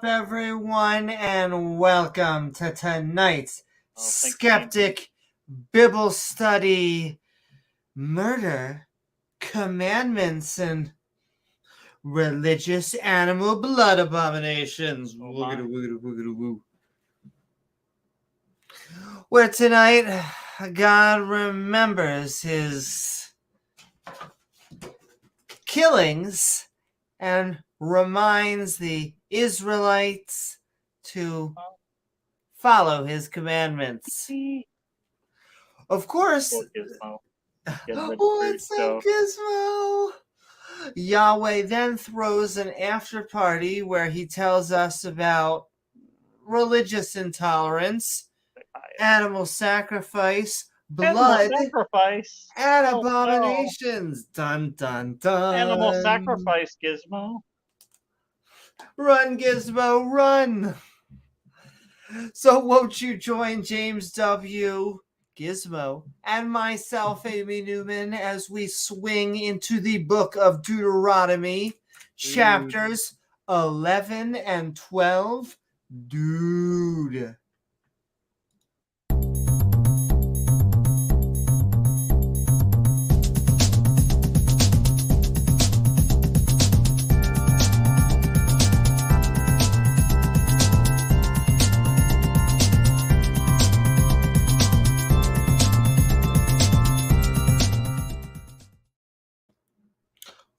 up, everyone, and welcome to tonight's Skeptic Bible Study. Murder, commandments, and religious animal blood abominations. Where tonight, God remembers his killings and reminds the Israelites to follow his commandments. Of course, what's up, Gizmo? Yahweh then throws an after party where he tells us about religious intolerance, animal sacrifice, blood, and abominations. Dun, dun, dun. Animal sacrifice, Gizmo. Run, Gizmo, run. So won't you join James W., Gizmo, and myself, Amy Newman, as we swing into the book of Deuteronomy, chapters 11 and 12. Dude.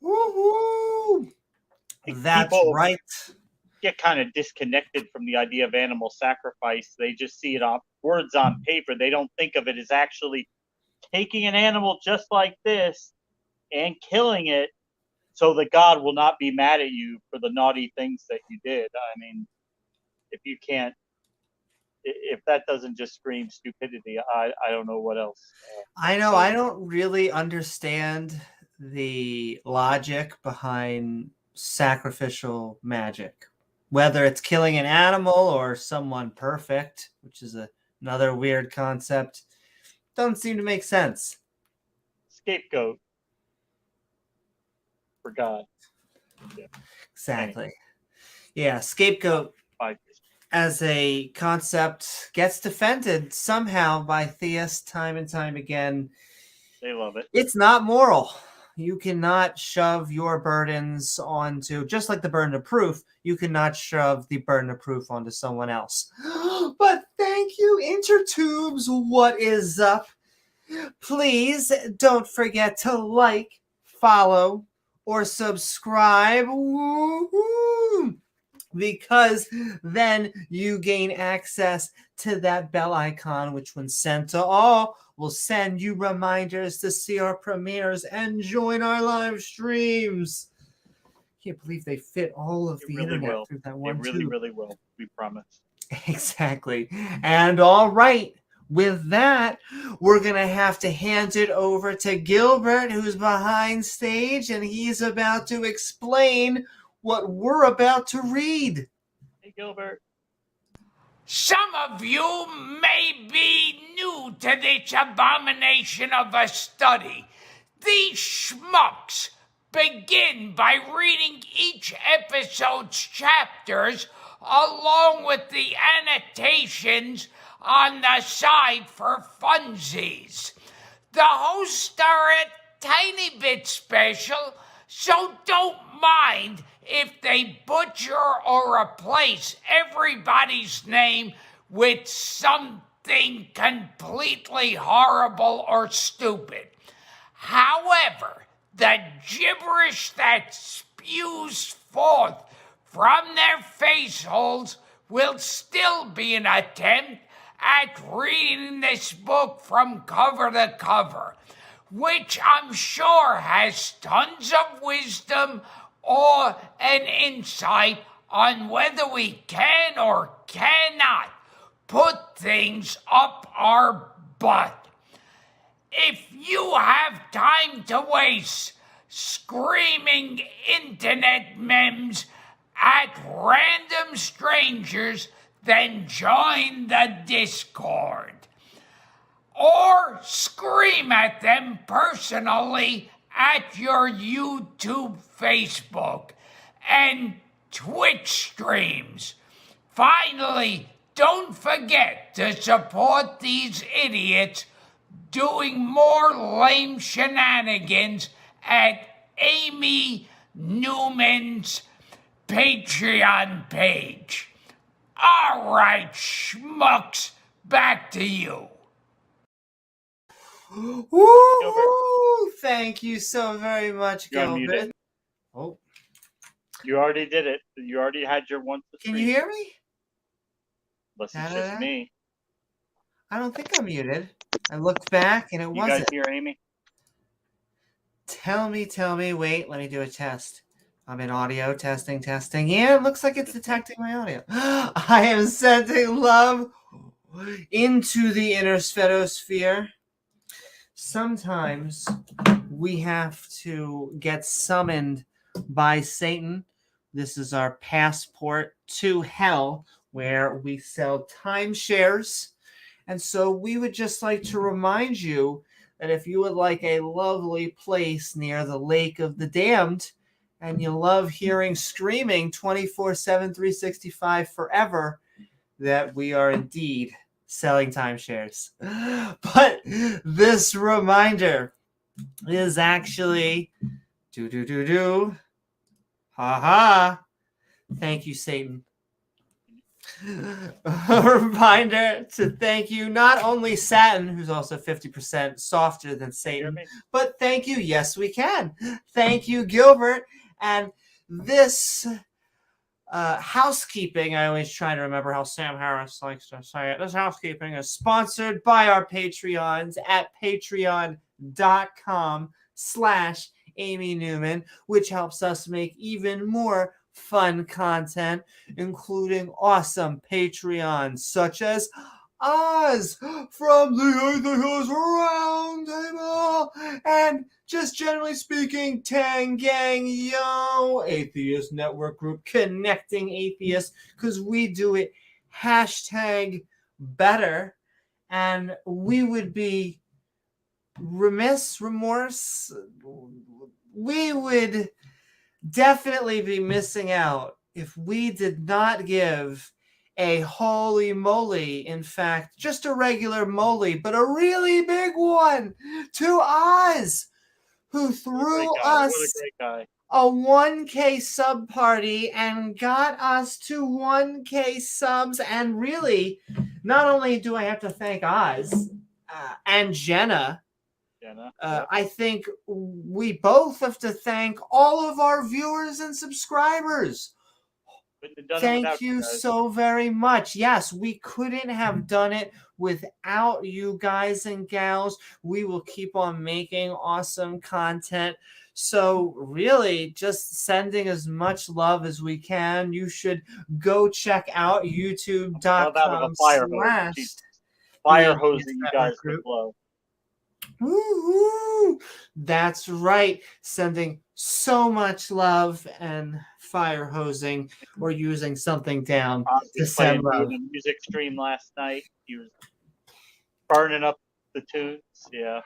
Woohoo! That's right. Get kind of disconnected from the idea of animal sacrifice. They just see it on words on paper. They don't think of it as actually taking an animal just like this and killing it so that God will not be mad at you for the naughty things that you did. I mean, if that doesn't just scream stupidity, I don't know what else. I know. I don't really understand the logic behind sacrificial magic, whether it's killing an animal or someone perfect, which is another weird concept. Don't seem to make sense. Scapegoat for God. Yeah. Exactly. Anyway. Yeah, scapegoat as a concept gets defended somehow by theists time and time again. They love it. It's not moral. You cannot shove your burdens onto, just like the burden of proof, you cannot shove the burden of proof onto someone else. But thank you, Intertubes. What is up? Please don't forget to like, follow, or subscribe. Woo-hoo! Because then you gain access to that bell icon, which when sent to all, will send you reminders to see our premieres and join our live streams. Can't believe they fit all of the internet through that one tube. It really will. We promise. Exactly. And all right, with that, we're going to have to hand it over to Gilbert, who's behind stage, and he's about to explain what we're about to read. Hey, Gilbert. Some of you may be new to this abomination of a study. These schmucks begin by reading each episode's chapters along with the annotations on the side for funsies. The hosts are a tiny bit special, so don't mind if they butcher or replace everybody's name with something completely horrible or stupid. However, the gibberish that spews forth from their face holes will still be an attempt at reading this book from cover to cover, which I'm sure has tons of wisdom or an insight on whether we can or cannot put things up our butt. If you have time to waste screaming internet memes at random strangers, then join the Discord. Or scream at them personally at your YouTube, Facebook, and Twitch streams. Finally, don't forget to support these idiots doing more lame shenanigans at Amy Newman's Patreon page. All right, schmucks, back to you. Woo! Thank you so very much, You're Gilbert. unmuted. Oh, You already did it. You already had your once. can you hear me? Unless it's Da-da-da. just me. I don't think I'm muted. I looked back and it You wasn't. guys hear Amy? Tell me. Wait, let me do a test. I'm in audio testing. Yeah, it looks like it's detecting my audio. I am sending love into the inner sphere. Sometimes we have to get summoned by Satan. This is our passport to hell, where we sell timeshares. And so we would just like to remind you that if you would like a lovely place near the Lake of the Damned, and you love hearing screaming 24/7, 365 forever, that we are indeed selling timeshares. But this reminder is actually ha. Thank you, Satan. A reminder to thank you not only Saturn, who's also 50% softer than Satan, but thank you, yes we can. Thank you, Gilbert. And this housekeeping, I always try to remember how Sam Harris likes to say it. This housekeeping is sponsored by our Patreons at patreon.com/Amy Newman, which helps us make even more fun content, including awesome Patreons such as Oz from the Atheist Round Table, and just generally speaking, Tang Gang Yo, Atheist Network Group, connecting atheists, because we do it #better, and we would be remorse. We would definitely be missing out if we did not give a holy moly, in fact, just a regular moly, but a really big one, to Oz, who threw us a 1K sub party and got us to 1K subs. And really, not only do I have to thank Oz and Jenna, I think we both have to thank all of our viewers and subscribers. Thank you so very much. Yes, we couldn't have done it without you guys and gals. We will keep on making awesome content. So really, just sending as much love as we can. You should go check out youtube.com/ fire hosing you guys to blow. Woo-hoo. That's right. Sending so much love and fire hosing or using something down to send love. A music stream last night. He was burning up the tunes. Yeah.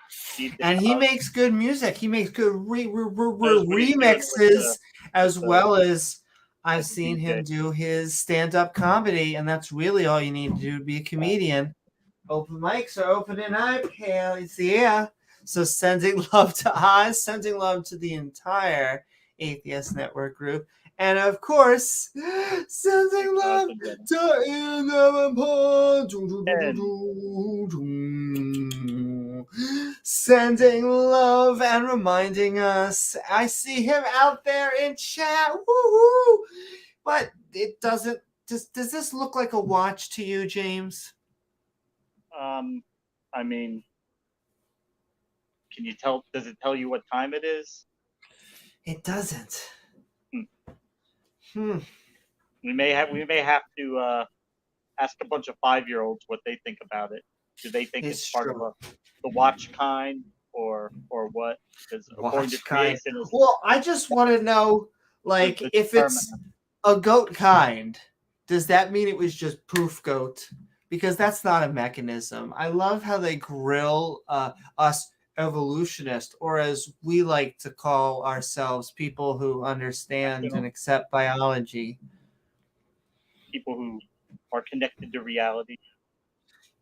And he makes good music. He makes good remixes, as well as I've seen him do his stand-up comedy, and that's really all you need to do to be a comedian. Open mics are opening up. Yeah. So sending love to Oz, sending love to the entire Atheist Network group, and of course, sending love to sending love and reminding us. I see him out there in chat. Woohoo! But it doesn't. Does this look like a watch to you, James? I mean, can you tell? Does it tell you what time it is? It doesn't. We may have to ask a bunch of 5-year-olds what they think about it. Do they think it's part of the watch kind or what? Because according to creation, well, I just want to know, like, if it's a goat kind, does that mean it was just poof goat? Because that's not a mechanism. I love how they grill us evolutionists, or as we like to call ourselves, people who understand and accept biology. People who are connected to reality.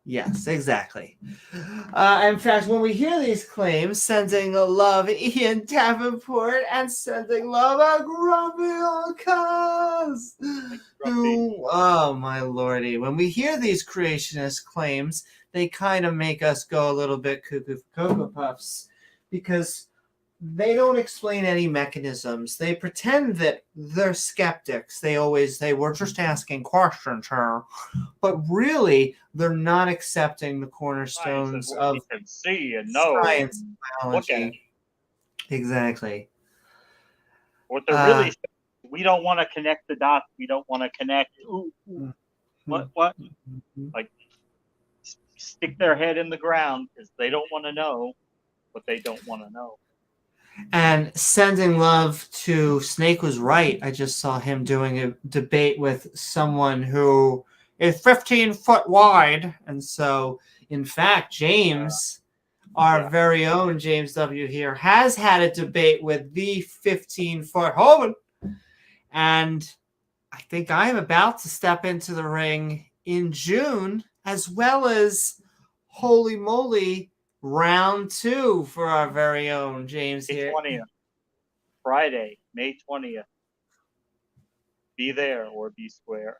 Yes, exactly. In fact, when we hear these claims, sending love Ian Davenport and sending love a grumpy old cuz, who, oh my lordy, when we hear these creationist claims, they kind of make us go a little bit cuckoo for Cocoa Puffs, because they don't explain any mechanisms. They pretend that they're skeptics. They always say, we're just asking questions here. But really, they're not accepting the cornerstones of you can see and know science and and look at biology. Exactly. What they're really saying is, we don't want to connect the dots. We don't want to connect. What? Like, stick their head in the ground because they don't want to know what they don't want to know. And sending love to Snake was right. I just saw him doing a debate with someone who is 15 foot wide. And so, in fact, James, our very own James W. here, has had a debate with the 15-foot Homan. And I think I am about to step into the ring in June, as well as, holy moly, round 2 for our very own James May here. 20th, Friday, May 20th. Be there or be square.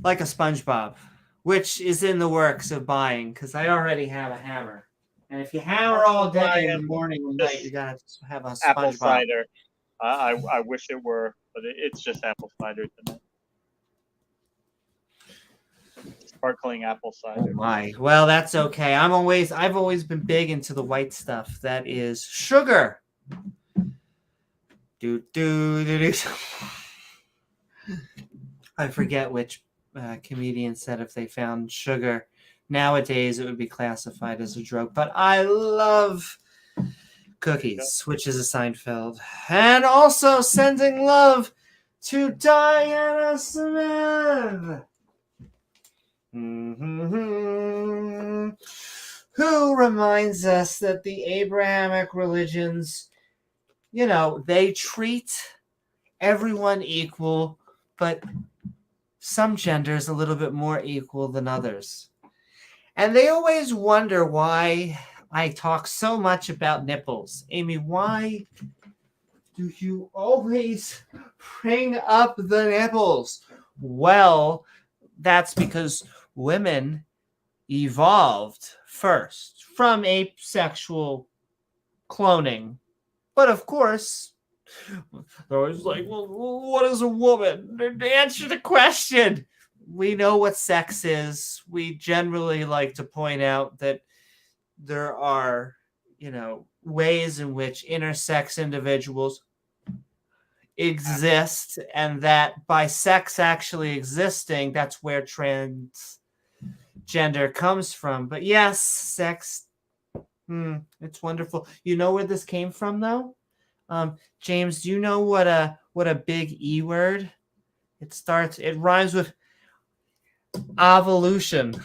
Like a SpongeBob, which is in the works of buying, because I already have a hammer. And if you hammer all day in the morning and night, you gotta have a SpongeBob. Apple cider. I wish it were, but it's just apple cider tonight. Sparkling apple cider. Oh my. Well, that's okay. I've always been big into the white stuff. That is sugar. I forget which comedian said if they found sugar nowadays it would be classified as a drug. But I love cookies, which is a Seinfeld. And also sending love to Diana Smith. Who reminds us that the Abrahamic religions, they treat everyone equal, but some genders a little bit more equal than others. And they always wonder why I talk so much about nipples. Amy, why do you always bring up the nipples? Well, that's because women evolved first from asexual cloning. But of course, they're always like, well, what is a woman? Answer the question. We know what sex is. We generally like to point out that there are, ways in which intersex individuals exist, and that by sex actually existing, that's where transgender comes from. But yes, sex, it's wonderful. You know where this came from, though? James, do you know what a big E word? It rhymes with evolution.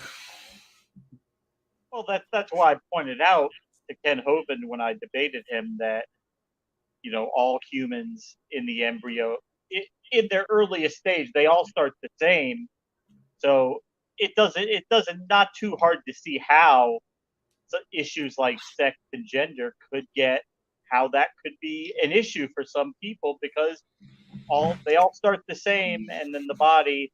Well, that's why I pointed out to Ken Hovind when I debated him that, all humans in the embryo, in their earliest stage, they all start the same. So it doesn't not too hard to see how issues like sex and gender how that could be an issue for some people, because they all start the same, and then the body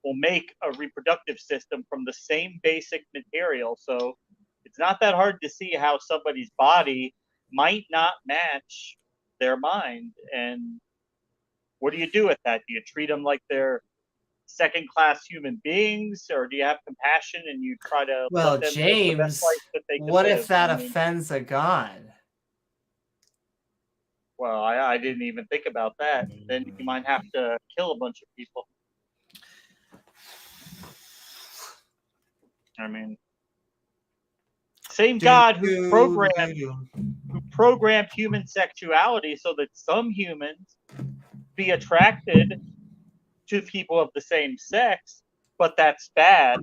will make a reproductive system from the same basic material. So it's not that hard to see how somebody's body might not match their mind. And what do you do with that? Do you treat them like they're second-class human beings, or do you have compassion and you try to let them live the best life that they can what live? if that offends a god? Well, I didn't even think about that. Then you might have to kill a bunch of people. I mean, same God who programmed human sexuality so that some humans be attracted to people of the same sex, but that's bad.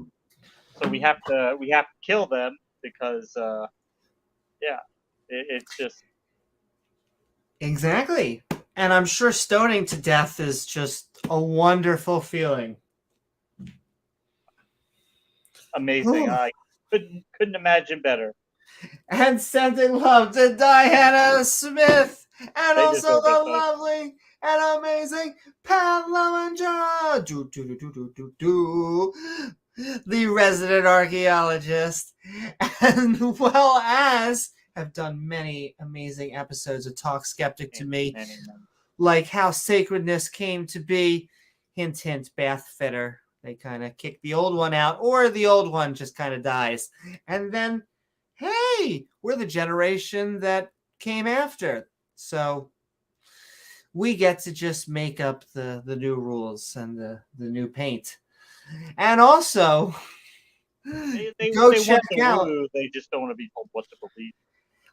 So we have to kill them because it's just Exactly. And I'm sure stoning to death is just a wonderful feeling. amazing. I couldn't imagine better. And sending love to Diana Smith, and They also deserve the it, folks. lovely and amazing Pat Lowinger, the resident archaeologist, and well as have done many amazing episodes of Talk Skeptic to me, Many. like how sacredness came to be. Hint, hint, bath fitter. They kind of kick the old one out, or the old one just kind of dies. And then, hey, we're the generation that came after. So we get to just make up the new rules and the new paint. And also, They go want check the out. woo, they just don't want to be told what to believe.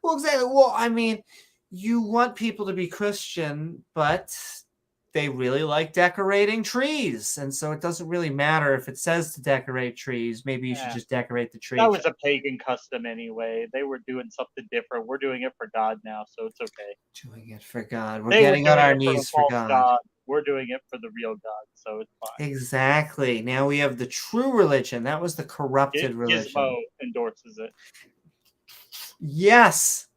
Well, exactly. Well, I mean, you want people to be Christian, but they really like decorating trees. And so it doesn't really matter if it says to decorate trees. Maybe you should Yeah. just decorate the tree. That was a pagan custom anyway. They were doing something different. We're doing it for God now, so it's okay. Doing it for God. We're They were getting on doing our it knees for for the false God. We're doing it for the real God, so it's fine. Exactly. Now we have the true religion. That was the corrupted religion. Gizmo endorses it. Yes.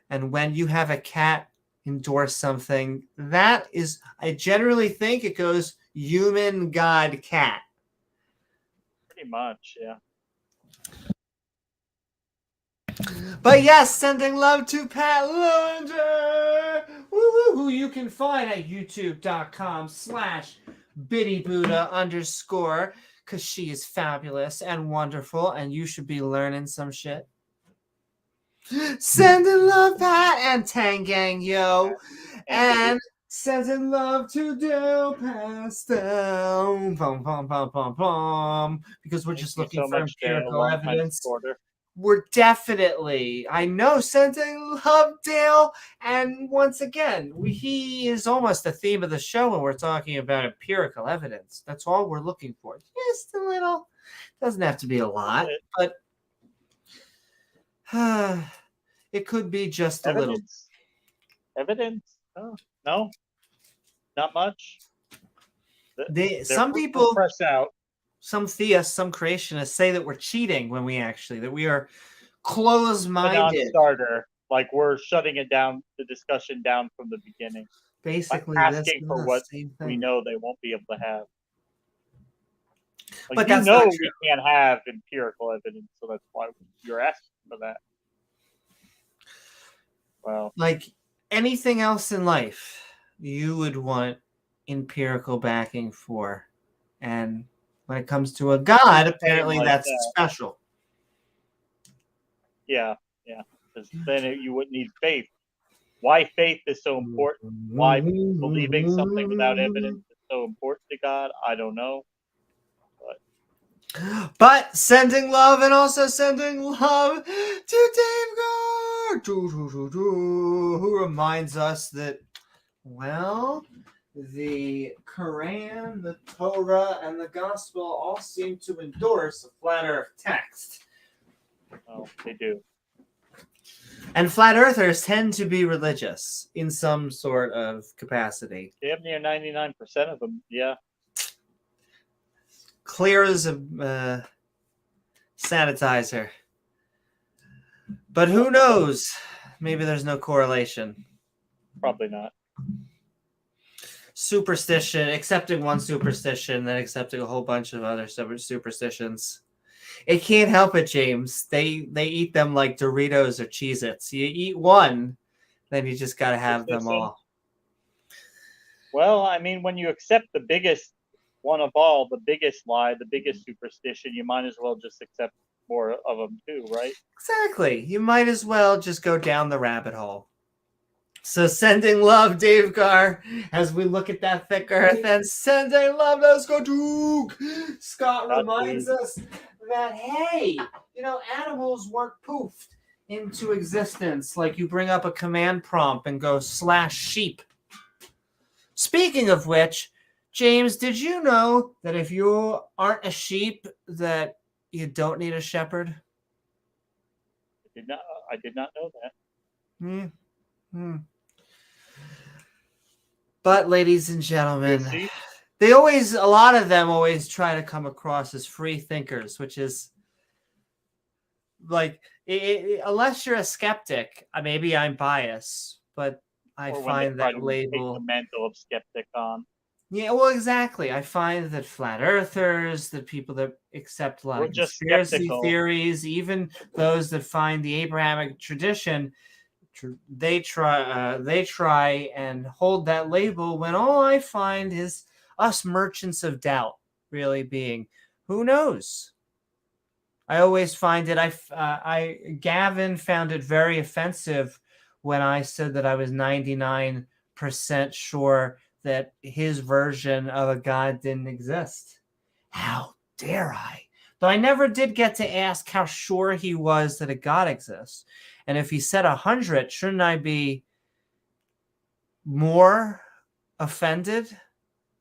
And when you have a cat endorse something, that is, I generally think it goes human, God, cat. Pretty much, yeah. But yes, sending love to Pat Lowinger, who you can find at youtube.com/BiddyBuddha_, because she is fabulous and wonderful, and you should be learning some shit. Sending love, Pat, and Tangang, yo. And sending love to Del Pastel. Bum, bum, bum, bum, bum. Because we're just looking for empirical evidence. We're definitely, I know, sending love, Dale. And once again, he is almost the theme of the show when we're talking about empirical evidence. That's all we're looking for. Just a little. Doesn't have to be a lot, but it could be just a little. Evidence? Oh, no, not much. Some people, fresh out. Some theists, some creationists say that we're cheating when that we are closed-minded. A non-starter, like we're shutting it down, the discussion down from the beginning. Basically, asking for what we know they won't be able to have. Like, but that's not true. We can't have empirical evidence, so that's why you're asking for that. Well, like anything else in life, you would want empirical backing for, and when it comes to a God, apparently that's special. Yeah, because then you wouldn't need faith. Why faith is so important? Why believing something without evidence is so important to God? I don't know. But sending love, and also sending love to Dave Gard, who reminds us that, well, the Quran, the Torah, and the Gospel all seem to endorse a flat earth text. Oh, they do. And flat earthers tend to be religious in some sort of capacity. Damn near 99% of them, yeah. Clear as a sanitizer. But who knows? Maybe there's no correlation. Probably not. Superstition, accepting one superstition, then accepting a whole bunch of other superstitions. It can't help it, James. They eat them like Doritos or Cheez-Its. You eat one, then you just got to have them all. Well, I mean, when you accept the biggest one of all, the biggest lie, the biggest superstition, you might as well just accept more of them too, right? Exactly. You might as well just go down the rabbit hole. So sending love, Dave Carr, as we look at that thick earth, and sending love, let's go Duke. Scott reminds us that, hey, animals weren't poofed into existence like you bring up a command prompt and go /sheep. Speaking of which, James, did you know that if you aren't a sheep, that you don't need a shepherd? I did not know that. Hmm. But, ladies and gentlemen, See? a lot of them always try to come across as free thinkers, which is like, unless you're a skeptic, maybe I'm biased, but I Or when they find try that to take the label. mantle of skeptic on. Yeah, well, exactly. I find that flat earthers, that people that accept a lot We're of just conspiracy skeptical. theories, even those that find the Abrahamic tradition, they try and hold that label when all I find is us merchants of doubt really being, who knows? I always find it. Gavin found it very offensive when I said that I was 99% sure that his version of a God didn't exist. How dare I? Though I never did get to ask how sure he was that a God exists. And if he said 100, shouldn't I be more offended?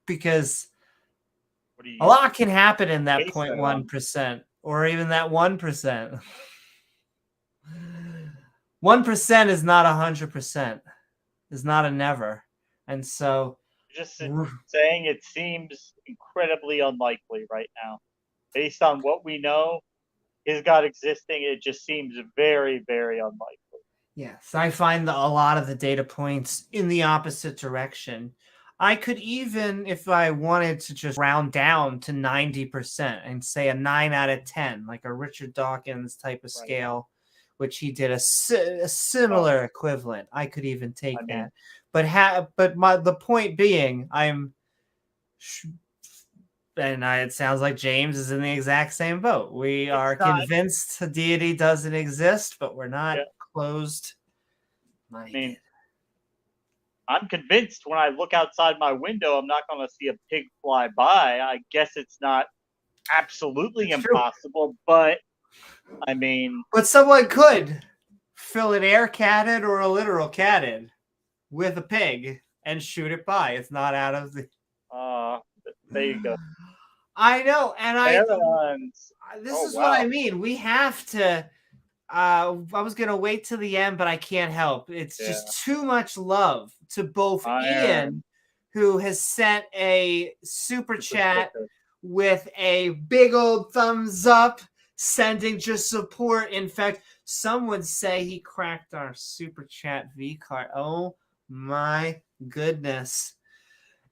Because a lot can happen in that 0.1%, or even that 1%. 1% is not 100%. Is not a never. And so, Just saying it seems incredibly unlikely right now. Based on what we know, his God existing, it just seems very, very unlikely. yes, I find a lot of the data points in the opposite direction. I could even, if I wanted to just round down to 90% and say a 9 out of 10, like a Richard Dawkins type of scale, which he did a similar equivalent. I could even take that. But the point being, it sounds like James is in the exact same boat. We are convinced the deity doesn't exist, but we're not closed minded. I'm convinced when I look outside my window, I'm not going to see a pig fly by. I guess it's not absolutely impossible, but But someone could fill an air cannon or a literal cannon with a pig and shoot it by. It's not out of the. There you go. I know, and this is what I mean. We have to. I was gonna wait till the end, but I can't help. It's just too much love to both Ian, who has sent a super chat with a big old thumbs up, sending just support. In fact, some would say he cracked our super chat V card. Oh my goodness.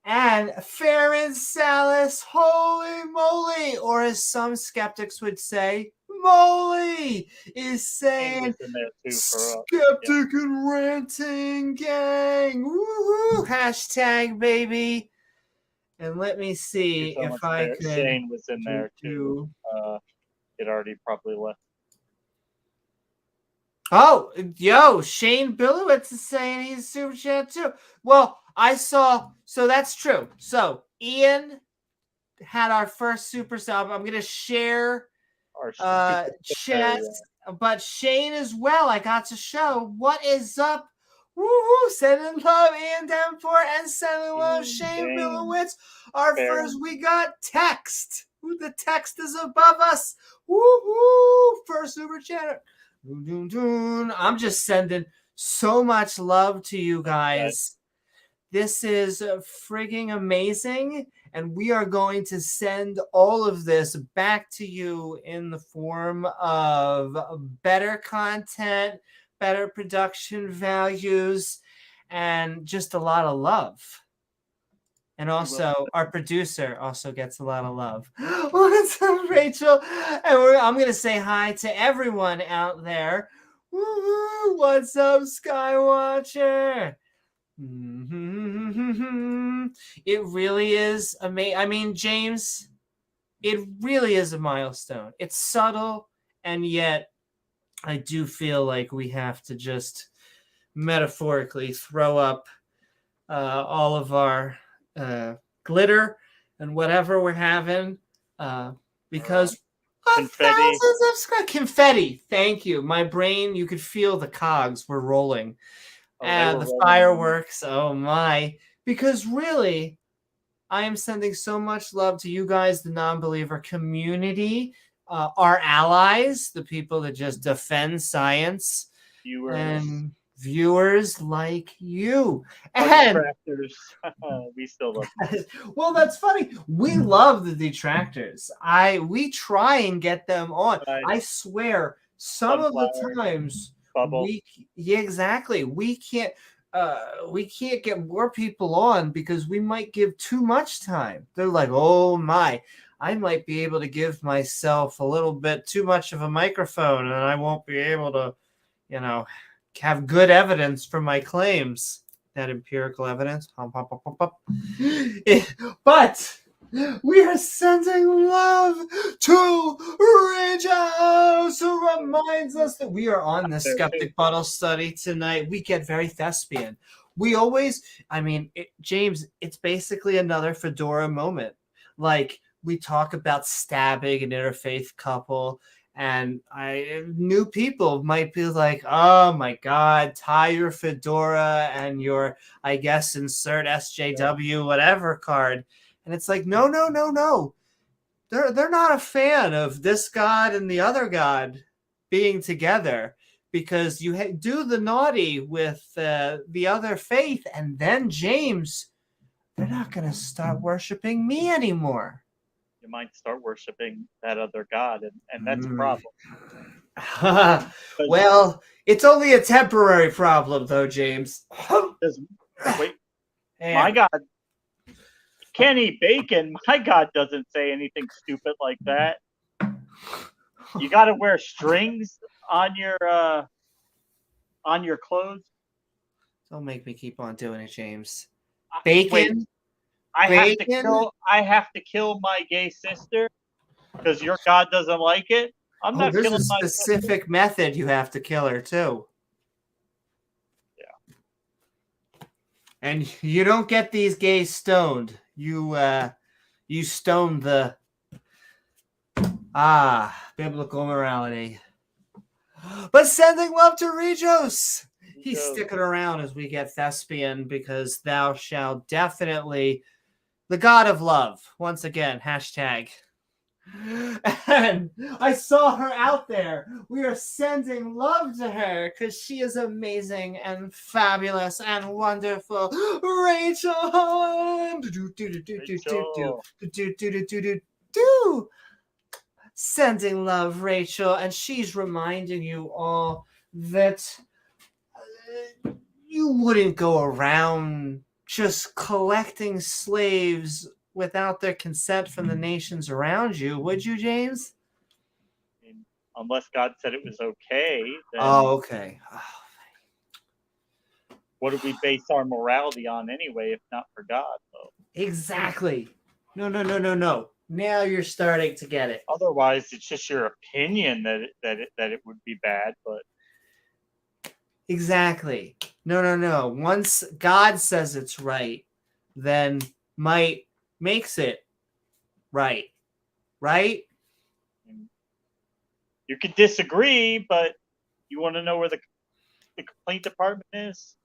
And Farron Salas, holy moly, or as some skeptics would say, moly, is saying skeptic and ranting gang. Woohoo! Hashtag baby. And let me see if I could. Shane was in there too. It already probably left. Oh, yo, Shane Billowitz is saying he's super chat too. Well, I saw, so that's true. So Ian had our first super sub. I'm gonna share chat, but Shane as well. I got to show what is up. Woohoo! Sending love, Ian Davenport, and sending love, Shane Billowitz. First, we got text. The text is above us. Woohoo! First super chatter. I'm just sending so much love to you guys. This is frigging amazing, and we are going to send all of this back to you in the form of better content, better production values, and just a lot of love. And also, our producer also gets a lot of love. What's up, Rachel? And I'm going to say hi to everyone out there. Woo-hoo! What's up, Skywatcher? It really is amazing. I mean, James, it really is a milestone. It's subtle, and yet I do feel like we have to just metaphorically throw up all of our glitter and whatever we're having because confetti. Thank you. My brain, you could feel the cogs were rolling. The fireworks, oh my. Because really, I am sending so much love to you guys, the non-believer community. our allies, the people that just defend science, Viewers, and viewers like you. our And detractors. We still love you. well, that's funny. We love the detractors. We try and get them on. Right. I swear, some of the Sunflower, times Bubble. exactly. We can't get more people on because we might give too much time. They're like, oh my, I might be able to give myself a little bit too much of a microphone and I won't be able to, have good evidence for my claims. That empirical evidence. But we are sending love to Regis, who reminds us that we are on the Skeptic Bible Study tonight. We get very thespian. We always, James, it's basically another Fedora moment. Like, we talk about stabbing an interfaith couple, and new people might be like, oh my God, tie your fedora and your, I guess, insert SJW whatever card. And it's like, no. They're not a fan of this God and the other God being together, because you do the naughty with the other faith, and then, James, they're not going to start worshiping me anymore. You might start worshiping that other God, and that's a problem. Well, it's only a temporary problem, though, James. Wait, my God can't eat bacon. My God doesn't say anything stupid like that. You got to wear strings on your clothes. Don't make me keep on doing it, James. Bacon. Wait, I have to kill my gay sister because your God doesn't like it. I'm not there's killing a my specific sister. method you have to kill her too. Yeah. And you don't get these gays stoned. You stone the biblical morality. But sending love to Regis. He's sticking around as we get thespian, because thou shalt definitely, the God of love, once again, hashtag. And I saw her out there. We are sending love to her because she is amazing and fabulous and wonderful. Rachel. Sending love, Rachel. And she's reminding you all that you wouldn't go around just collecting slaves without their consent from the nations around you, would you, James? Unless God said it was okay. Then okay. What do we base our morality on anyway, if not for God, though? Exactly. No. Now you're starting to get it. Otherwise, it's just your opinion that it would be bad, but exactly. No. Once God says it's right, then might makes it right. Right? You could disagree, but you want to know where the complaint department is?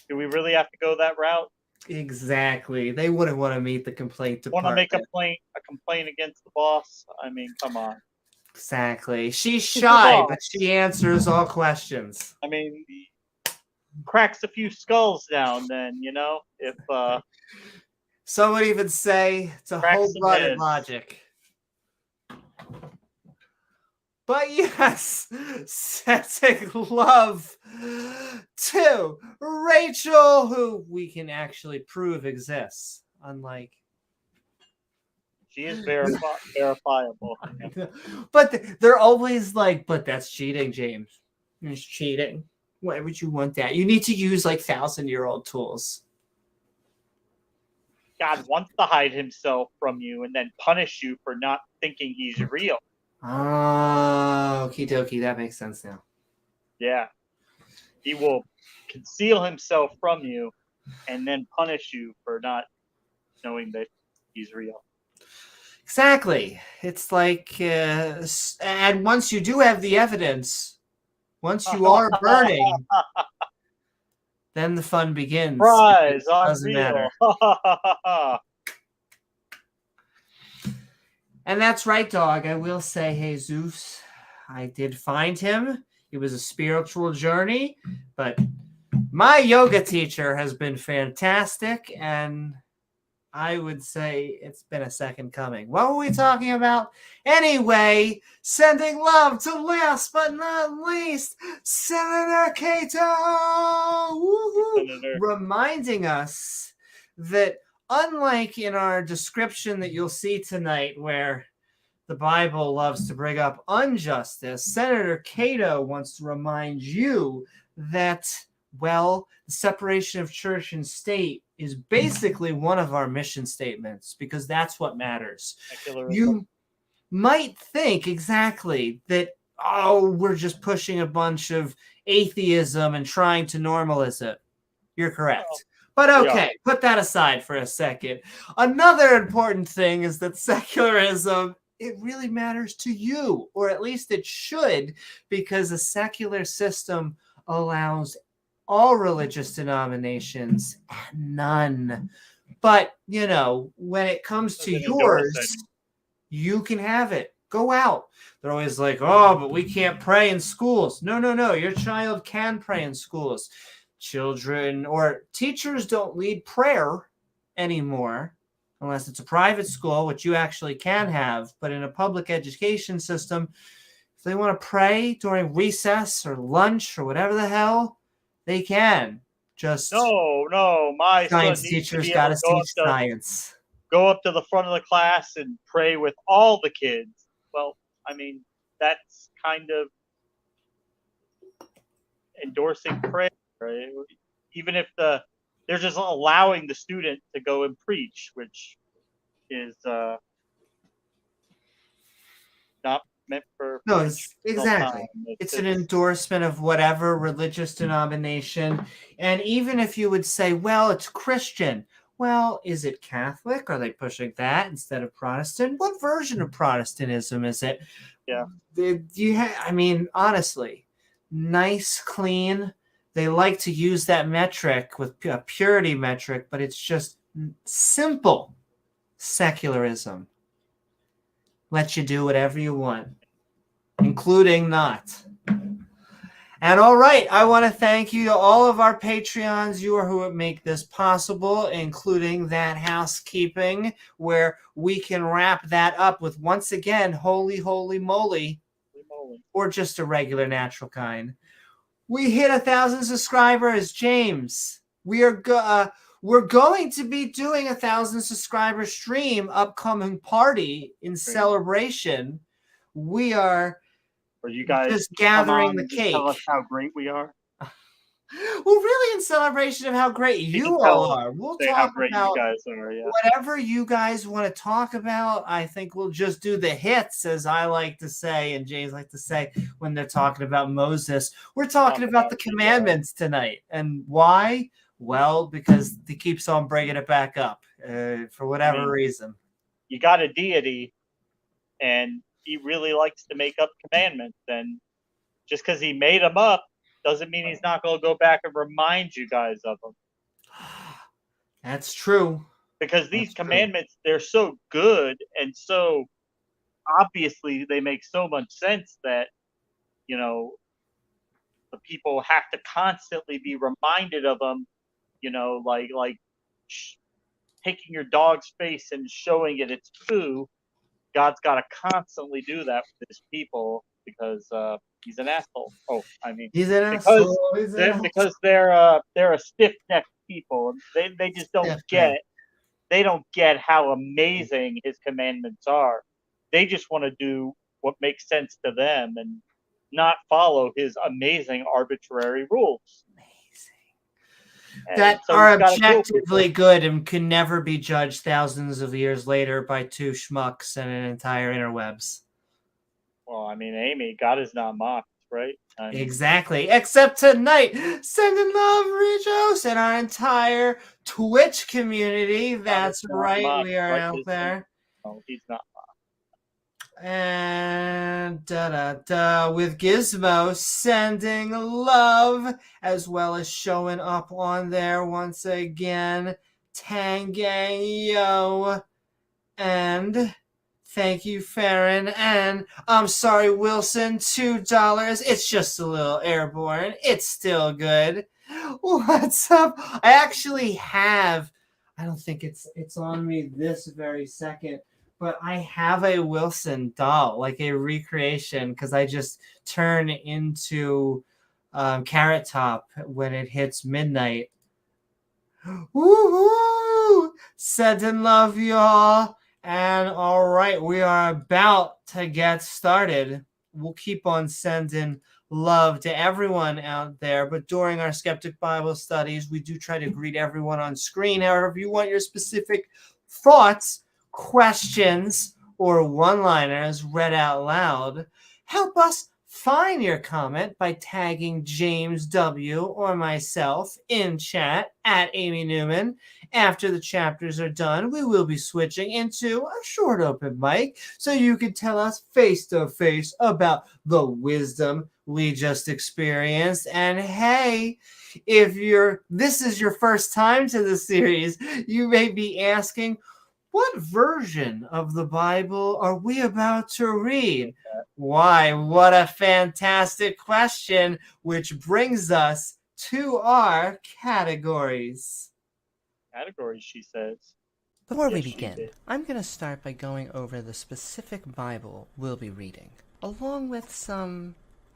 Do we really have to go that route? Exactly. They wouldn't want to meet the complaint department. Want to make a complaint against the boss? I mean, come on. Exactly. She's shy, but she answers all questions. I mean, cracks a few skulls down, then, if some would even say it's a whole-blooded logic. But yes, sending love to Rachel, who we can actually prove exists, unlike... She is verifiable. But they're always like, but that's cheating, James. It's cheating. Why would you want that? You need to use 1,000-year-old tools. God wants to hide himself from you and then punish you for not thinking he's real. Oh, okie dokie. That makes sense now. Yeah. He will conceal himself from you and then punish you for not knowing that he's real. Exactly. It's like, and once you do have the evidence, once you are burning, then the fun begins. Surprise! It doesn't matter. And that's right, dog. I will say, Jesus, I did find him. It was a spiritual journey, but my yoga teacher has been fantastic, and I would say it's been a second coming. What were we talking about? Anyway, sending love to last but not least, Senator Cato! Woo-hoo! Senator. Reminding us that unlike in our description that you'll see tonight where the Bible loves to bring up injustice, Senator Cato wants to remind you that, well, the separation of church and state is basically one of our mission statements because that's what matters. Secularism. You might think exactly that, oh, we're just pushing a bunch of atheism and trying to normalize it. You're correct. But okay, put that aside for a second. Another important thing is that secularism, it really matters to you, or at least it should, because a secular system allows all religious denominations and none. But, you know, when it comes to yours, you can have it. Go out. They're always like, oh, but we can't pray in schools. No. Your child can pray in schools. Children or teachers don't lead prayer anymore unless it's a private school, which you actually can have. But in a public education system, if they want to pray during recess or lunch or whatever the hell, they can. Just no. My science son teachers got to teach science. Go up to the front of the class and pray with all the kids. Well, I mean, that's kind of endorsing prayer, right? Even if they're just allowing the student to go and preach, which is not meant for. No, it's exactly. It's an endorsement of whatever religious denomination. And even if you would say, well, it's Christian. Well, is it Catholic? Are they pushing that instead of Protestant? What version of Protestantism is it? Yeah. I mean, honestly, nice, clean. They like to use that metric with a purity metric, but it's just simple secularism. Let you do whatever you want, including not. And all right, I want to thank you to all of our Patreons. You are who make this possible, including that housekeeping, where we can wrap that up with, once again, holy, holy moly, or just a regular natural kind. We hit 1,000 subscribers, James. We're going to be doing 1,000 subscriber stream, upcoming party in celebration. We are you guys just gathering the cake. Tell us how great we are. Well, really, in celebration of how great you all are. We'll talk about you guys are, yeah. Whatever you guys want to talk about. I think we'll just do the hits, as I like to say, and James like to say when they're talking about Moses. We're talking about the commandments tonight. And why? Well, because he keeps on bringing it back up for whatever reason. You got a deity, and he really likes to make up commandments. And just because he made them up doesn't mean he's not going to go back and remind you guys of them. That's true. Because these commandments, they're so good and so obviously they make so much sense that, you know, the people have to constantly be reminded of them, you know, like taking your dog's face and showing it its poo. God's got to constantly do that with his people because he's an asshole. Oh, I mean, he's an asshole. Because they're a stiff-necked people. They just don't get it. They don't get how amazing his commandments are. They just want to do what makes sense to them and not follow his amazing arbitrary rules. That are objectively good and can never be judged thousands of years later by two schmucks and an entire interwebs. Well, I mean, Amy, God is not mocked, right? Exactly. Except tonight, sending love, Rejos, and our entire Twitch community. That's right. We are out there. No, he's not mocked. And with Gizmo sending love as well as showing up on there once again. Tangang Yo. And Thank you, Farron. And I'm sorry, Wilson, $2. It's just a little airborne. It's still good. What's up? I actually have, I don't think it's on me this very second, but I have a Wilson doll, like a recreation, because I just turn into Carrot Top when it hits midnight. Woohoo! Send in love, y'all. And all right, we are about to get started. We'll keep on sending love to everyone out there, but during our Skeptic Bible studies, we do try to greet everyone on screen. However, if you want your specific thoughts, questions, or one-liners read out loud, help us find your comment by tagging James W. or myself in chat at Amy Newman. After the chapters are done, we will be switching into a short open mic so you can tell us face to face about the wisdom we just experienced. And hey, if this is your first time to the series, you may be asking, what version of the Bible are we about to read? Why, what a fantastic question, which brings us to our categories. Categories, she says. Before we Yes, she begin, did. I'm going to start by going over the specific Bible we'll be reading, along with some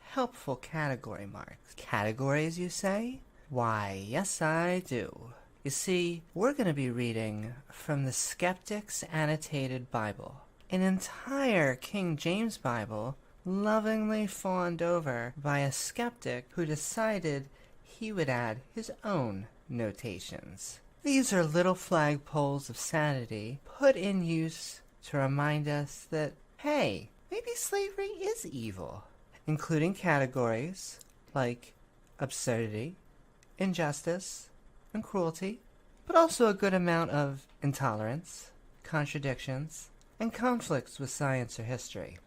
helpful category marks. Categories, you say? Why, yes I do. You see, we're going to be reading from the Skeptic's Annotated Bible, an entire King James Bible lovingly fawned over by a skeptic who decided he would add his own notations. These are little flagpoles of sanity put in use to remind us that, hey, maybe slavery is evil, including categories like absurdity, injustice, and cruelty, but also a good amount of intolerance, contradictions, and conflicts with science or history.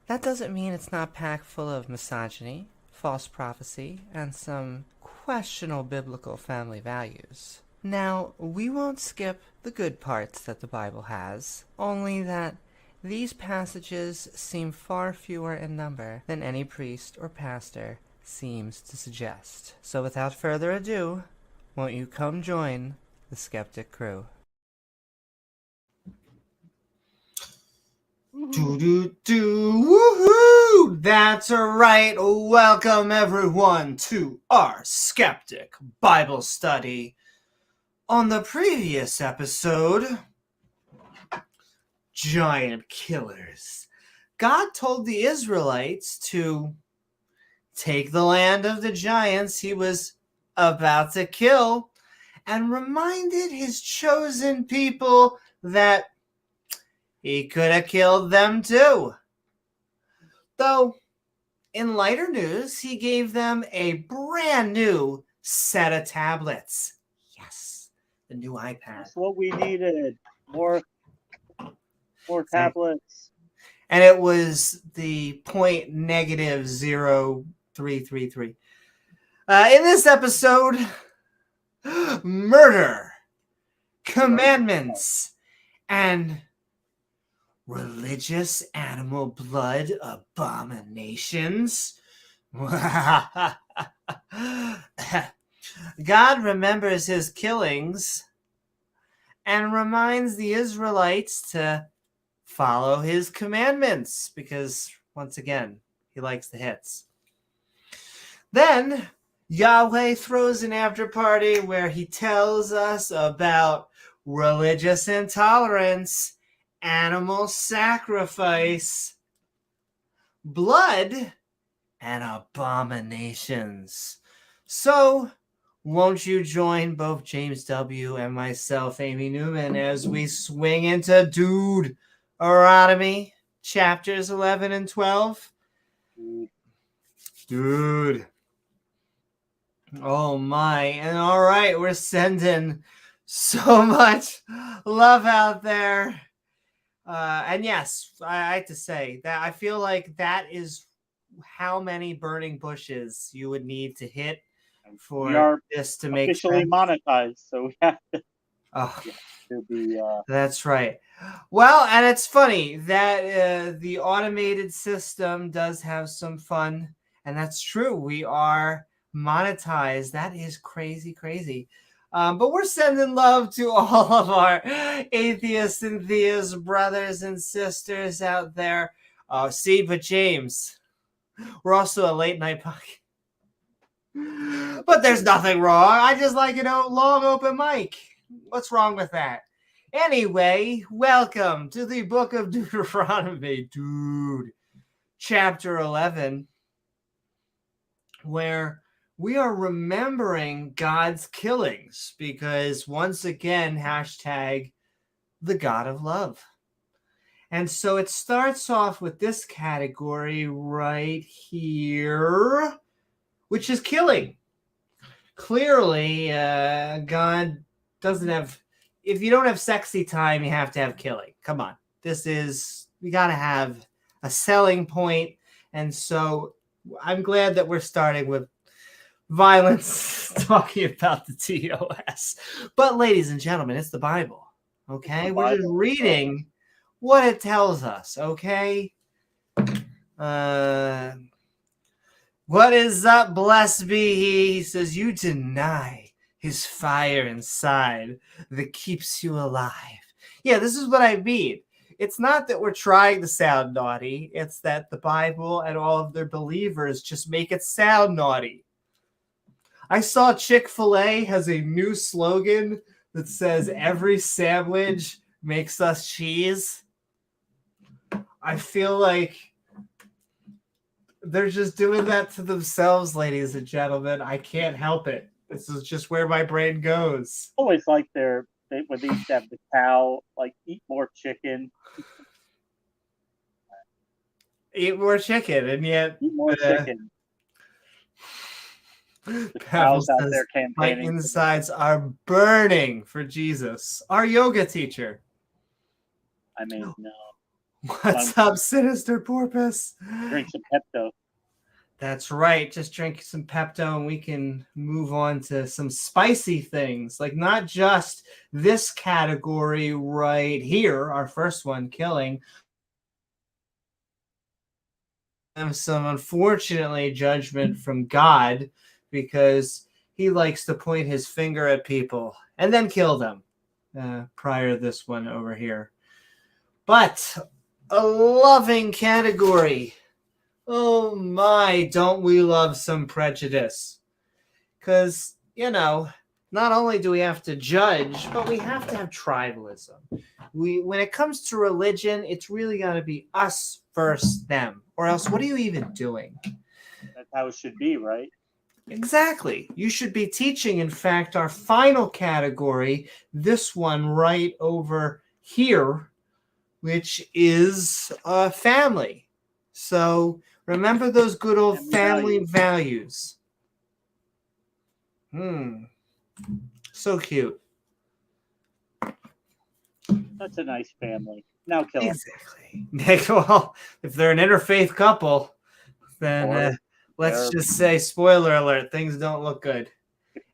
That doesn't mean it's not packed full of misogyny, false prophecy, and some questionable biblical family values. Now, we won't skip the good parts that the Bible has, only that these passages seem far fewer in number than any priest or pastor seems to suggest. So without further ado, won't you come join the Skeptic crew? Woohoo! That's right. Welcome everyone to our Skeptic Bible Study. On the previous episode, giant killers, God told the Israelites to take the land of the giants he was about to kill and reminded his chosen people that he could have killed them too. Though, in lighter news, he gave them a brand new set of tablets. Yes, the new iPad. That's what we needed. More tablets. And it was the .-0333. In this episode, murder, commandments, and religious animal blood abominations. God remembers his killings and reminds the Israelites to follow his commandments because, once again, he likes the hits. Then Yahweh throws an after party where he tells us about religious intolerance, animal sacrifice, blood, and abominations. So, won't you join both James W. and myself, Amy Newman, as we swing into Duderonomy chapters 11 and 12? Dude. Oh my. And all right, we're sending so much love out there. And yes, I have to say that I feel like that is how many burning bushes you would need to hit for this to make officially sense. monetized, so we have to. Oh, to be. that's right. Well, and it's funny that the automated system does have some fun, and that's true. We are monetized. That is crazy, crazy. But we're sending love to all of our atheists and theist brothers and sisters out there. See, but James, we're also a late night podcast. But there's nothing wrong. I just like, long open mic. What's wrong with that? Anyway, welcome to the book of Deuteronomy, chapter 11, where we are remembering God's killings because once again, hashtag the God of love. And so it starts off with this category right here, which is killing. Clearly, God doesn't have, if you don't have sexy time, you have to have killing. Come on. We got to have a selling point. And so I'm glad that we're starting with violence, talking about the TOS. But ladies and gentlemen, it's the Bible. Okay? We're just reading what it tells us. Okay? What is up, blessed be he? He says, you deny his fire inside that keeps you alive. Yeah, this is what I mean. It's not that we're trying to sound naughty. It's that the Bible and all of their believers just make it sound naughty. I saw Chick-fil-A has a new slogan that says, every sandwich makes us cheese. I feel like they're just doing that to themselves, ladies and gentlemen. I can't help it. This is just where my brain goes. Always like when they used to have the cow, like, eat more chicken. Eat more chicken, and yet Eat more chicken. The Pavel cows out says, there my campaigning. insides are burning for Jesus. Our yoga teacher. I mean, no. What's up, Sinister Porpoise? Drink some Pepto. That's right. Just drink some Pepto and we can move on to some spicy things. Like not just this category right here, our first one, killing. And some, unfortunately, judgment from God because he likes to point his finger at people and then kill them prior to this one over here. But a loving category. Oh my, don't we love some prejudice? Because, not only do we have to judge, but we have to have tribalism. When it comes to religion, it's really got to be us versus them. Or else, what are you even doing? That's how it should be, right? Exactly. You should be teaching, in fact, our final category, this one right over here, which is family. So remember those good old family values. So cute. That's a nice family. Now kill them. Exactly. Well, if they're an interfaith couple, then let's just say, spoiler alert, things don't look good.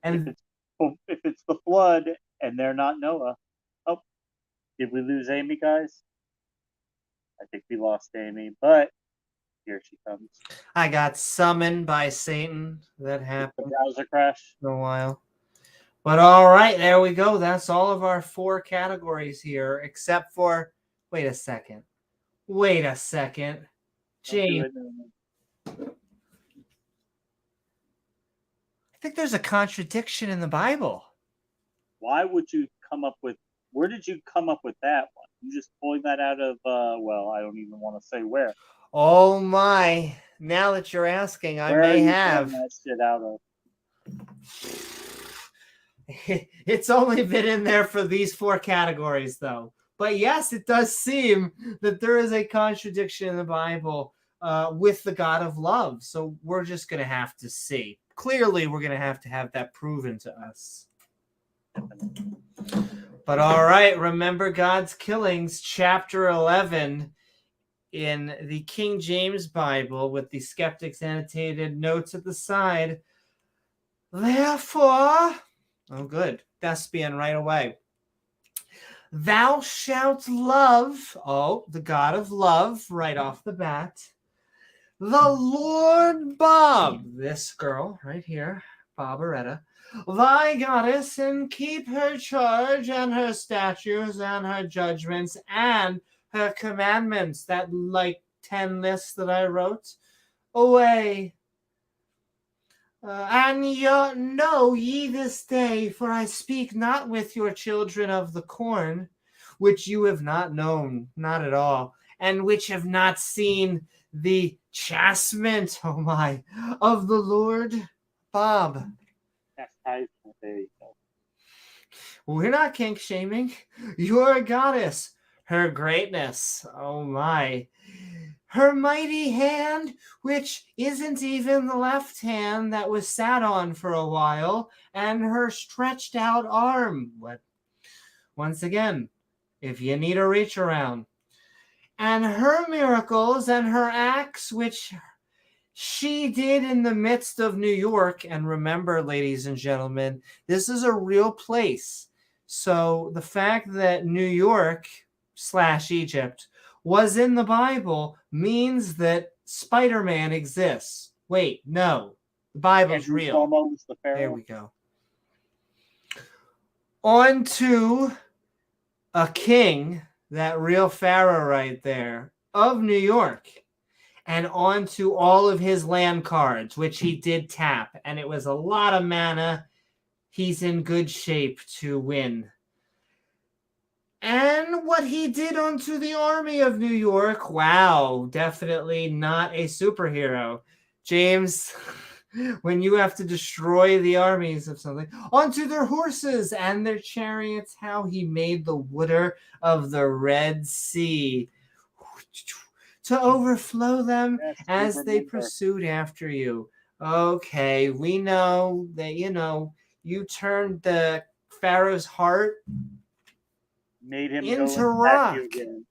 And if it's the flood and they're not Noah. Oh, did we lose Amy, guys? I think we lost Amy, but here she comes. I got summoned by Satan. That happened. The browser crash. For a while. But all right, there we go. That's all of our 4 categories here, except for, wait a second. James, I think there's a contradiction in the Bible. Why would you come up with, where did you come up with that one? You just pulling that out of, well, I don't even want to say where. Oh my, now that you're asking, I may have. That shit out of? It's only been in there for these 4 categories, though. But yes, it does seem that there is a contradiction in the Bible with the God of love. So we're just going to have to see. Clearly, we're going to have that proven to us. But all right, remember God's killings, chapter 11 in the King James Bible with the Skeptic's annotated notes at the side. Therefore, oh good, thespian right away. Thou shalt love, oh, the God of love, right off the bat. The Lord Bob, this girl right here, Barbaretta, thy goddess, and keep her charge and her statutes and her judgments and her commandments, that like 10 lists that I wrote, away. And know ye this day, for I speak not with your children of the corn, which you have not known, not at all, and which have not seen the chastisement, oh my, of the Lord. Bob, Chastisement, there you go. we're not kink shaming. You're a goddess. Her greatness, oh my. Her mighty hand, which isn't even the left hand that was sat on for a while, and her stretched out arm. What? Once again, if you need a reach around. And her miracles and her acts, which she did in the midst of New York. And remember, ladies and gentlemen, this is a real place. So the fact that New York / Egypt was in the Bible means that Spider-Man exists. Wait, no. The Bible's Andrew real. Cuomo was the Pharaoh. There we go. On to a king, that real pharaoh right there, of New York. And on to all of his land cards, which he did tap. And it was a lot of mana. He's in good shape to win. And what he did onto the army of New York, wow, definitely not a superhero. James, when you have to destroy the armies of something, onto their horses and their chariots, how he made the water of the Red Sea to overflow them as they pursued after you. Okay, we know that, you turned the Pharaoh's heart Made him into go rock. again.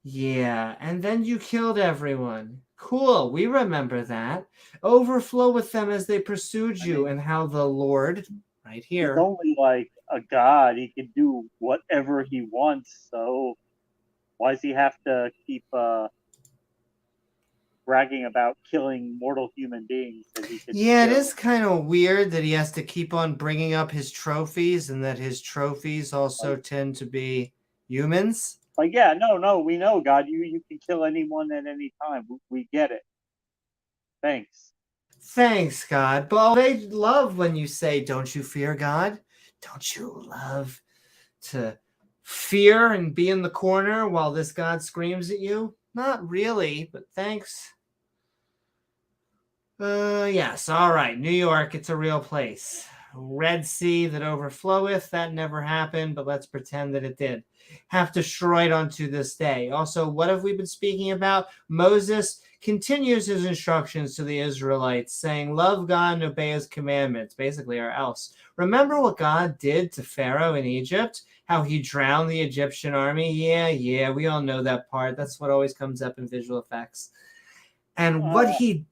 Yeah, and then you killed everyone. Cool, we remember that. Overflow with them as they pursued you, and how the Lord, right here. He's only like a god. He can do whatever he wants. So why does he have to keep bragging about killing mortal human beings? Yeah, it is kind of weird that he has to keep on bringing up his trophies, and that his trophies also tend to be humans. Like, yeah, no, we know, God, you can kill anyone at any time. We get it. Thanks, God. But they love when you say, don't you fear God? Don't you love to fear and be in the corner while this God screams at you? Not really, but thanks. Yes, all right. New York, it's a real place. Red Sea that overfloweth, that never happened, but let's pretend that it did. Have destroyed unto this day. Also, what have we been speaking about? Moses continues his instructions to the Israelites, saying, love God and obey his commandments, basically, or else. Remember what God did to Pharaoh in Egypt? How he drowned the Egyptian army? Yeah, we all know that part. That's what always comes up in visual effects. And what he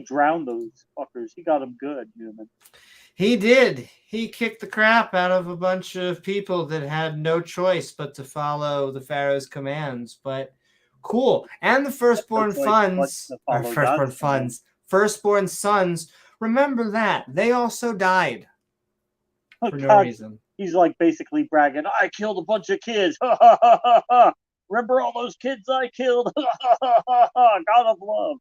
drowned those fuckers. He got them good, Newman. He did. He kicked the crap out of a bunch of people that had no choice but to follow the Pharaoh's commands. But cool. And the firstborn sons, remember that. They also died for no reason. He's like basically bragging, I killed a bunch of kids. Remember all those kids I killed? God of love.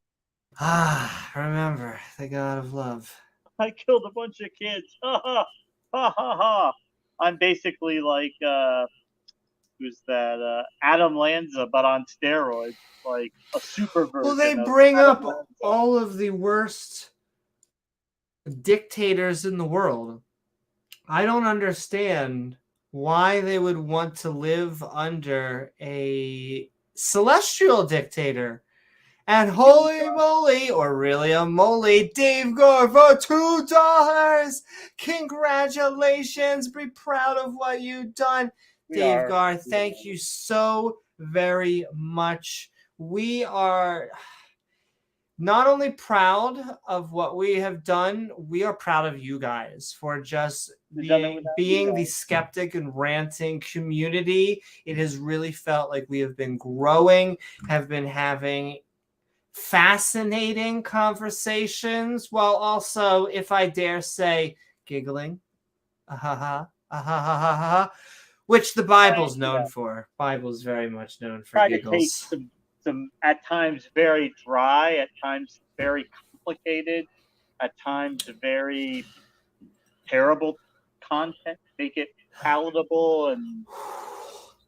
Remember the God of love. I killed a bunch of kids. I'm basically like, who's that? Adam Lanza, but on steroids, like a super version. Well, they bring up all of the worst dictators in the world. I don't understand why they would want to live under a celestial dictator. And holy moly, or really a moly, Dave Gore for $2. Congratulations. Be proud of what you've done. Dave Gore, thank you so very much. We are not only proud of what we have done, we are proud of you guys for just We've done it without you being the guys. skeptic and ranting community. It has really felt like we have been growing, have been having fascinating conversations, while also, if I dare say, giggling. Which the Bible's known for. Bible's very much known for Try to take giggles. some at times very dry, at times very complicated, at times very terrible content, make it palatable and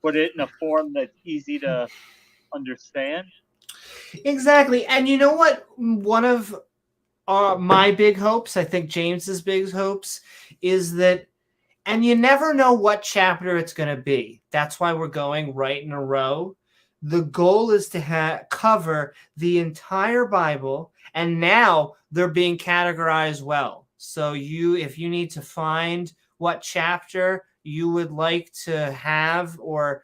put it in a form that's easy to understand. Exactly. And you know what? One of my big hopes, I think James's big hopes, is that, and you never know what chapter it's going to be. That's why we're going right in a row. The goal is to cover the entire Bible, and now they're being categorized well. So if you need to find what chapter you would like to have, or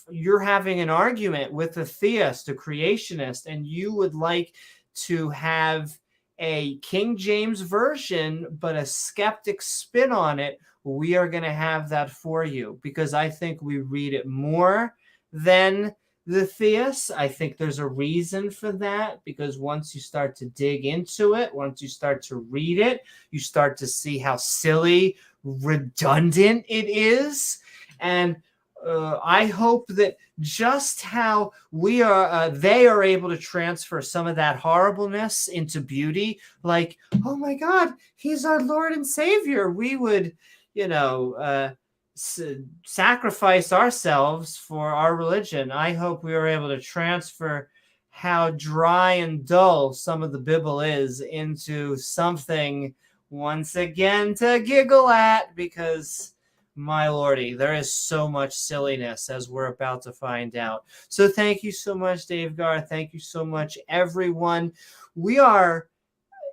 you're having an argument with a theist, a creationist, and you would like to have a King James version, but a skeptic spin on it, we are going to have that for you, because I think we read it more than the theists. I think there's a reason for that, because once you start to dig into it, once you start to read it, you start to see how silly, redundant it is. And I hope that just how we are, they are able to transfer some of that horribleness into beauty. Like, oh my God, he's our Lord and Savior. We would, sacrifice ourselves for our religion. I hope we are able to transfer how dry and dull some of the Bible is into something once again to giggle at, because my lordy, there is so much silliness, as we're about to find out. So thank you so much, Dave Gar. Thank you so much, everyone. We are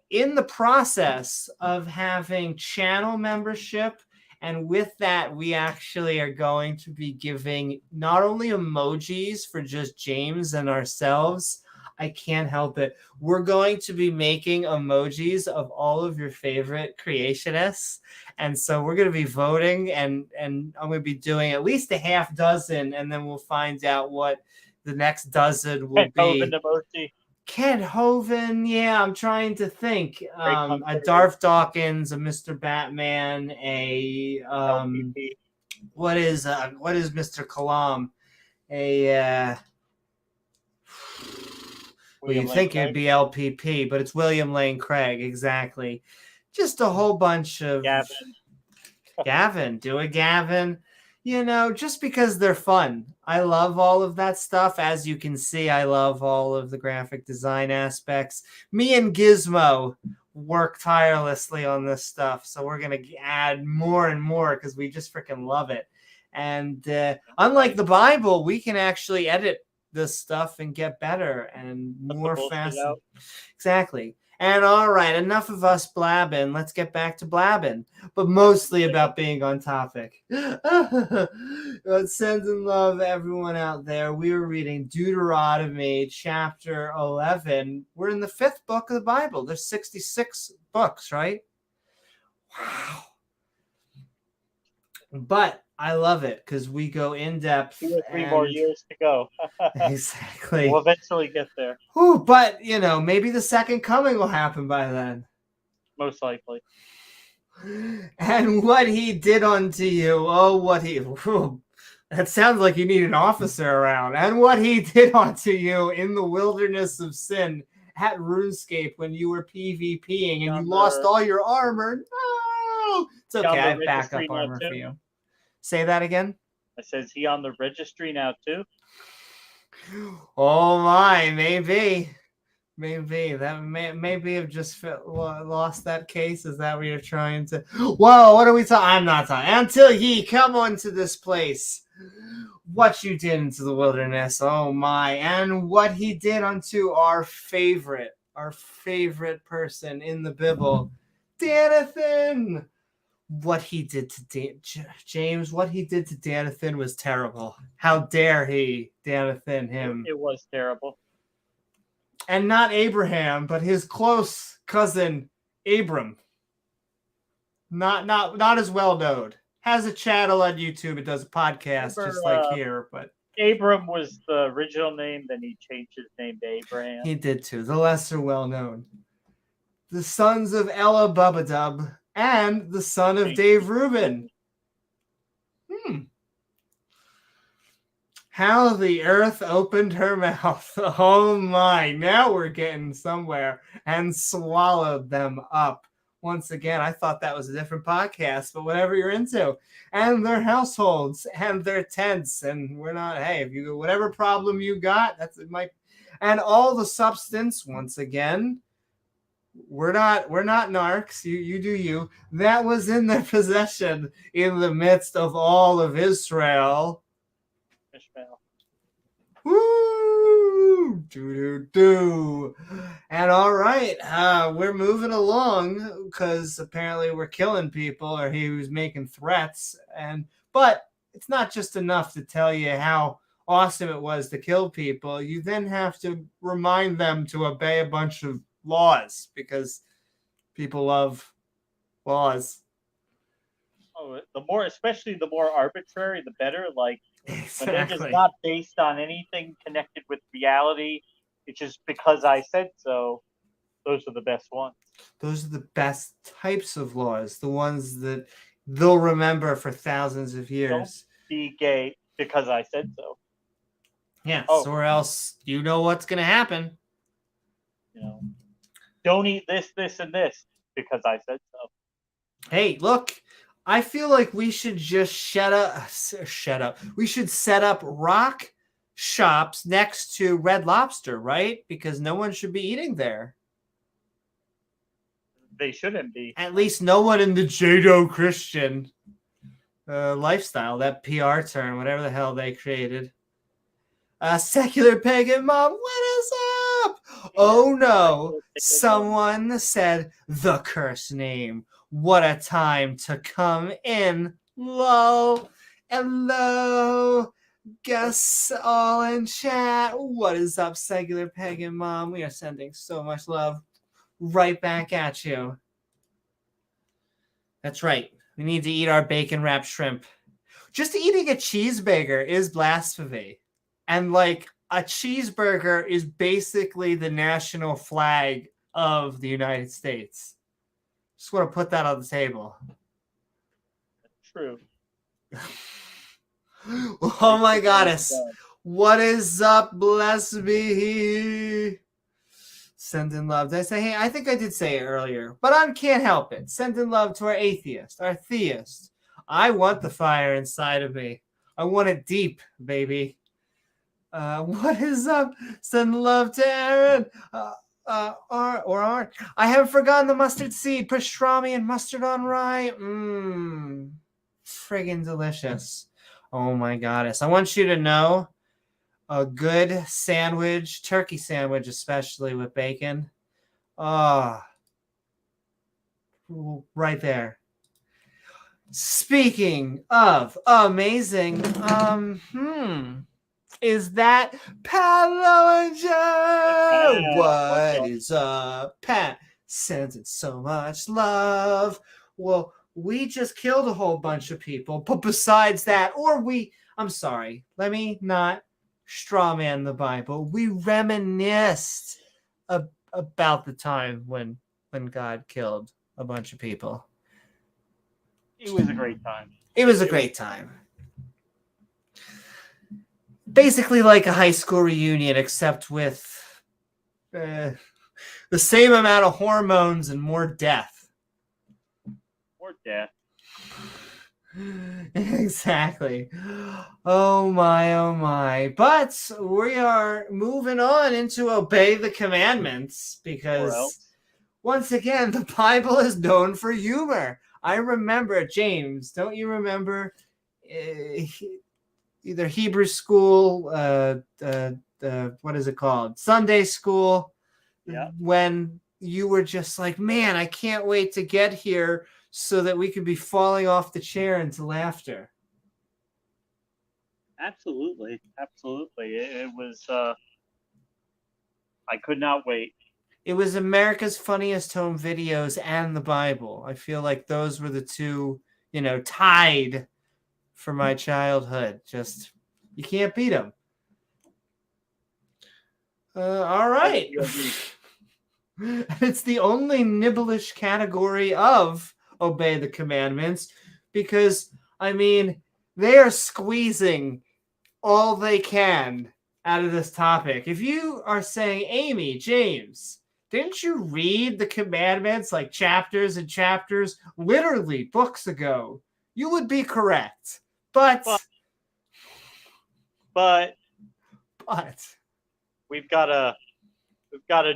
in the process of having channel membership. And with that, we actually are going to be giving not only emojis for just James and ourselves. I can't help it. We're going to be making emojis of all of your favorite creationists. And so we're going to be voting, and I'm going to be doing at least a half dozen, and then we'll find out what the next dozen will be. Ken Hovind, yeah, I'm trying to think. A Darth Dawkins, a Mr. Batman, a what is Mr. Kalam? Well, you think it'd be LPP, but it's William Lane Craig, exactly. Just a whole bunch of Gavin, do a Gavin. Just because they're fun. I love all of that stuff. As you can see, I love all of the graphic design aspects. Me and Gizmo work tirelessly on this stuff, so we're going to add more and more because we just freaking love it. And unlike the Bible, we can actually edit this stuff and get better and more fascinating. Exactly. And all right, enough of us blabbing. Let's get back to blabbing, but mostly about being on topic. Sending love, everyone out there. We were reading Deuteronomy Chapter 11. We're in the 5th book of the Bible. There's 66 books, right? Wow. But I love it because we go in depth. 2 or 3 more years to go. Exactly. We'll eventually get there. Ooh, but, maybe the second coming will happen by then. Most likely. And what he did unto you, that sounds like you need an officer around. And what he did unto you in the wilderness of sin at RuneScape when you were PvPing and you lost all your armor. No! It's okay, I have backup armor for you. Say that again? It says he on the registry now too? Oh my, maybe. That maybe have just lost that case. Is that what you're trying to? Whoa, what are we talking? I'm not talking. Until ye come unto this place, what you did into the wilderness. Oh my, and what he did unto our favorite person in the Bible, Danathan. What he did to James, what he did to Danathan was terrible. How dare he, Danathan, him? It was terrible. And not Abraham, but his close cousin Abram. Not as well known. Has a channel on YouTube. It does a podcast Remember, just like here, but Abram was the original name, then he changed his name to Abraham. he did too. The lesser well known. The sons of Ella Bubadub and the son of Dave Rubin. How the earth opened her mouth. Oh my, now we're getting somewhere. And swallowed them up. Once again, I thought that was a different podcast, but whatever you're into. And their households and their tents. And we're not, hey, if you whatever problem you got, that's it might. And all the substance, once again, we're not narcs. You do you. That was in their possession in the midst of all of Israel. Ishmael. Woo! Do. And all right, we're moving along because apparently we're killing people, or he was making threats. But it's not just enough to tell you how awesome it was to kill people. You then have to remind them to obey a bunch of laws because people love laws. Oh, especially the more arbitrary, the better. Like, Exactly. when they're just not based on anything connected with reality, it's just because I said so. Those are the best ones. Those are the best types of laws, the ones that they'll remember for thousands of years. Don't be gay because I said so. Yes, Oh. or else you know what's going to happen. You know, don't eat this, this, and this because I said so. Hey, look, I feel like we should just shut up. We should set up rock shops next to Red Lobster, right? Because no one should be eating there. They shouldn't be. At least no one in the Judeo-Christian lifestyle, that PR term, whatever the hell they created. Secular pagan mom, what is up? Oh no, someone said the curse name. What a time to come in. Lol. Hello. Guess all in chat. What is up, secular pagan mom? We are sending so much love right back at you. That's right. We need to eat our bacon wrapped shrimp. Just eating a cheeseburger is blasphemy. And like a cheeseburger is basically the national flag of the United States. Just want to put that on the table. True. Oh my goddess. What is up? Bless me. Sending love. Did I say, hey, I think I did say it earlier, but I can't help it. Sending love to our atheist, our theist. I want the fire inside of me. I want it deep, baby. What is up? Send love to Aaron. Art. I haven't forgotten the mustard seed, pastrami, and mustard on rye. Friggin' delicious. Oh my goddess. I want you to know a good sandwich, turkey sandwich, especially with bacon. Right there. Speaking of amazing, is that Pat Lowinger? What is up, Pat? Sends it so much love. Well, we just killed a whole bunch of people, but besides that, I'm sorry, let me not strawman the Bible. We reminisced about the time when God killed a bunch of people. It was a great time. It was a great time. Basically like a high school reunion, except with the same amount of hormones and more death. More death. Exactly. Oh my. But we are moving on into obey the commandments because once again, the Bible is known for humor. I remember, James, don't you remember either Hebrew school, what is it called? Sunday school. Yeah. When you were just like, man, I can't wait to get here so that we could be falling off the chair into laughter. Absolutely. It was I could not wait. It was America's Funniest Home Videos and the Bible. I feel like those were the two, tied for my childhood. Just, you can't beat them. All right. It's the only nibblish category of obey the commandments because, they are squeezing all they can out of this topic. If you are saying, Amy, James, didn't you read the commandments like chapters and chapters, literally books ago? You would be correct. But we've got to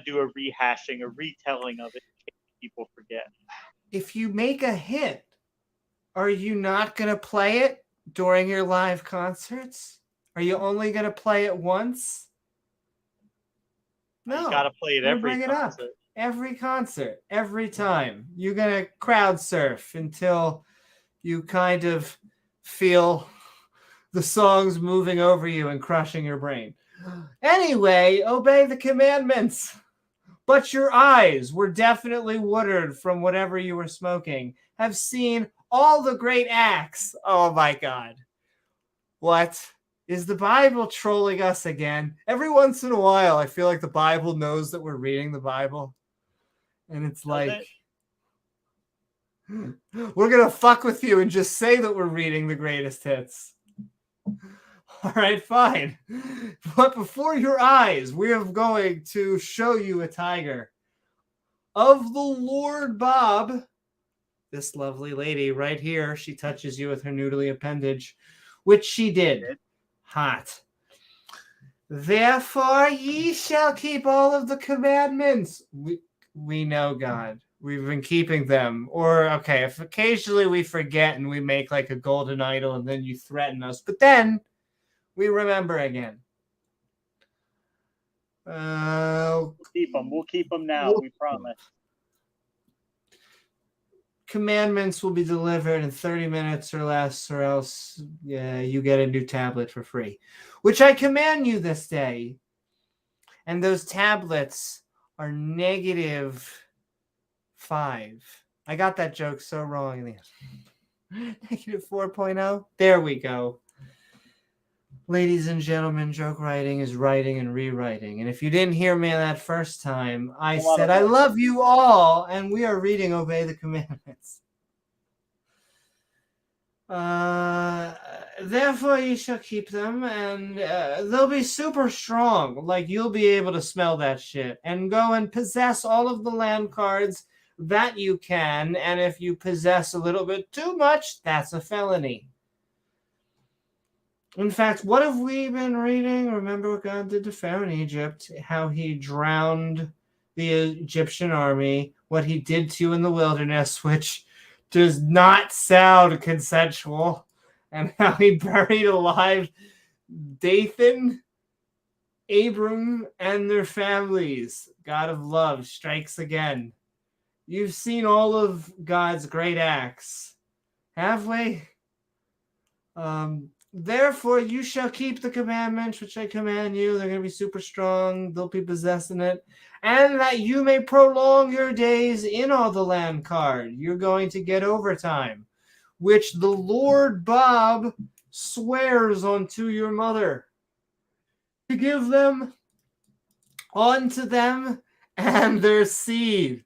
do a rehashing, a retelling of it in case people forget. If you make a hit, are you not going to play it during your live concerts? Are you only going to play it once? No. You got to play it every bring concert. It up. Every concert, every time. You're going to crowd surf until you kind of feel the songs moving over you and crushing your brain. Anyway, obey the commandments. But your eyes were definitely watered from whatever you were smoking. Have seen all the great acts. Oh my God. What? Is the Bible trolling us again? Every once in a while, I feel like the Bible knows that we're reading the Bible. And it's like, we're going to fuck with you and just say that we're reading the greatest hits. All right, fine. But before your eyes, we are going to show you a tiger of the Lord Bob. This lovely lady right here, she touches you with her noodly appendage, which she did. Hot. Therefore ye shall keep all of the commandments. We know, God. We've been keeping them. Or, okay, if occasionally we forget and we make like a golden idol and then you threaten us, but then we remember again. We'll keep them. We'll keep them now. We promise. Commandments will be delivered in 30 minutes or less, or else you get a new tablet for free, which I command you this day. And those tablets are -5. I got that joke so wrong. -4.0. There we go. Ladies and gentlemen, joke writing is writing and rewriting. And if you didn't hear me that first time, I said, I love you all, and we are reading Obey the Commandments. Therefore you shall keep them, and they'll be super strong. Like, you'll be able to smell that shit. And go and possess all of the land cards that you can, and if you possess a little bit too much, that's a felony. In fact, what have we been reading? Remember what God did to Pharaoh in Egypt, how he drowned the Egyptian army, what he did to you in the wilderness, which does not sound consensual, and how he buried alive Dathan, Abram, and their families. God of love strikes again. You've seen all of God's great acts, have we? Therefore, you shall keep the commandments which I command you. They're going to be super strong. They'll be possessing it. And that you may prolong your days in all the land card. You're going to get overtime, which the Lord Bob swears unto your mother to give them unto them and their seed,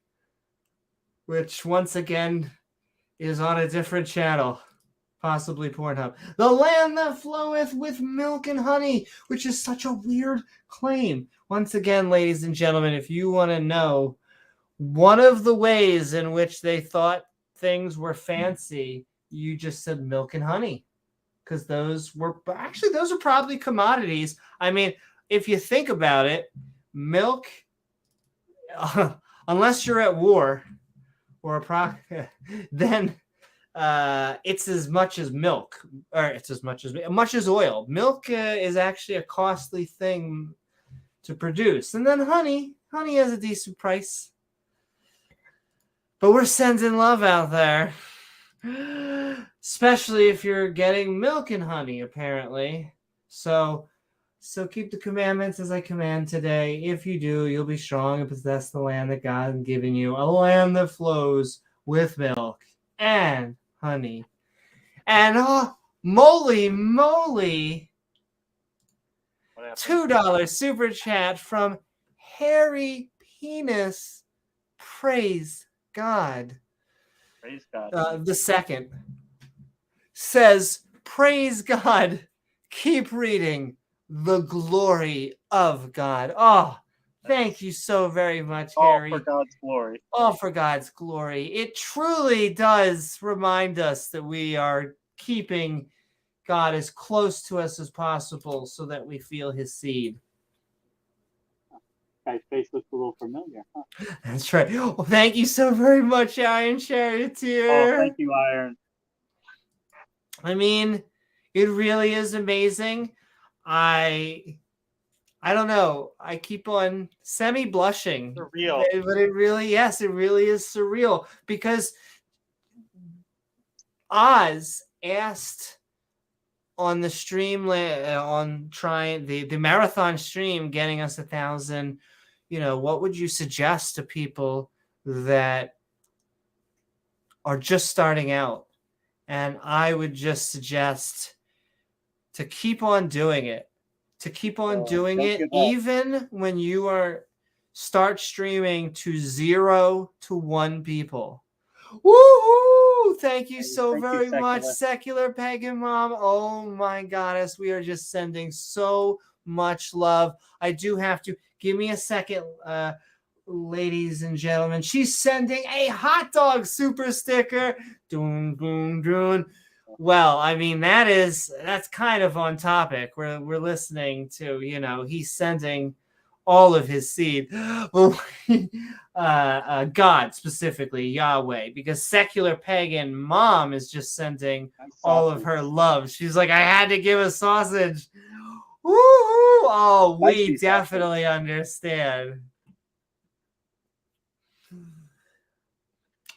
which once again is on a different channel. Possibly Pornhub. The land that floweth with milk and honey, which is such a weird claim. Once again, ladies and gentlemen, if you want to know one of the ways in which they thought things were fancy, you just said milk and honey. Because those are probably commodities. I mean, if you think about it, milk, unless you're at war, or then it's as much as milk, or it's as much as oil. Milk is actually a costly thing to produce. And then honey has a decent price. But we're sending love out there. Especially if you're getting milk and honey, apparently. So So keep the commandments as I command today. If you do, you'll be strong and possess the land that God has given you, a land that flows with milk and honey. And moly moly, What happened? $2 super chat from Harry Penis. Praise God. Praise God. The second says, praise God. Keep reading. The glory of God. Oh, thank you so very much, All Harry. for God's glory. All for God's glory. It truly does remind us that we are keeping God as close to us as possible so that we feel his seed. Guy's face looks a little familiar, huh? That's right. Well, thank you so very much, Iron Charioteer. Oh, thank you, Iron. I mean, it really is amazing. I don't know. I keep on semi-blushing. Surreal. But it really is surreal because Oz asked on the stream on trying the marathon stream getting us 1,000, what would you suggest to people that are just starting out? And I would just suggest to keep on doing it. To keep on doing it, even when you start streaming to 0 to 1 people. Woo! Thank you so very much, Secular Pagan Mom. Oh my goddess, we are just sending so much love. I do have to give me a second, ladies and gentlemen. She's sending a hot dog super sticker. Doon, doon, doon. Well, I mean, that's kind of on topic. We're listening to, he's sending all of his seed. God, specifically Yahweh, because Secular Pagan Mom is just sending all of her love. She's like, I had to give a sausage. Woo! Oh, we definitely understand.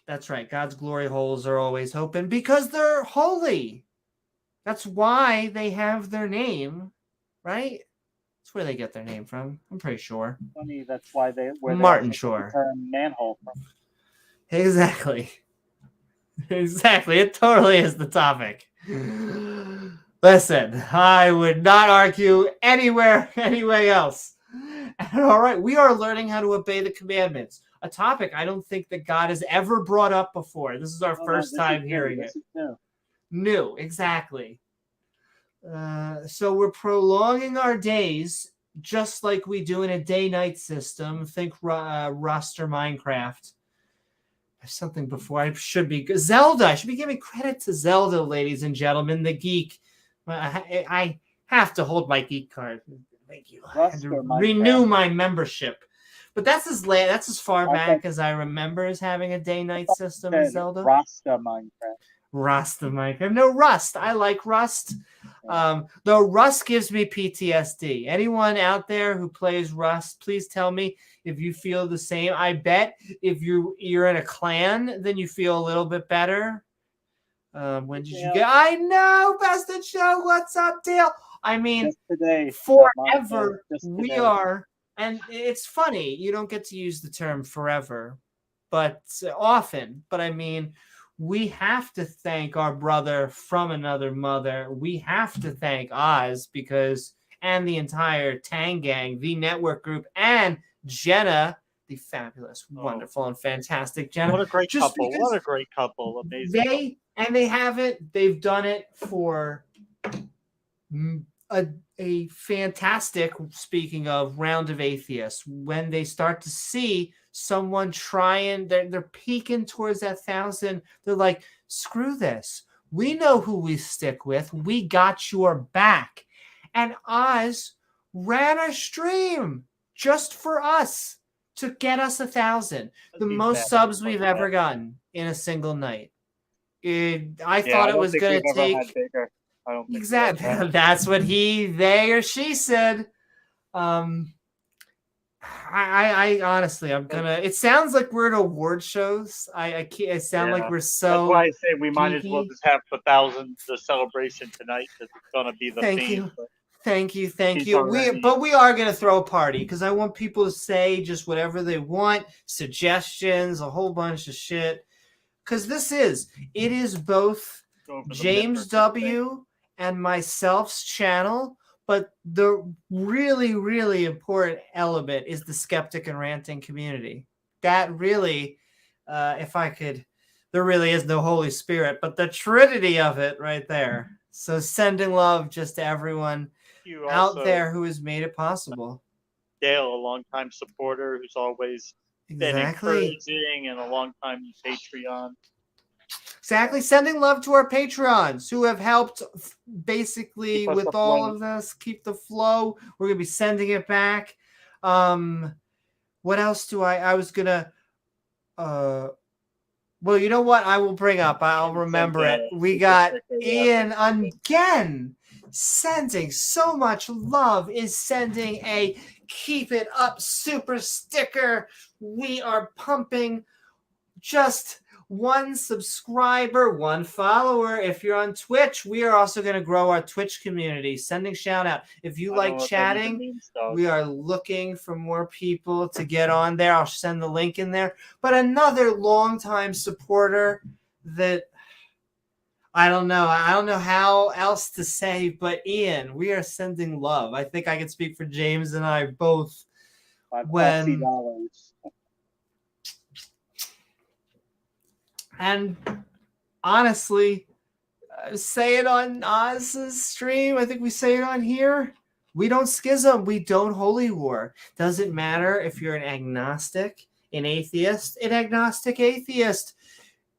That's right. God's glory holes are always open because they're holy. That's why they have their name, right? That's where they get their name from. I'm pretty sure. Funny, that's why Martin Shore. The term manhole from. Exactly. Exactly. It totally is the topic. Listen, I would not argue anywhere else. And all right, we are learning how to obey the commandments. A topic I don't think that God has ever brought up before. This is our first time hearing it. New, exactly. So we're prolonging our days just like we do in a day-night system. Think Rust or Minecraft. There's something before. I should be Zelda. I should be giving credit to Zelda, ladies and gentlemen, the geek. I have to hold my geek card. Thank you. I had to renew my membership. But that's as far back as I remember as having a day-night system in Zelda. Rasta Minecraft. No, Rust. I like Rust. Though Rust gives me PTSD. Anyone out there who plays Rust, please tell me if you feel the same. I bet if you're in a clan, then you feel a little bit better. When did you get? I know, Best in Show. What's up, Dale? I mean, today, forever we are. And it's funny, you don't get to use the term forever, but often. But I mean, we have to thank our brother from another mother. We have to thank Oz and the entire Tang Gang, the network group, and Jenna, the fabulous, wonderful, and fantastic Jenna. What a great couple. What a great couple. Amazing. They've done it for a fantastic, speaking of, round of atheists. When they start to see someone trying, they're peeking towards that 1,000, they're like, screw this. We know who we stick with. We got your back. And Oz ran a stream just for us to get us 1,000. The most subs we've ever gotten in a single night. I thought it was going to take... Exactly. That's what they or she said. I honestly, I'm gonna. It sounds like we're at award shows. I can't. It sounds like we're so. That's why I say we might as well just have 1,000 the celebration tonight because it's gonna be the theme. Thank you. He's already- But we are going to throw a party because I want people to say just whatever they want, suggestions, a whole bunch of shit. Because it is both over the James myth or something. W. and myself's channel, but the really, really important element is the skeptic and ranting community. That really, if I could, there really is no Holy Spirit, but the Trinity of it right there. So sending love just to everyone You out also, there who has made it possible. Dale, a longtime supporter who's always been Exactly. encouraging and a longtime Patreon. Exactly. Sending love to our Patreons who have helped basically Keep us with all afloat. of this, keep the flow. We're going to be sending it back. What else do I was going to, well, you know what? I will bring up. I'll remember it. We got Ian again sending so much love, is sending a keep it up super sticker. We are pumping just one subscriber, one follower. If you're on Twitch, we are also going to grow our Twitch community. Sending shout out. If you like chatting, we are looking for more people to get on there. I'll send the link in there. But another longtime supporter that I don't know how else to say, but Ian, we are sending love. I think I can speak for James and I both. When $50. And honestly, say it on Oz's stream. I think we say it on here. We don't schism. We don't holy war. Doesn't matter if you're an agnostic, an atheist, an agnostic atheist.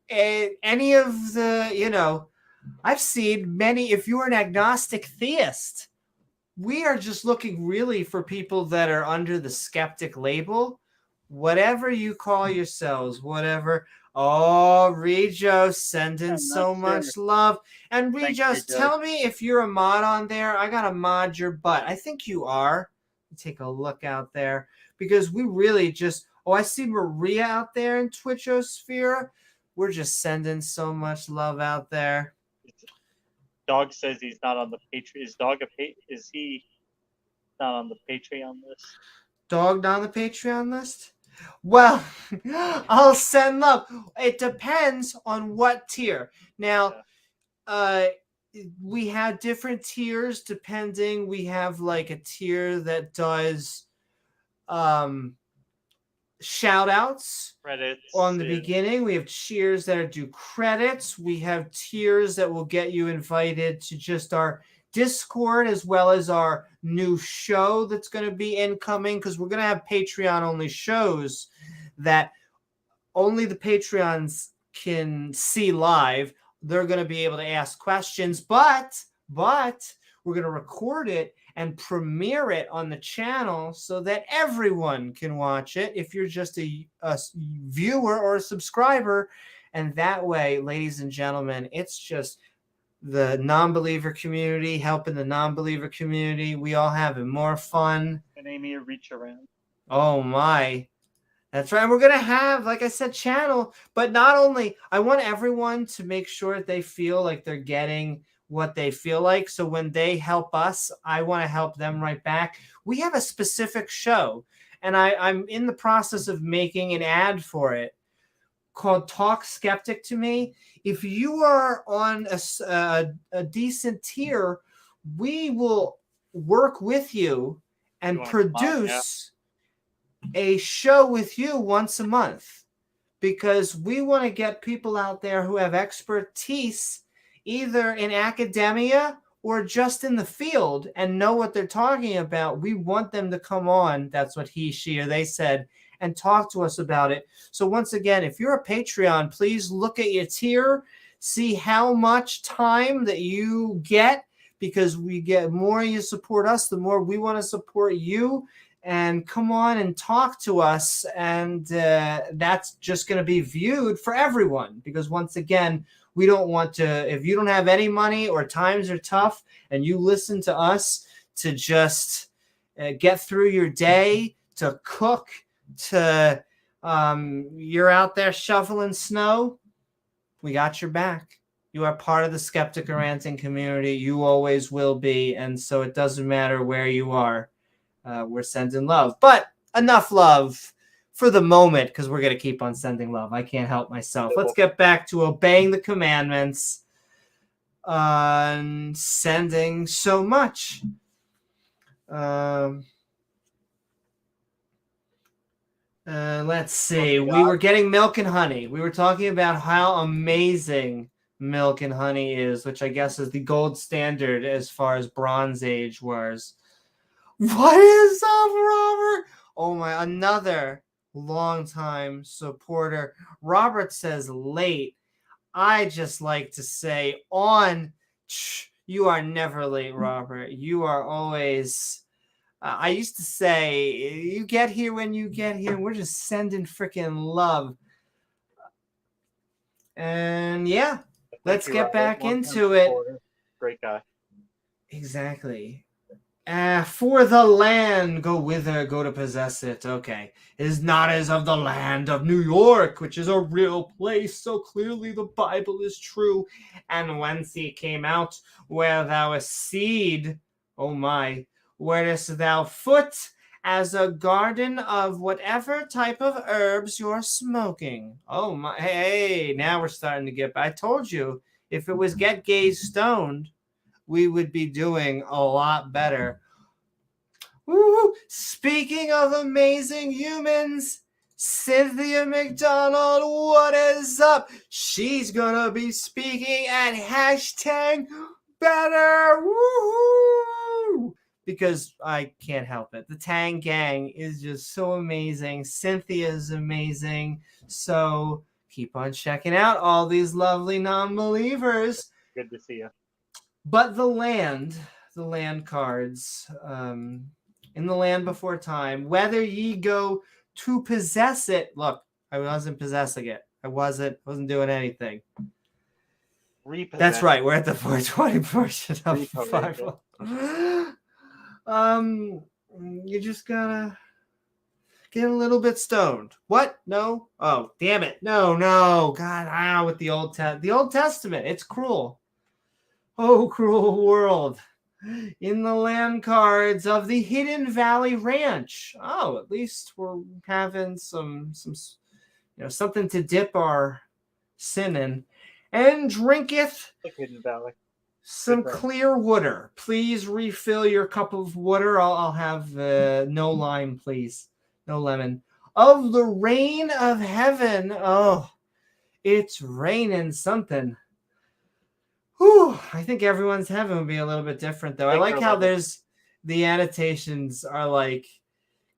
Any of the, I've seen many. If you're an agnostic theist, we are just looking really for people that are under the skeptic label. Whatever you call yourselves, whatever. Oh, Regos sending so much love. And Regos, tell me if you're a mod on there. I got to mod your butt. I think you are. Take a look out there. Because we really just... Oh, I see Maria out there in Twitchosphere. We're just sending so much love out there. Dog says he's not on the Patreon. Is he not on the Patreon list? Dog not on the Patreon list? Well, I'll send love. It depends on what tier. Now, we have different tiers depending. We have like a tier that does shout outs credits on the beginning. We have tiers that do credits. We have tiers that will get you invited to just our Discord as well as our new show that's going to be incoming, because we're going to have Patreon only shows that only the Patreons can see live. They're going to be able to ask questions, but we're going to record it and premiere it on the channel so that everyone can watch it if you're just a viewer or a subscriber. And that way, ladies and gentlemen, it's just the non-believer community helping the non-believer community. We all having more fun. And Amy, a reach around. Oh my. That's right. We're going to have, like I said, channel. But not only, I want everyone to make sure that they feel like they're getting what they feel like. So when they help us, I want to help them right back. We have a specific show, and I'm in the process of making an ad for it called Talk Skeptic to Me. If you are on a decent tier, we will work with you and produce a show with you once a month, because we want to get people out there who have expertise either in academia or just in the field and know what they're talking about. We want them to come on. That's what he, she, or they said, and talk to us about it. So once again, if you're a Patreon, please look at your tier, see how much time that you get, because we get more you support us, the more we want to support you. And come on and talk to us. And that's just going to be viewed for everyone. Because once again, we don't want to, if you don't have any money or times are tough and you listen to us to just get through your day, to cook, to you're out there shoveling snow, we got your back. You are part of the Skeptic Ranting community. You always will be. And so it doesn't matter where you are. We're sending love. But enough love for the moment, because we're going to keep on sending love. I can't help myself. Let's get back to obeying the commandments and sending so much. Let's see. We were getting milk and honey. We were talking about how amazing milk and honey is, which I guess is the gold standard as far as Bronze Age wars. What is up, Robert? Oh my, another longtime supporter. Robert says late. I just like to say on. You are never late, Robert. You are always. I used to say, you get here when you get here. We're just sending freaking love. And yeah, let's get back into it. Great guy. Exactly. For the land, go whither, go to possess it. Okay. Is not as of the land of New York, which is a real place. So clearly the Bible is true. And whence he came out, where thou a seed, oh my, whereas thou foot, as a garden of whatever type of herbs you're smoking. Oh my, hey, now we're starting to get, I told you, if it was get gay stoned, we would be doing a lot better. Woo-hoo. Speaking of amazing humans, Cynthia McDonald, what is up? She's gonna be speaking at hashtag better. Woo-hoo. Because I can't help it. The Tang Gang is just so amazing. Cynthia is amazing. So keep on checking out all these lovely non-believers. Good to see you. But the land cards, in the land before time, whether ye go to possess it. Look, I wasn't possessing it. I wasn't doing anything. Repossess. That's right. We're at the 420 portion of the Bible. You just gotta get a little bit stoned. What? No? Oh, damn it. No. God, with the Old Testament. It's cruel. Oh, cruel world. In the land cards of the Hidden Valley Ranch. Oh, at least we're having some something to dip our sin in. And drinketh Hidden Valley. some clear water. Please refill your cup of water. I'll have no lime, please. No lemon. Of the rain of heaven. Oh, it's raining something. Whew, I think everyone's heaven would be a little bit different, though. I like how there's the annotations are like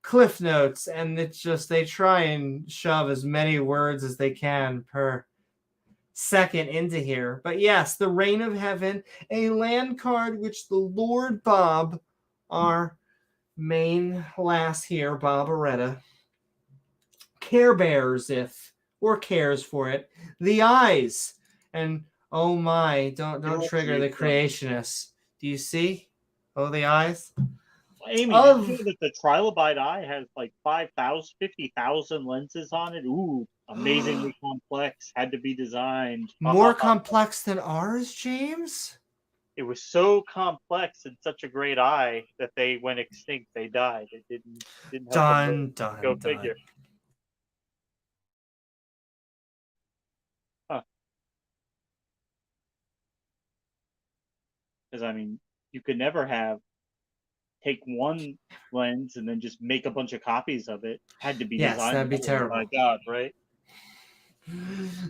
cliff notes, and it's just they try and shove as many words as they can per second into here. But yes, the reign of heaven, a land card which the Lord Bob, our main lass here, Bob Aretta, care bears or cares for it. The eyes and oh my, don't trigger the creationists. Do you see? Oh, the eyes? Amy, did you know that the trilobite eye has like 50,000 lenses on it? Ooh, amazingly complex. Had to be designed. More complex than ours, James? It was so complex and such a great eye that they went extinct. They died. It didn't help them live. Go figure. Because I mean, you could never take one lens and then just make a bunch of copies of it. Had to be designed. Yes, that'd be terrible. My God, right?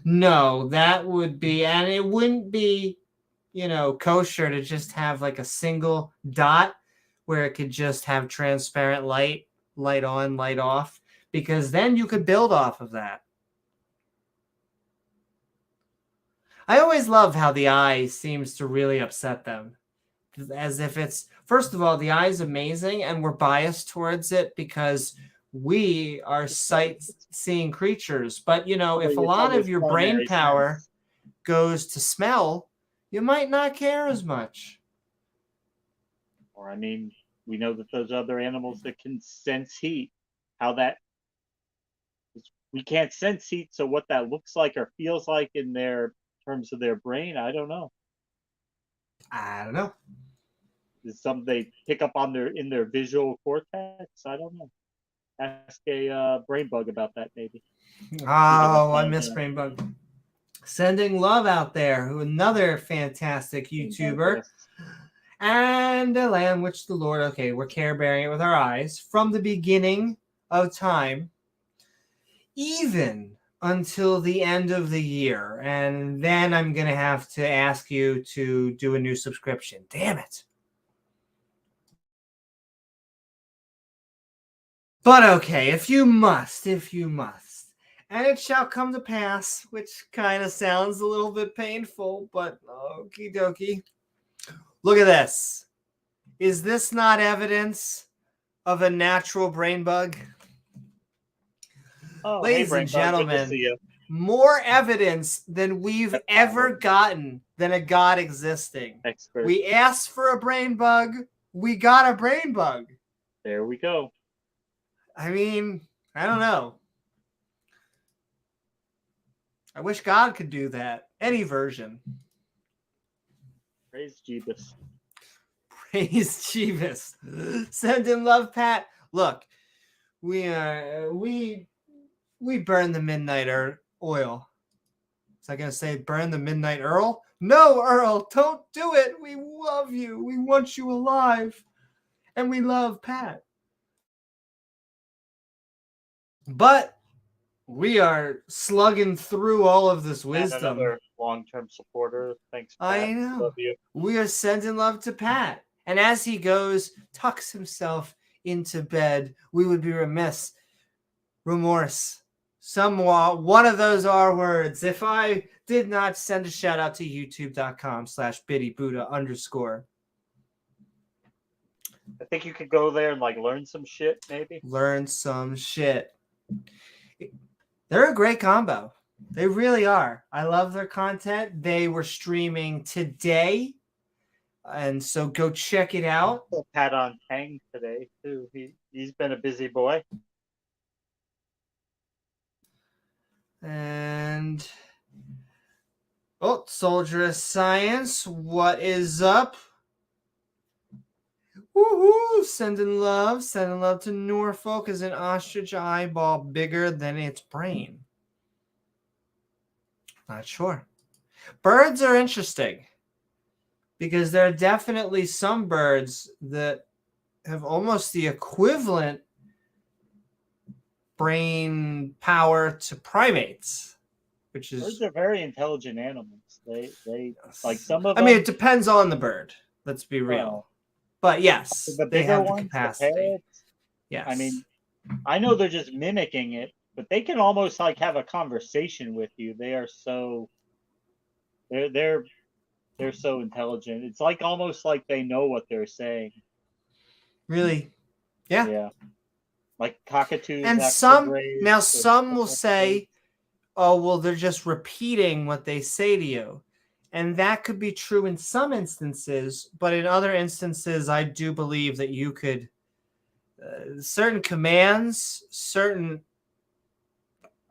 No, that would be, and it wouldn't be, kosher to just have like a single dot where it could just have transparent light on, light off, because then you could build off of that. I always love how the eye seems to really upset them. As if it's, first of all, the eye is amazing and we're biased towards it because we are sight-seeing creatures. But, if a lot of your brain power goes to smell, you might not care as much. Or, I mean, we know that those other animals that can sense heat, we can't sense heat, so what that looks like or feels like in their terms of their brain, I don't know. I don't know. Is something they pick up on in their visual cortex? I don't know. Ask a brain bug about that, maybe. Oh, I miss Brainbug. Sending love out there. Who another fantastic YouTuber. Yes. And a lamb which the Lord, okay, we're care bearing it with our eyes from the beginning of time, even until the end of the year. And then I'm going to have to ask you to do a new subscription. Damn it. But okay, if you must. And it shall come to pass, which kind of sounds a little bit painful, but okie dokie. Look at this. Is this not evidence of a natural brain bug? Oh, Ladies hey, and Brain Bug, good to gentlemen, see you. more evidence than we've ever gotten than a God existing. Expert. We asked for a brain bug. We got a brain bug. There we go. I mean, I don't know. I wish God could do that. Any version. Praise Jeebus. Praise Jeebus. Send in love, Pat. Look, we burn the midnight oil. Was I gonna say burn the midnight Earl? No, Earl, don't do it. We love you. We want you alive, and we love Pat. But we are slugging through all of this And wisdom. another long-term supporter. Thanks, Pat. I know. Love you. We are sending love to Pat. And as he goes, tucks himself into bed, we would be remiss. Remorse. One of those are words. If I did not send a shout out to youtube.com/BiddyBuddha_. I think you could go there and learn some shit, maybe. Learn some shit. They're a great combo. They really are. I love their content. They were streaming today, and so go check it out. Pat on Tang today too. He's been a busy boy. And Soldier of Science, what is up? Woohoo! Sending love to Norfolk. Is an ostrich eyeball bigger than its brain? Not sure. Birds are interesting because there are definitely some birds that have almost the equivalent brain power to primates, which is Birds are very intelligent animals. They some of them. I mean, it depends on the bird. Let's be real. Well, but yes, the they bigger have the ones, capacity. the parrots. Yes. I mean, I know they're just mimicking it, but they can almost have a conversation with you. They are so they're so intelligent. It's almost like they know what they're saying. Really? Yeah. Yeah. Like cockatoos. And some will say, oh, well, they're just repeating what they say to you. And that could be true in some instances, but in other instances, I do believe that you could, certain commands, certain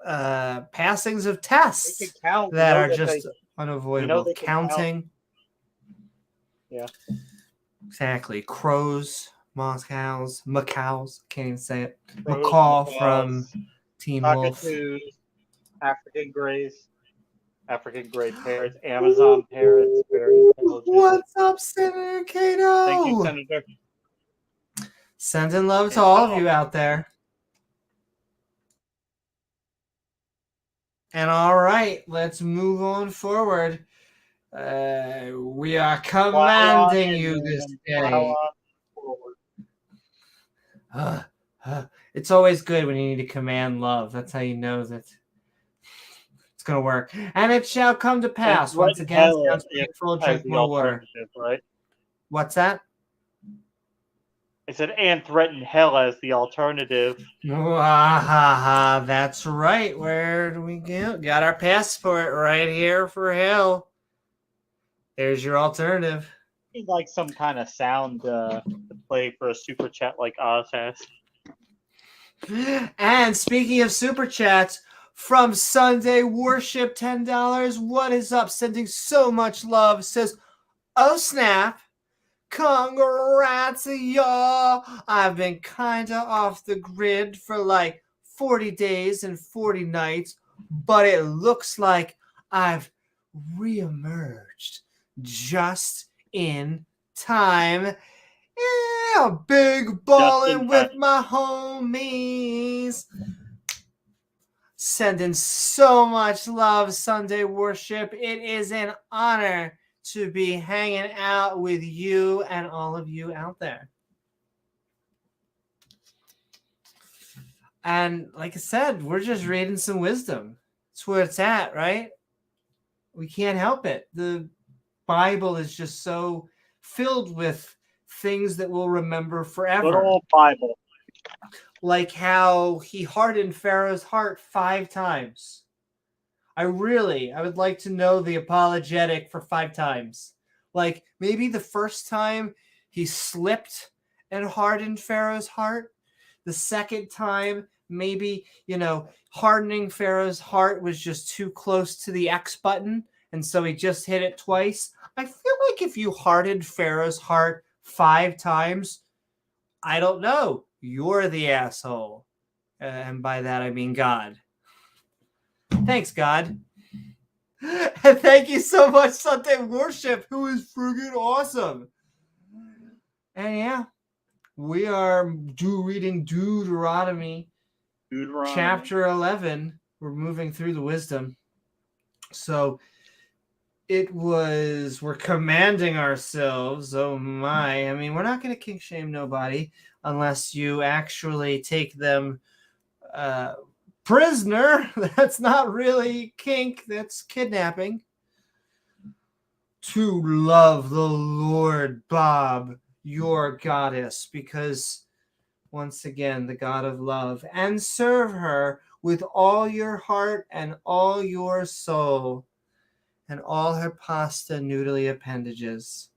passings of tests that are just unavoidable. Counting. Yeah. Exactly. Crows, macaws, can't even say it. Macaw from Teen Wolf. African greys, African gray parrots, Amazon parrots, very intelligent. What's up, Senator Cato? Thank you, Senator. Sending love to all of you out there. And all right, let's move on forward. We are commanding you this day. It's always good when you need to command love. That's how you know that it's going to work. And it shall come to pass. Once again, sounds painful. Drink more water. Right? What's that? I said, and threaten hell as the alternative. That's right. Where do we go? Got our passport right here for hell. There's your alternative. Like some kind of sound to play for a super chat like Oz has. And speaking of super chats, From Sunday Worship, $10. What is up? Sending so much love. Says, oh snap. Congrats, y'all. I've been kinda off the grid for like 40 days and 40 nights, but it looks like I've reemerged just in time. Yeah, big ballin' with my homies. Sending so much love, Sunday Worship. It is an honor to be hanging out with you and all of you out there. And like I said, we're just reading some wisdom. That's where it's at, right? We can't help it. The Bible is just so filled with things that we'll remember forever. Good old Bible. Like how he hardened Pharaoh's heart 5 times. I would like to know the apologetic for 5 times. Like maybe the first time he slipped and hardened Pharaoh's heart. The second time, maybe, hardening Pharaoh's heart was just too close to the X button. And so he just hit it twice. I feel like if you hardened Pharaoh's heart 5 times, I don't know. You're the asshole. And by that, I mean God. Thanks, God. And thank you so much, Sunday Worship, who is friggin' awesome. And yeah, we are reading Deuteronomy Chapter 11. We're moving through the wisdom. So we're commanding ourselves. Oh my. I mean, we're not going to kink shame nobody unless you actually take them prisoner. That's not really kink, that's kidnapping. To love the Lord, Bob, your goddess, because once again, the God of love, and serve her with all your heart and all your soul and all her pasta noodly appendages.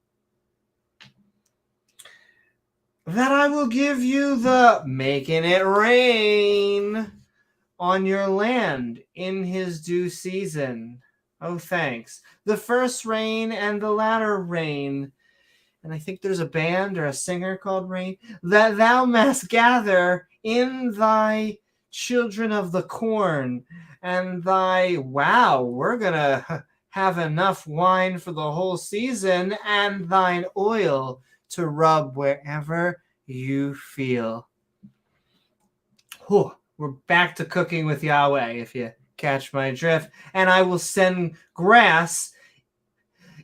That I will give you the making it rain on your land in his due season. Oh, thanks. The first rain and the latter rain. And I think there's a band or a singer called Rain. That thou mayst gather in thy children of the corn. And we're going to have enough wine for the whole season. And thine oil to rub wherever you feel. Whew. We're back to cooking with Yahweh, if you catch my drift. And I will send grass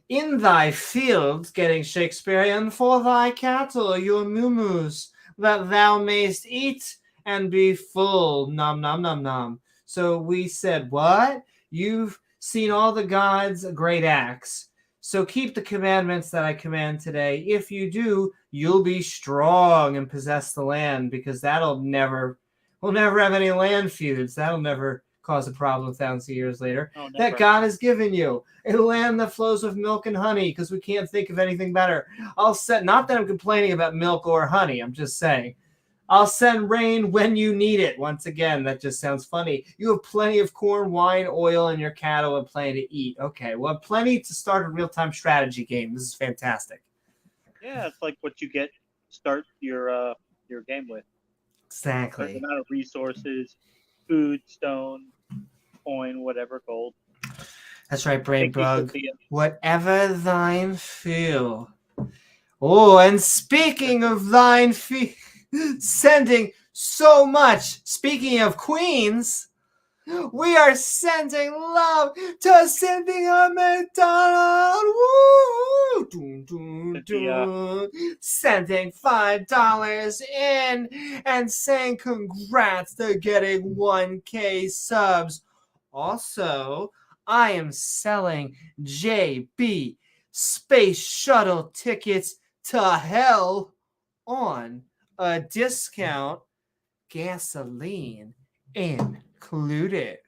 in thy fields, getting Shakespearean, for thy cattle, your moo-moos, that thou mayst eat and be full. Nom, nom, nom, nom. So we said, what? You've seen all the gods' great acts. So keep the commandments that I command today. If you do, you'll be strong and possess the land, because we'll never have any land feuds. That'll never cause a problem thousands of years later. Oh, that God has given you a land that flows with milk and honey, because we can't think of anything better. Not that I'm complaining about milk or honey. I'm just saying, I'll send rain when you need it. Once again, that just sounds funny. You have plenty of corn, wine, oil, and your cattle and plenty to eat. Okay, well, plenty to start a real-time strategy game. This is fantastic. Yeah, it's like what you get start your game with. Exactly. The amount of resources, food, stone, coin, whatever, gold. That's right, Brain Bug. Whatever thine feel. Oh, and speaking of thine feel, sending so much. Speaking of queens, we are sending love to Cynthia McDonald. Woo! Dun, dun, dun. Sending $5 in and saying congrats to getting 1K subs. Also, I am selling JB Space Shuttle tickets to hell on a discount, gasoline included.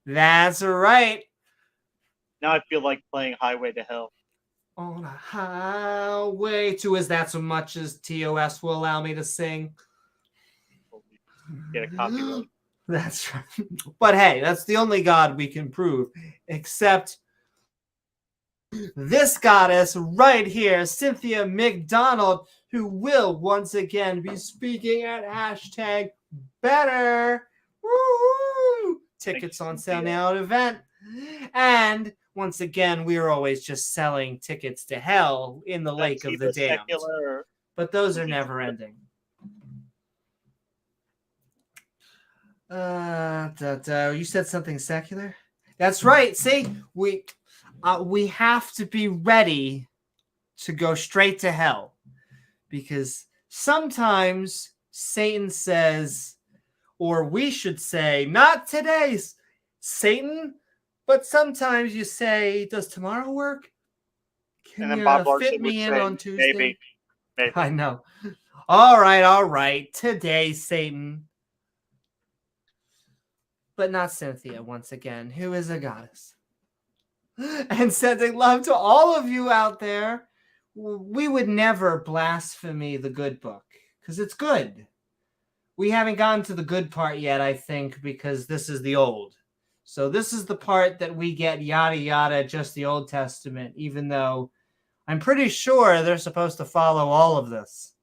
That's right. Now I feel like playing Highway to Hell. On a highway to, is that so much as TOS will allow me to sing? Get a copyright. That's right. But hey, that's the only God we can prove, except this goddess right here, Cynthia McDonald, who will once again be speaking at hashtag better. Woo! Tickets on sale now at event. And once again, we are always just selling tickets to hell in the lake of the damned. Secular. But those are never ending. You said something secular? That's right. See, we have to be ready to go straight to hell, because sometimes Satan says, or we should say, not today, Satan, but sometimes you say, does tomorrow work? Can And then you Bob fit Larson me would in say, on Tuesday? maybe. I know. All right. Today, Satan. But not Cynthia, once again, who is a goddess. And sending love to all of you out there. We would never blaspheme the good book, because it's good. We haven't gotten to the good part yet, I think, because this is the old. So this is the part that we get yada yada, just the Old Testament, even though I'm pretty sure they're supposed to follow all of this.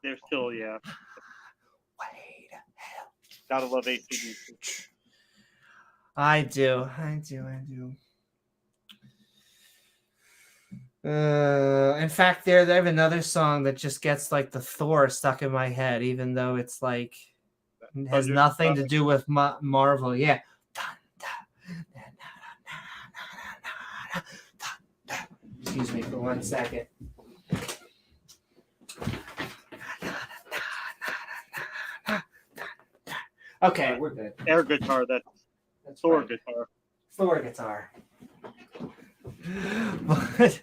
They're still, yeah. Wait. Gotta love ACDC. I do. In fact, they have another song that just gets like the Thor stuck in my head, even though it's like it has nothing to do with Marvel. Yeah. Excuse me for 1 second. Okay, we're good. Air guitar, that's Thor right. guitar. Thor guitar. But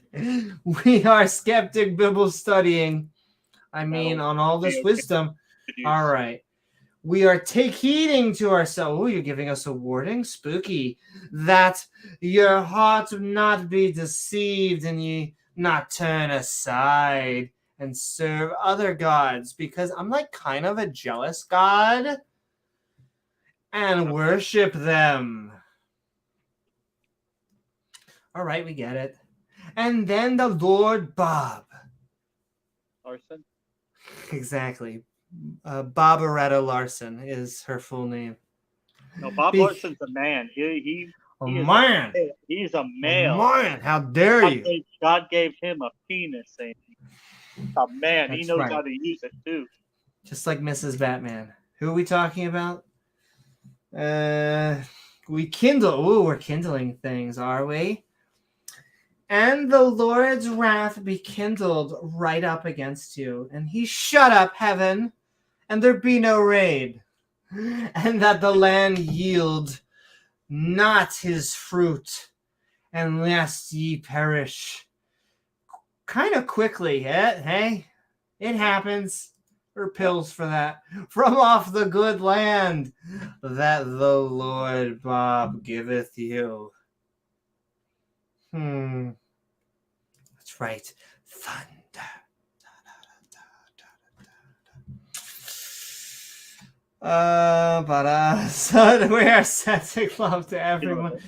we are Skeptic Bible Studying. I mean, on all this wisdom. All right. We are take heeding to ourselves. Oh, you're giving us a warning? Spooky. That your heart not be deceived and ye not turn aside and serve other gods. Because I'm like kind of a jealous God. And worship them. All right, we get it. And then the Lord Bob. Larson? Exactly. Barbaretta Larson is her full name. No, Bob Larson's a man. He's a male. Man, how dare you? God gave him a penis, Amy. A man. That's he knows right. how to use it, too. Just like Mrs. Batman. Who are we talking about? We kindle. Ooh, we're kindling things, are we? And the Lord's wrath be kindled right up against you, and he shut up heaven, and there be no rain, and that the land yield not his fruit, and lest ye perish. Kind of quickly, hey? It happens. There are pills for that. From off the good land that the Lord Bob giveth you. That's right. Thunder. So we are sending love to everyone.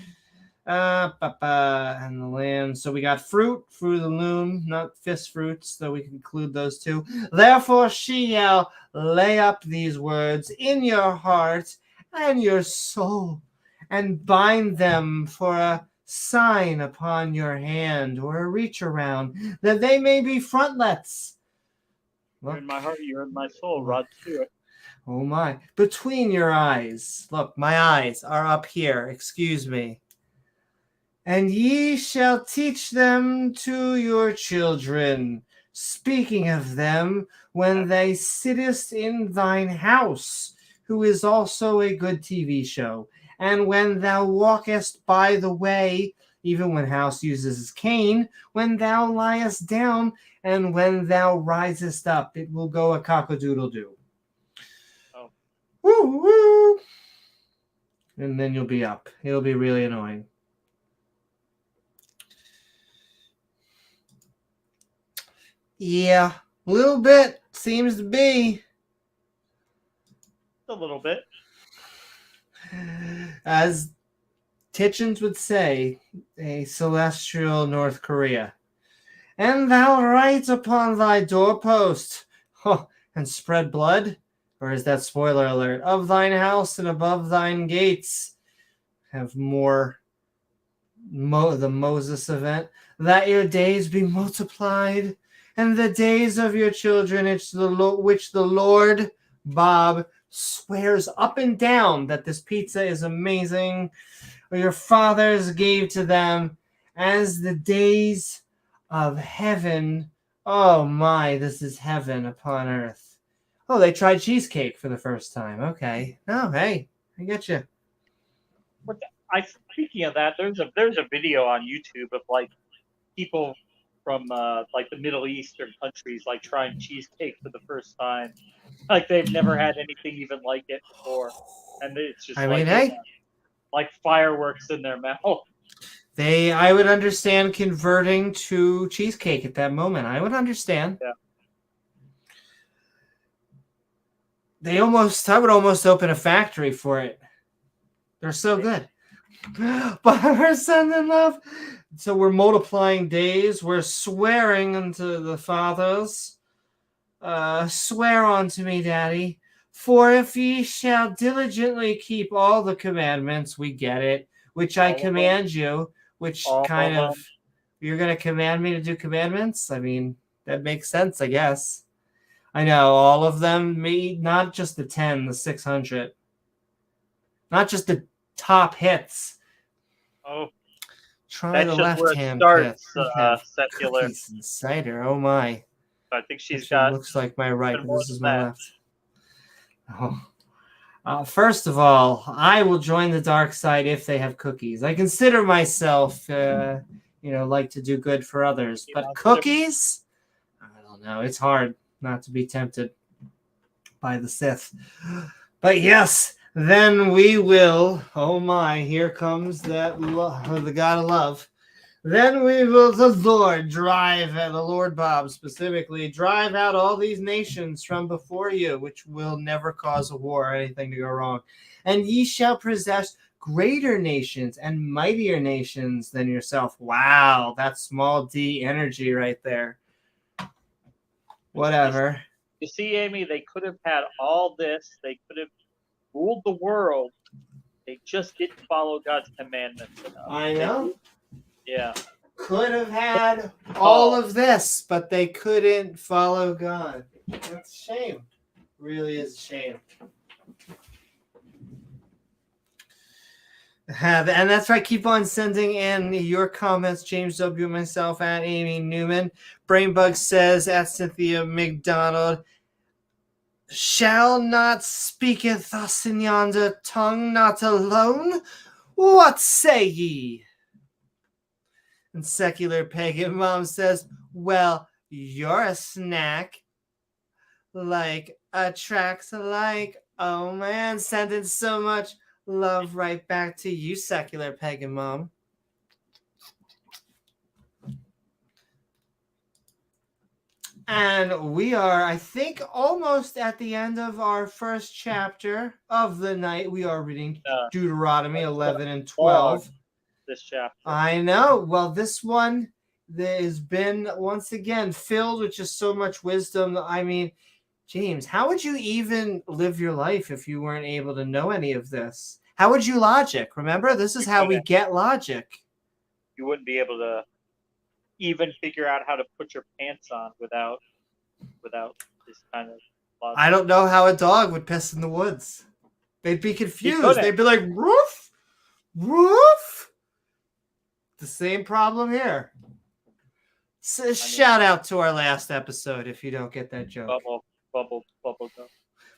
And the land. So we got fruit of the loom, not fist fruits, though we can include those too. Therefore she shall lay up these words in your heart and your soul, and bind them for a sign upon your hand or a reach around, that they may be frontlets. You're in my heart, you're in my soul, Rod Stewart. Oh my. Between your eyes. Look, my eyes are up here. Excuse me. And ye shall teach them to your children, speaking of them when they sittest in thine house, who is also a good TV show. And when thou walkest by the way, even when House uses cane, when thou liest down, and when thou risest up, it will go a cock-a-doodle-doo. Oh. Woo, woo. And then you'll be up. It'll be really annoying. Yeah, a little bit seems to be. A little bit. As Titchens would say, a celestial North Korea. And thou write upon thy doorpost, and spread blood, or is that spoiler alert, of thine house and above thine gates. Have more the Moses event, that your days be multiplied, and the days of your children, which the Lord Bob swears up and down that this pizza is amazing, or your fathers gave to them as the days of heaven. Oh my, this is heaven upon earth. Oh, they tried cheesecake for the first time. Okay. Oh, hey, I get you. Speaking of that, there's a video on YouTube of like people from like the Middle Eastern countries like trying cheesecake for the first time. Like they've never had anything even like it before, and it's just like fireworks in their mouth. I would understand converting to cheesecake at that moment. I would understand. Yeah. I would almost open a factory for it. They're so good. But we're sending love. So we're multiplying days. We're swearing unto the fathers. Swear unto me, Daddy. For if ye shall diligently keep all the commandments, we get it, which I command you, which kind of, you're going to command me to do commandments? I mean, that makes sense, I guess. I know, all of them, not just the 10, the 600. Not just the top hits. Oh, try the left-hand pit. Secular. Cookies and cider. Oh my! I think she's got. Looks like my right, but this is my left. Oh. First of all, I will join the dark side if they have cookies. I consider myself, like to do good for others, but cookies? I don't know. It's hard not to be tempted by the Sith. But yes. Then we will, oh my, here comes the God of love. Then we will, the Lord Bob specifically, drive out all these nations from before you, which will never cause a war or anything to go wrong. And ye shall possess greater nations and mightier nations than yourself. Wow, that's small d energy right there. Whatever. You see, Amy, they could have had all this. They could have ruled the world. They just didn't follow God's commandments enough. I know. Yeah. Could have had all of this, but they couldn't follow God. That's a shame. Really is a shame. And that's right. Keep on sending in your comments, James W. Myself at Amy Newman. Brainbug says at Cynthia McDonald, shall not speaketh thus in yonder tongue not alone? What say ye? And Secular Pagan Mom says, well, you're a snack. Like attracts like, oh man, sending so much love right back to you, Secular Pagan Mom. And we are, I think, almost at the end of our first chapter of the night. We are reading Deuteronomy 11 and 12. This chapter. I know. Well, this one has been, once again, filled with just so much wisdom. I mean, James, how would you even live your life if you weren't able to know any of this? How would you logic? Remember, this is how we get logic. You wouldn't be able to even figure out how to put your pants on without this kind of logic. I don't know how a dog would piss in the woods. They'd be confused. They'd be like, woof, woof. The same problem here. So shout out to our last episode if you don't get that joke. Bubble gum.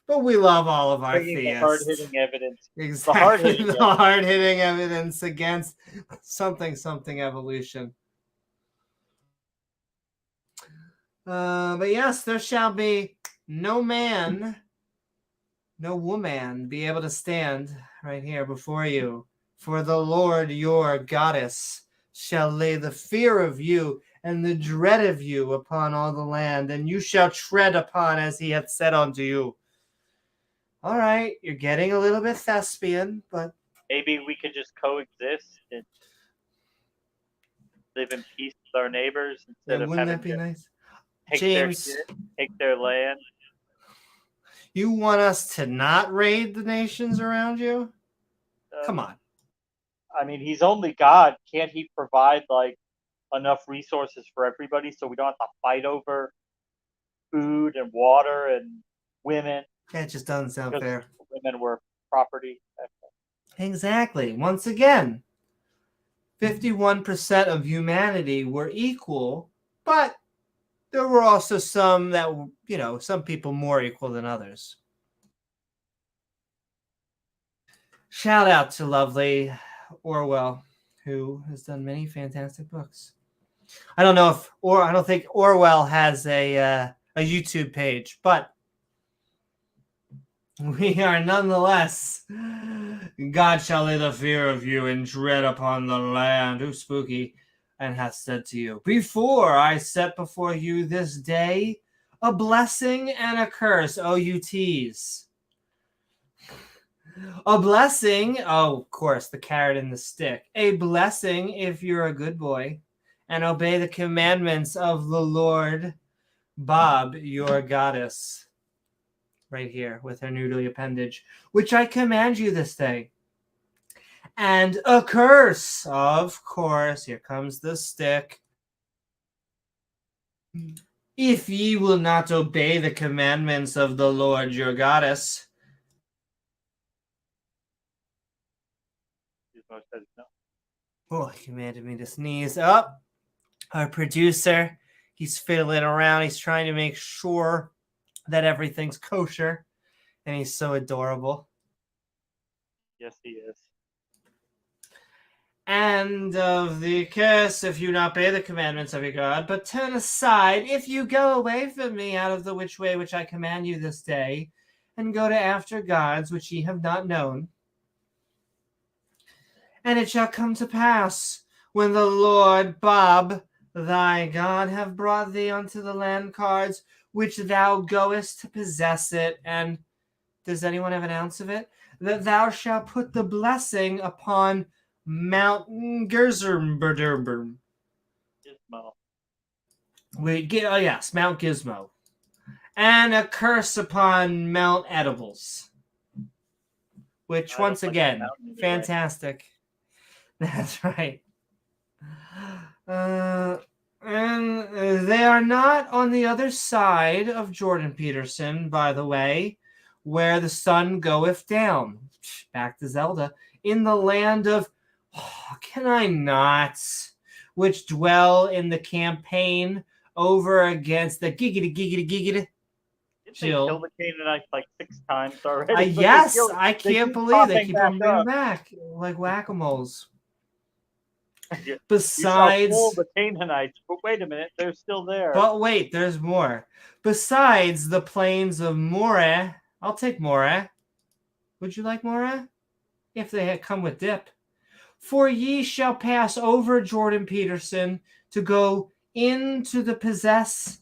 But we love all of our theists. The hard-hitting evidence. Exactly. The hard-hitting evidence against something evolution. But yes, there shall be no man, no woman be able to stand right here before you. For the Lord your goddess shall lay the fear of you and the dread of you upon all the land, and you shall tread upon as he hath said unto you. All right, you're getting a little bit thespian, but Maybe we could just coexist and live in peace with our neighbors instead of wouldn't having that be to nice? take their James, shit, take their land. you want us to not raid the nations around you? Come on. I mean, he's only God. Can't he provide like enough resources for everybody so we don't have to fight over food and water and women? That just doesn't sound Because fair. women were property. Exactly. Once again, 51% of humanity were equal, but there were also some that, some people more equal than others. Shout out to lovely Orwell, who has done many fantastic books. I don't think Orwell has a YouTube page, but we are nonetheless. God shall lay the fear of you and dread upon the land. Ooh, spooky. And hath said to you, before I set before you this day a blessing and a curse. OUTs. A blessing, of course, the carrot and the stick. A blessing if you're a good boy and obey the commandments of the Lord, Bob, your goddess. Right here with her noodly appendage, which I command you this day. And a curse, of course, here comes the stick. If ye will not obey the commandments of the Lord your goddess. Oh, he commanded me to sneeze. Up. Our producer, he's fiddling around. He's trying to make sure that everything's kosher. And he's so adorable. Yes, he is. And of the curse, if you not obey the commandments of your God, but turn aside, if you go away from me out of the which way which I command you this day, and go to after gods which ye have not known. And it shall come to pass, when the Lord Bob, thy God, have brought thee unto the land cards, which thou goest to possess it, and does anyone have an ounce of it? That thou shalt put the blessing upon Mount Gizmo. Yes, Mount Gizmo. And a curse upon Mount Edibles. Which, once again, fantastic. That's right. And they are not on the other side of Jordan Peterson, by the way, where the sun goeth down. Back to Zelda. In the land of can I not? Which dwell in the campaign over against the giggity. Didn't they kill the Canaanites like 6 times already? Yes, I can't believe they keep on bringing back like whack-a-moles. Besides, you shall pull the Canaanites, but wait a minute, they're still there. But wait, there's more. Besides the plains of Moreh, I'll take Moreh. Would you like Moreh? If they had come with dip. For ye shall pass over Jordan Peterson to go into the possessions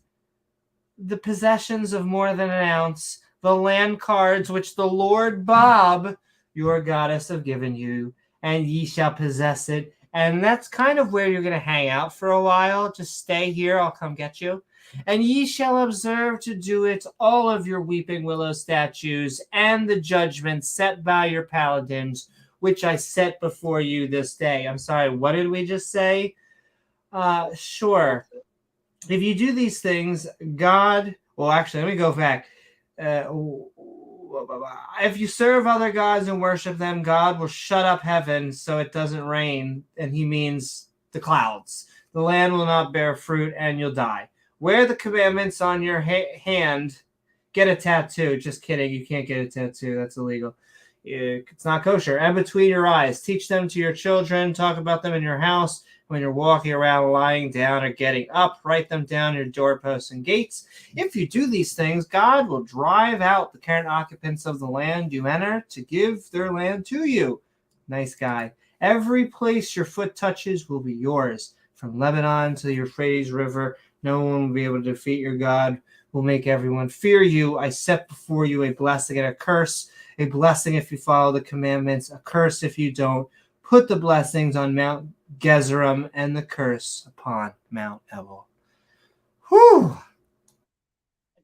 of more than an ounce, the land cards which the Lord Bob, your goddess, have given you, and ye shall possess it. And that's kind of where you're going to hang out for a while. Just stay here. I'll come get you. And ye shall observe to do it all of your weeping willow statues and the judgments set by your paladins, which I set before you this day. I'm sorry, what did we just say? Sure. If you do these things, God... Well, actually, let me go back. If you serve other gods and worship them, God will shut up heaven so it doesn't rain, and he means the clouds. The land will not bear fruit, and you'll die. Wear the commandments on your hand. Get a tattoo. Just kidding. You can't get a tattoo. That's illegal. It's not kosher. And between your eyes. Teach them to your children. Talk about them in your house. When you're walking around, lying down, or getting up, write them down your doorposts and gates. If you do these things, God will drive out the current occupants of the land you enter to give their land to you. Nice guy. Every place your foot touches will be yours. From Lebanon to the Euphrates River, no one will be able to defeat your God will make everyone fear you. I set before you a blessing and a curse. A blessing if you follow the commandments, a curse if you don't. Put the blessings on Mount Gezerim and the curse upon Mount Ebal. Whew!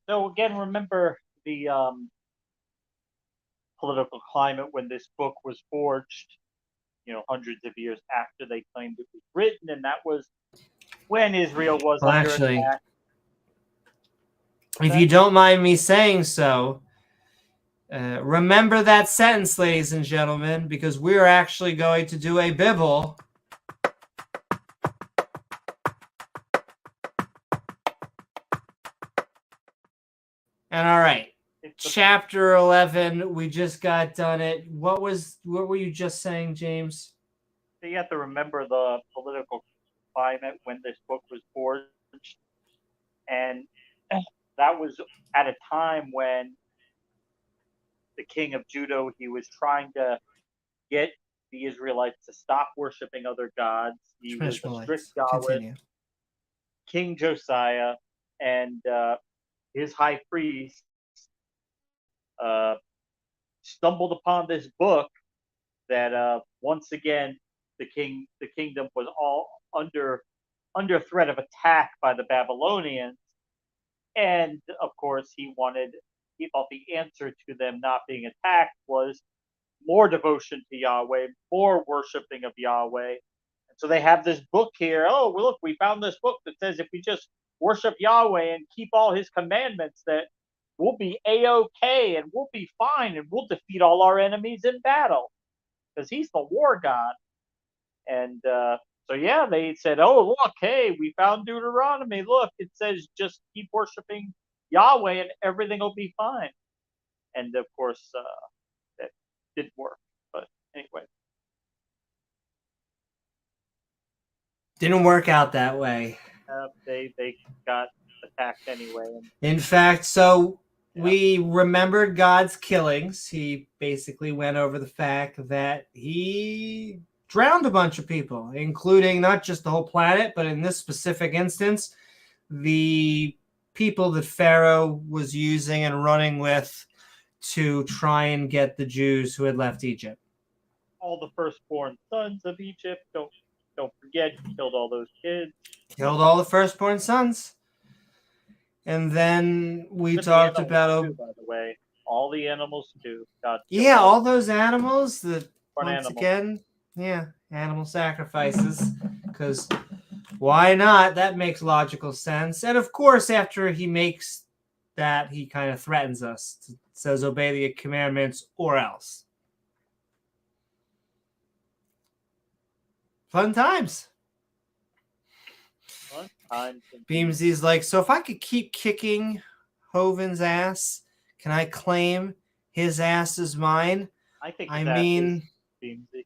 So again, remember the political climate when this book was forged, hundreds of years after they claimed it was written, and that was when Israel was under attack. If you don't mind me saying so, remember that sentence, ladies and gentlemen, because we're actually going to do a Bible. And all right, chapter 11, we just got done it. What were you just saying, James? So you have to remember the political climate when this book was forged, and that was at a time when the king of Judah, he was trying to get the Israelites to stop worshiping other gods. He was a strict Yahweh. King Josiah and his high priest stumbled upon this book that once again the kingdom was all under threat of attack by the Babylonians, and of course he thought the answer to them not being attacked was more devotion to Yahweh, more worshiping of Yahweh. And so they have this book here. Oh, well, look, we found this book that says if we just worship Yahweh and keep all his commandments, that we'll be A-OK and we'll be fine and we'll defeat all our enemies in battle because he's the war god. And so, yeah, they said, oh, look, hey, we found Deuteronomy. Look, it says just keep worshiping Yahweh and everything will be fine. And, of course, that didn't work. But anyway. Didn't work out that way. They got attacked anyway. In fact, so we remembered God's killings. He basically went over the fact that he drowned a bunch of people, including not just the whole planet, but in this specific instance, the people that Pharaoh was using and running with to try and get the Jews who had left Egypt. All the firstborn sons of Egypt. Don't forget, he killed all those kids. Killed all the firstborn sons. And then we talked about... Too, by the way, all the animals too. All those animals that, once again... Yeah, animal sacrifices, because why not? That makes logical sense. And of course, after he makes that, he kind of threatens us. Says, obey the commandments or else. Fun times. Fun times. Beamsy's like, so if I could keep kicking Hoven's ass, can I claim his ass is mine? I mean, Beamsy.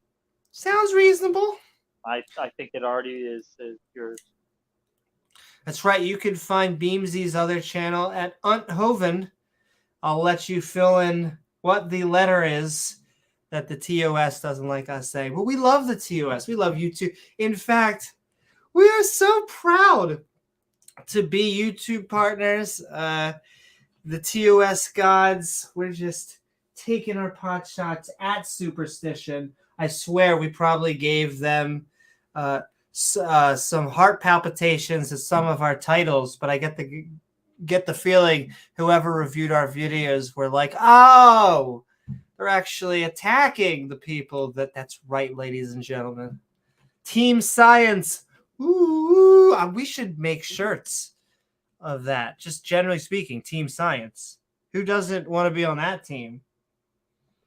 Sounds reasonable. I think it already is yours. That's right. You can find Beamsy's other channel at Unthoven. I'll let you fill in what the letter is that the TOS doesn't like us saying. But we love the TOS. We love YouTube. In fact, we are so proud to be YouTube partners. The TOS gods, we're just taking our pot shots at Superstition. I swear we probably gave them some heart palpitations at some of our titles, but I get the feeling whoever reviewed our videos were like, oh, they're actually attacking the people. That's right, ladies and gentlemen. Team Science. Ooh, we should make shirts of that. Just generally speaking, Team Science. Who doesn't want to be on that team?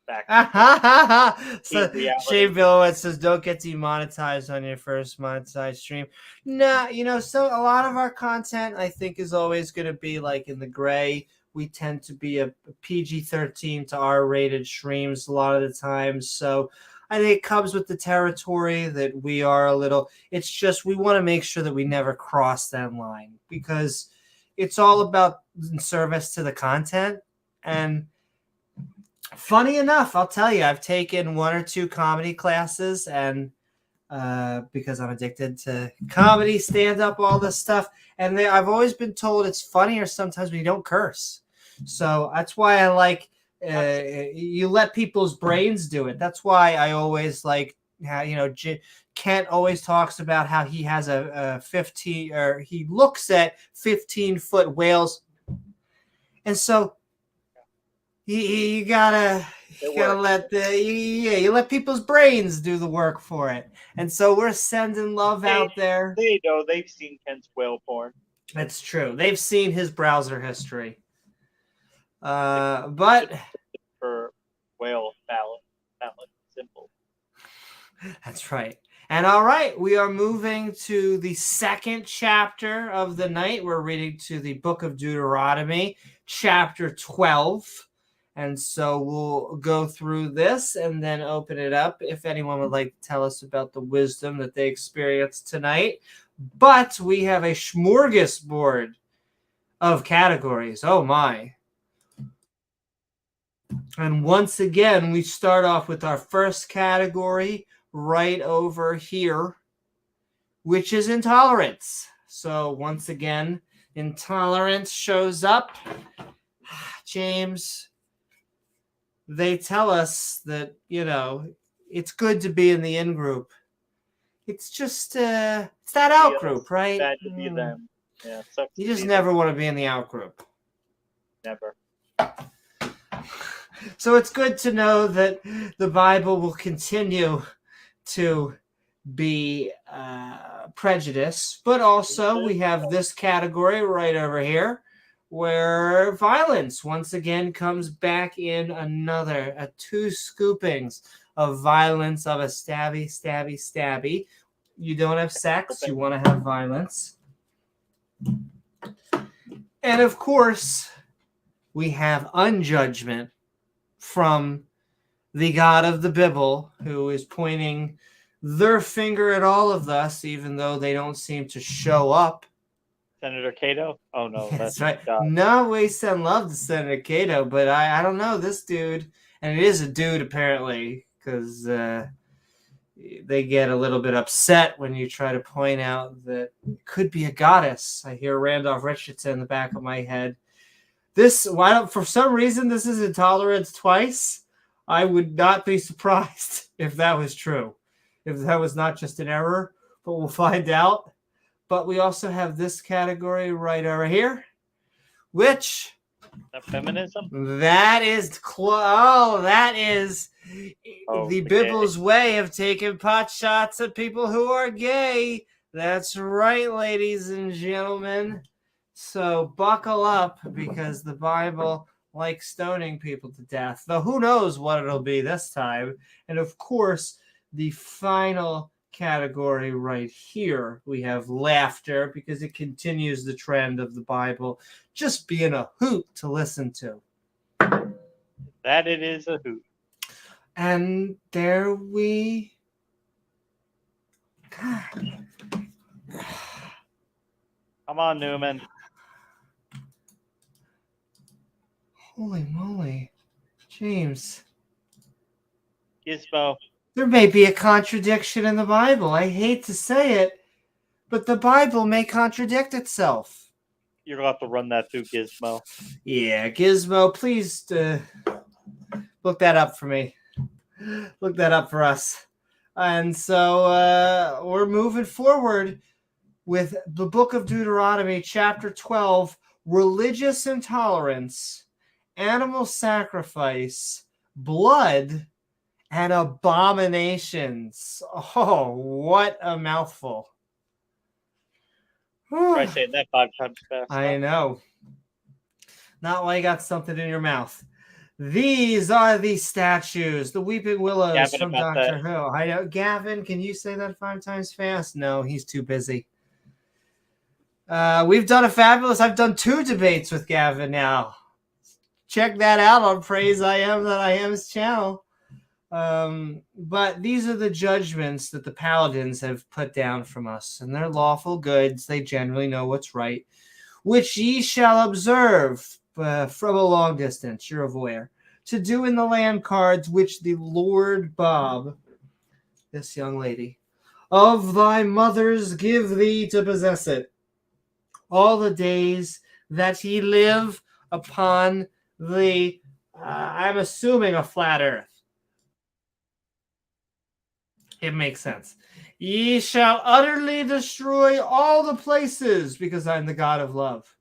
So Shane Billowitz says, don't get demonetized on your first monetized stream. No, so a lot of our content I think is always going to be like in the gray. We tend to be a PG-13 to R-rated streams a lot of the time. So I think it comes with the territory that we are a little, it's just we want to make sure that we never cross that line because it's all about service to the content. And funny enough, I'll tell you, I've taken 1 or 2 comedy classes and because I'm addicted to comedy, stand-up, all this stuff. And I've always been told it's funnier sometimes when you don't curse. So that's why I like you let people's brains do it. That's why I always like how, Kent always talks about how he has a 15, or he looks at 15-foot whales. And so you gotta let you let people's brains do the work for it. And so we're sending love out there. They know, they've seen Kent's whale porn. That's true. They've seen his browser history. But for whale phallic symbol. That's right. And all right, we are moving to the second chapter of the night. We're reading to the book of Deuteronomy, chapter 12. And so we'll go through this and then open it up if anyone would like to tell us about the wisdom that they experienced tonight. But we have a smorgasbord of categories. Oh, my. And once again, we start off with our first category right over here, which is intolerance. So once again, intolerance shows up. James, they tell us that, it's good to be in the in-group. It's just, it's that out-group, right? Bad to be them. Yeah, you just never want to be in the out-group. Never. So it's good to know that the Bible will continue to be prejudice, but also we have this category right over here where violence once again comes back in another, 2 scoopings of violence of a stabby. You don't have sex, you want to have violence. And of course, we have unjudgment from the God of the Bible, who is pointing their finger at all of us, even though they don't seem to show up. Senator Cato? Oh, no. That's right. No, we send love to Senator Cato, but I don't know this dude. And it is a dude, apparently, because they get a little bit upset when you try to point out that it could be a goddess. I hear Randolph Richardson in the back of my head. For some reason, this is intolerance twice. I would not be surprised if that was true. If that was not just an error, but we'll find out. But we also have this category right over here, which... feminism? That is the Bible's way of taking pot shots at people who are gay. That's right, ladies and gentlemen. So buckle up, because the Bible likes stoning people to death. Though who knows what it'll be this time. And of course, the final category right here, we have laughter, because it continues the trend of the Bible just being a hoot to listen to. That it is a hoot. And there we... Come on, Newman. Holy moly. James. Gizmo. There may be a contradiction in the Bible. I hate to say it, but the Bible may contradict itself. You're going to have to run that through Gizmo. Yeah, Gizmo, please look that up for me. Look that up for us. And so we're moving forward with the book of Deuteronomy, chapter 12, religious intolerance, animal sacrifice, blood, and abominations. Oh, what a mouthful. Try saying that 5 times fast. I know. Not while you got something in your mouth. These are the statues, the weeping willows Gavin, from about Doctor that. Who. I know. Gavin, can you say that 5 times fast? No, he's too busy. I've done 2 debates with Gavin now. Check that out on Praise I Am That I Am's channel. But these are the judgments that the paladins have put down from us, and they're lawful goods. They generally know what's right, which ye shall observe from a long distance, you're aware, to do in the land cards which the Lord Bob, this young lady, of thy mothers give thee to possess it, all the days that ye live upon the, I'm assuming, a flat earth. It makes sense. Ye shall utterly destroy all the places, because I'm the God of love.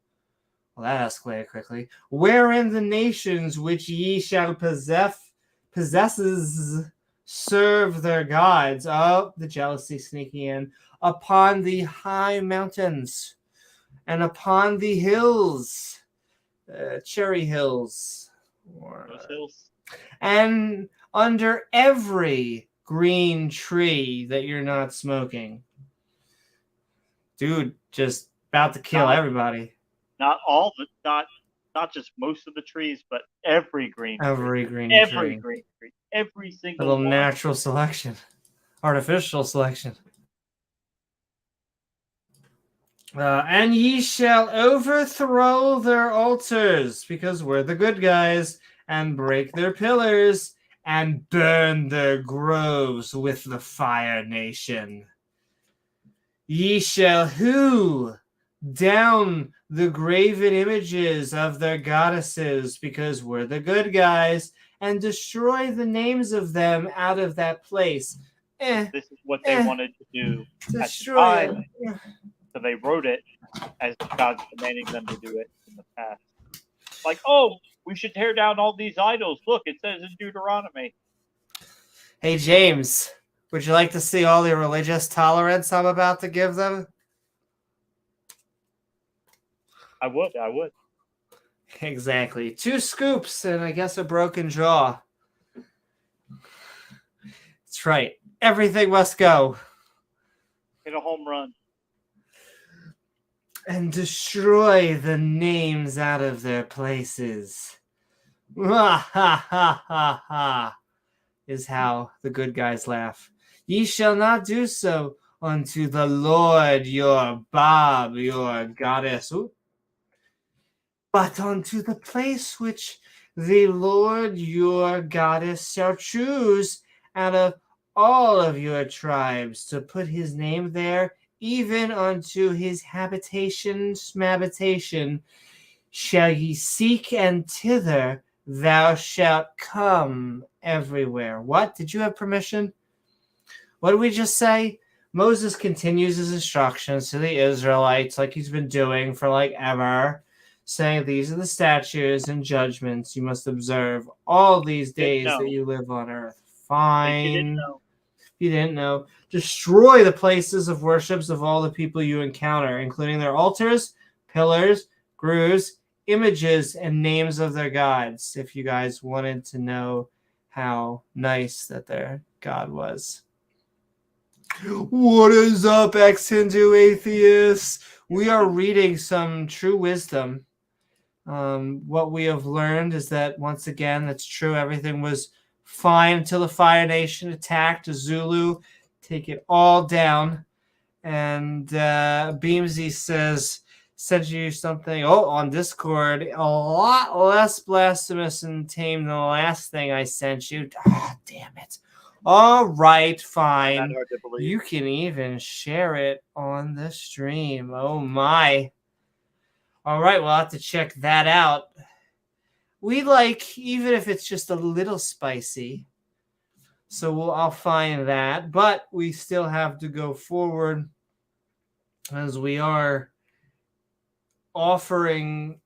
Well, that escalated quickly. Wherein the nations which ye shall possesses serve their gods. Oh, the jealousy sneaking in. Upon the high mountains and upon the hills, cherry hills, Those hills. and under every green tree that you're not smoking. Dude, just about to kill everybody. Not all the, not just most of the trees, but every green tree. Every green Every tree. green tree. Every A single little one. natural selection. Artificial selection. And ye shall overthrow their altars, because we're the good guys, and break their pillars, and burn their groves with the fire nation. Ye shall hew down the graven images of their goddesses, because we're the good guys, and destroy the names of them out of that place. This is what they wanted to do Destroy at the time. So they wrote it as God's commanding them to do it in the past. Like, oh, we should tear down all these idols. Look, it says in Deuteronomy. Hey, James, would you like to see all the religious tolerance I'm about to give them? I would. Exactly. 2 scoops and I guess a broken jaw. That's right. Everything must go. Hit a home run. And destroy the names out of their places. Ha ha ha ha ha, is how the good guys laugh. Ye shall not do so unto the Lord your Bob, your goddess, but unto the place which the Lord your goddess shall choose out of all of your tribes to put his name there, even unto his habitation, shall ye seek, and thither thou shalt come everywhere. What? Did you have permission? What did we just say? Moses continues his instructions to the Israelites like he's been doing for like ever, saying these are the statutes and judgments you must observe all these days that you live on earth. Fine. You didn't know. Destroy the places of worships of all the people you encounter, including their altars, pillars, groves, images, and names of their gods, if you guys wanted to know how nice that their God was. What is up, ex-Hindu atheists? We are reading some true wisdom. What we have learned is that, once again, that's true. Everything was fine until the Fire Nation attacked Zulu, take it all down. And Beamsy says, sent you something on Discord, a lot less blasphemous and tame than the last thing I sent you. Ah, damn it. All right, fine. You can even share it on the stream. Oh my. All right, we'll have to check that out. We like, even if it's just a little spicy. So I'll find that. But we still have to go forward, as we are offering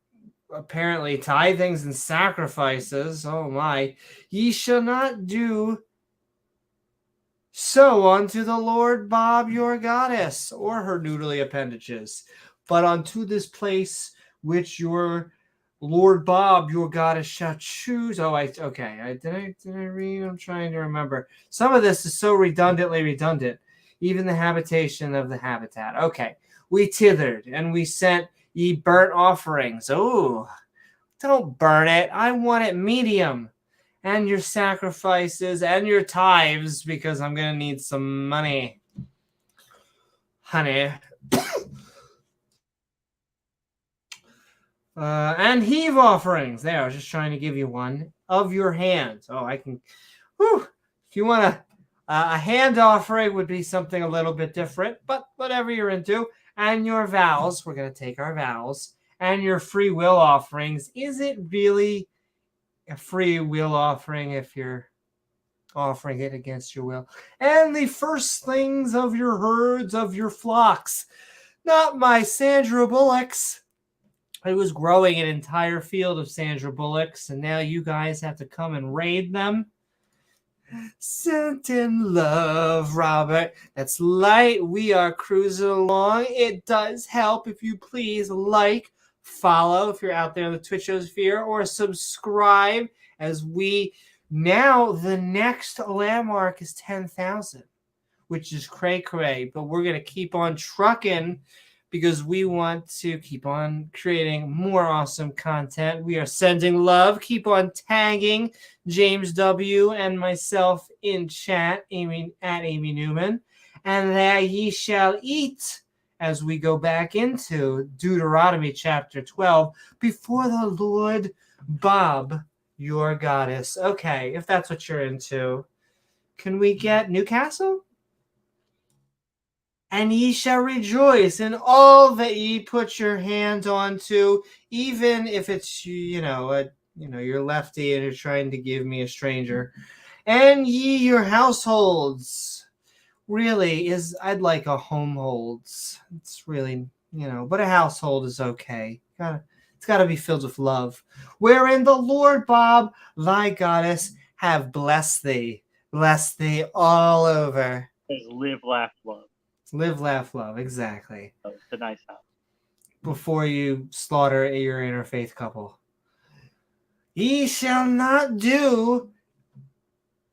apparently tithings and sacrifices. Oh my. Ye shall not do so unto the Lord Bob your goddess, or her noodly appendages, but unto this place which your Lord Bob your goddess shall choose. Did I read? I'm trying to remember. Some of this is so redundantly redundant. Even the habitation of the habitat. Okay. We tithered, and we sent ye burnt offerings. Oh, don't burn it. I want it medium. And your sacrifices and your tithes, because I'm going to need some money. Honey. And heave offerings. There, I was just trying to give you one of your hand. Oh, I can. Whew. If you want a hand offering, would be something a little bit different, but whatever you're into. and your vows, we're going to take our vows, and your free will offerings. Is it really a free will offering if you're offering it against your will? And the firstlings of your herds, of your flocks. Not my Sandra Bullocks. I was growing an entire field of Sandra Bullocks, and now you guys have to come and raid them. Sent in love, Robert. That's light. We are cruising along. It does help if you please like, follow if you're out there in the Twitchosphere, or subscribe as we now the next landmark is 10,000, which is cray, but we're going to keep on trucking because we want to keep on creating more awesome content. We are sending love. Keep on tagging James W. and myself in chat, at Amy Newman, and that ye shall eat as we go back into Deuteronomy Chapter 12 before the Lord Bob, your goddess. Okay, if that's what you're into, can we get Newcastle? And ye shall rejoice in all that ye put your hand onto, even if it's you're lefty and you're trying to give me a stranger. And ye your households. Really I'd like a homeholds. It's really, but a household is okay. It's got to be filled with love. Wherein the Lord Bob, thy goddess, have blessed thee all over. Live, laugh, love. Live, laugh, love. Exactly. Oh, it's a nice house. Before you slaughter your interfaith couple. Ye shall not do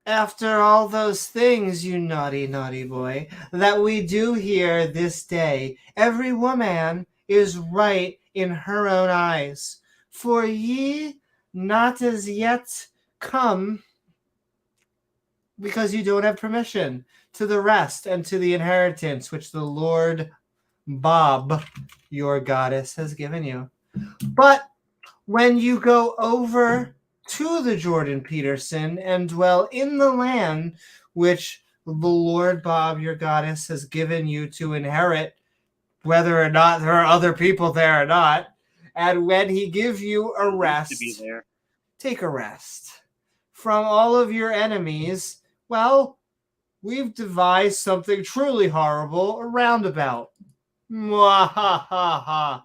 after all those things, you naughty, naughty boy, that we do here this day. Every woman is right in her own eyes. For ye not as yet come, because you don't have permission, to the rest and to the inheritance which the Lord Bob, your goddess, has given you. But when you go over to the Jordan Peterson and dwell in the land which the Lord Bob, your goddess, has given you to inherit, whether or not there are other people there or not, and when he give you a rest, to be there. Take a rest from all of your enemies, well, we've devised something truly horrible, a roundabout. Mwahaha.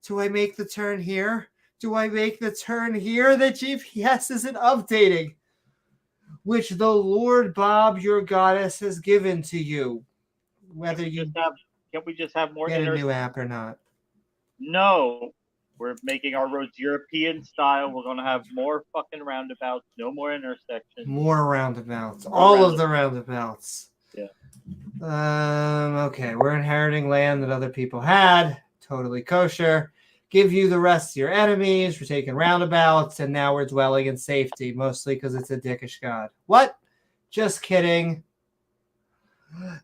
Do I make the turn here? Do I make the turn here? The GPS isn't updating. Which the Lord Bob, your goddess, has given to you. Whether you can't we just have more get a new app or not? No. We're making our roads European style. We're going to have more fucking roundabouts, no more intersections. More roundabouts. All of the roundabouts. Yeah. Okay, we're inheriting land that other people had. Totally kosher. Give you the rest of your enemies. We're taking roundabouts, and now we're dwelling in safety, mostly because it's a dickish god. What? Just kidding.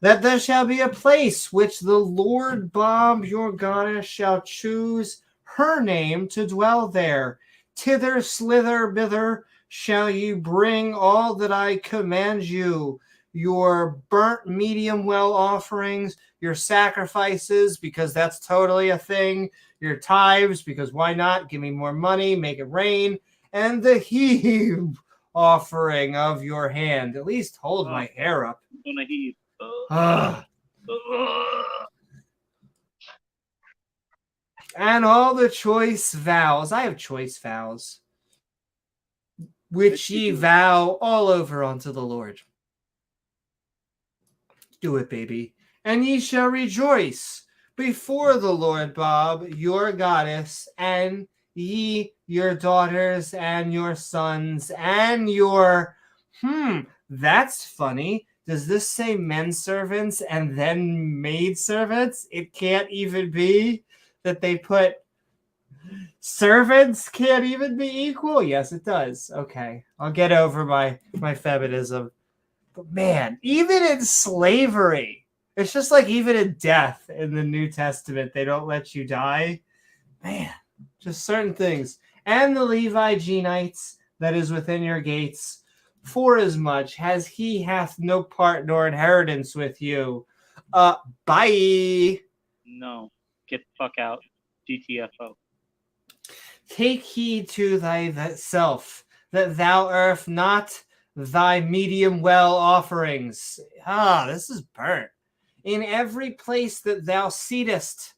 That there shall be a place which the Lord Bob, your goddess, shall choose her name to dwell there. Tither, slither, bither, shall you bring all that I command you. Your burnt medium well offerings, your sacrifices, because that's totally a thing, your tithes, because why not? Give me more money, make it rain, and the heave offering of your hand. At least hold my hair up. I'm gonna heave. And all the choice vows. I have choice vows. Which ye vow all over unto the Lord. Do it, baby. And ye shall rejoice before the Lord Bob, your goddess, and ye, your daughters, and your sons, and your... that's funny. Does this say men servants and then maid servants? It can't even be that they put servants can't even be equal? Yes, it does. Okay, I'll get over my feminism. But man, even in slavery, it's just like even in death in the New Testament, they don't let you die. Man, just certain things. And the Levi Genites that is within your gates, for as much as he hath no part nor inheritance with you. Bye. No. Get the fuck out. GTFO. Take heed to thyself, that thou earth not thy medium well offerings. This is burnt. In every place that thou seatest,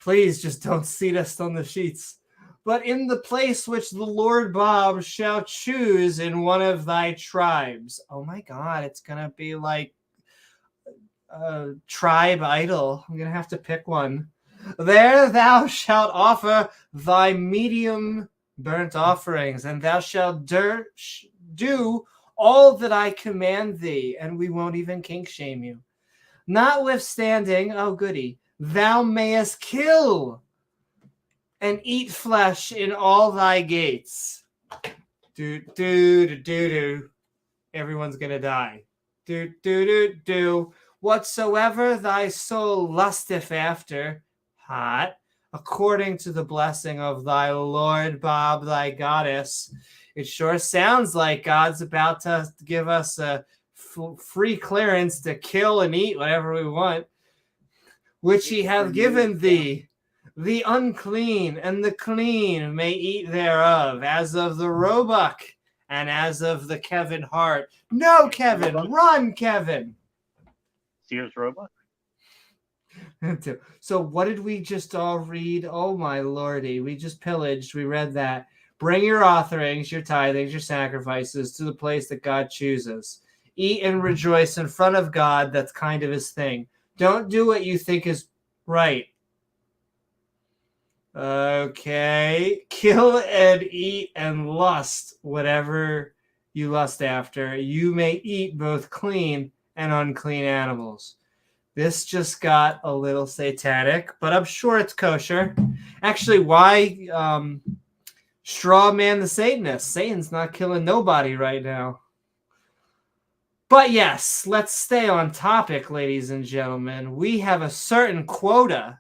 please just don't seat us on the sheets. But in the place which the Lord Bob shall choose in one of thy tribes. Oh my God, it's going to be like a tribe idol. I'm going to have to pick one. There thou shalt offer thy medium burnt offerings, and thou shalt do all that I command thee, and we won't even kink shame you. Notwithstanding, oh goody, thou mayest kill and eat flesh in all thy gates. Do. Everyone's gonna die. Do. Whatsoever thy soul lusteth after, hot, according to the blessing of thy Lord Bob, thy goddess. It sure sounds like God's about to give us a free clearance to kill and eat whatever we want, which he hath given thee. The unclean and the clean may eat thereof, as of the Roebuck and as of the Kevin Hart. No, Kevin, run, Kevin. Sears Roebuck. So what did we just all read? Oh my lordy, we just pillaged. We read that. Bring your offerings, your tithings, your sacrifices to the place that God chooses. Eat and rejoice in front of God. That's kind of his thing. Don't do what you think is right. Okay. Kill and eat and lust whatever you lust after. You may eat both clean and unclean animals. This just got a little satanic, but I'm sure it's kosher. Actually, why straw man the Satanist? Satan's not killing nobody right now. But yes, let's stay on topic, ladies and gentlemen. We have a certain quota.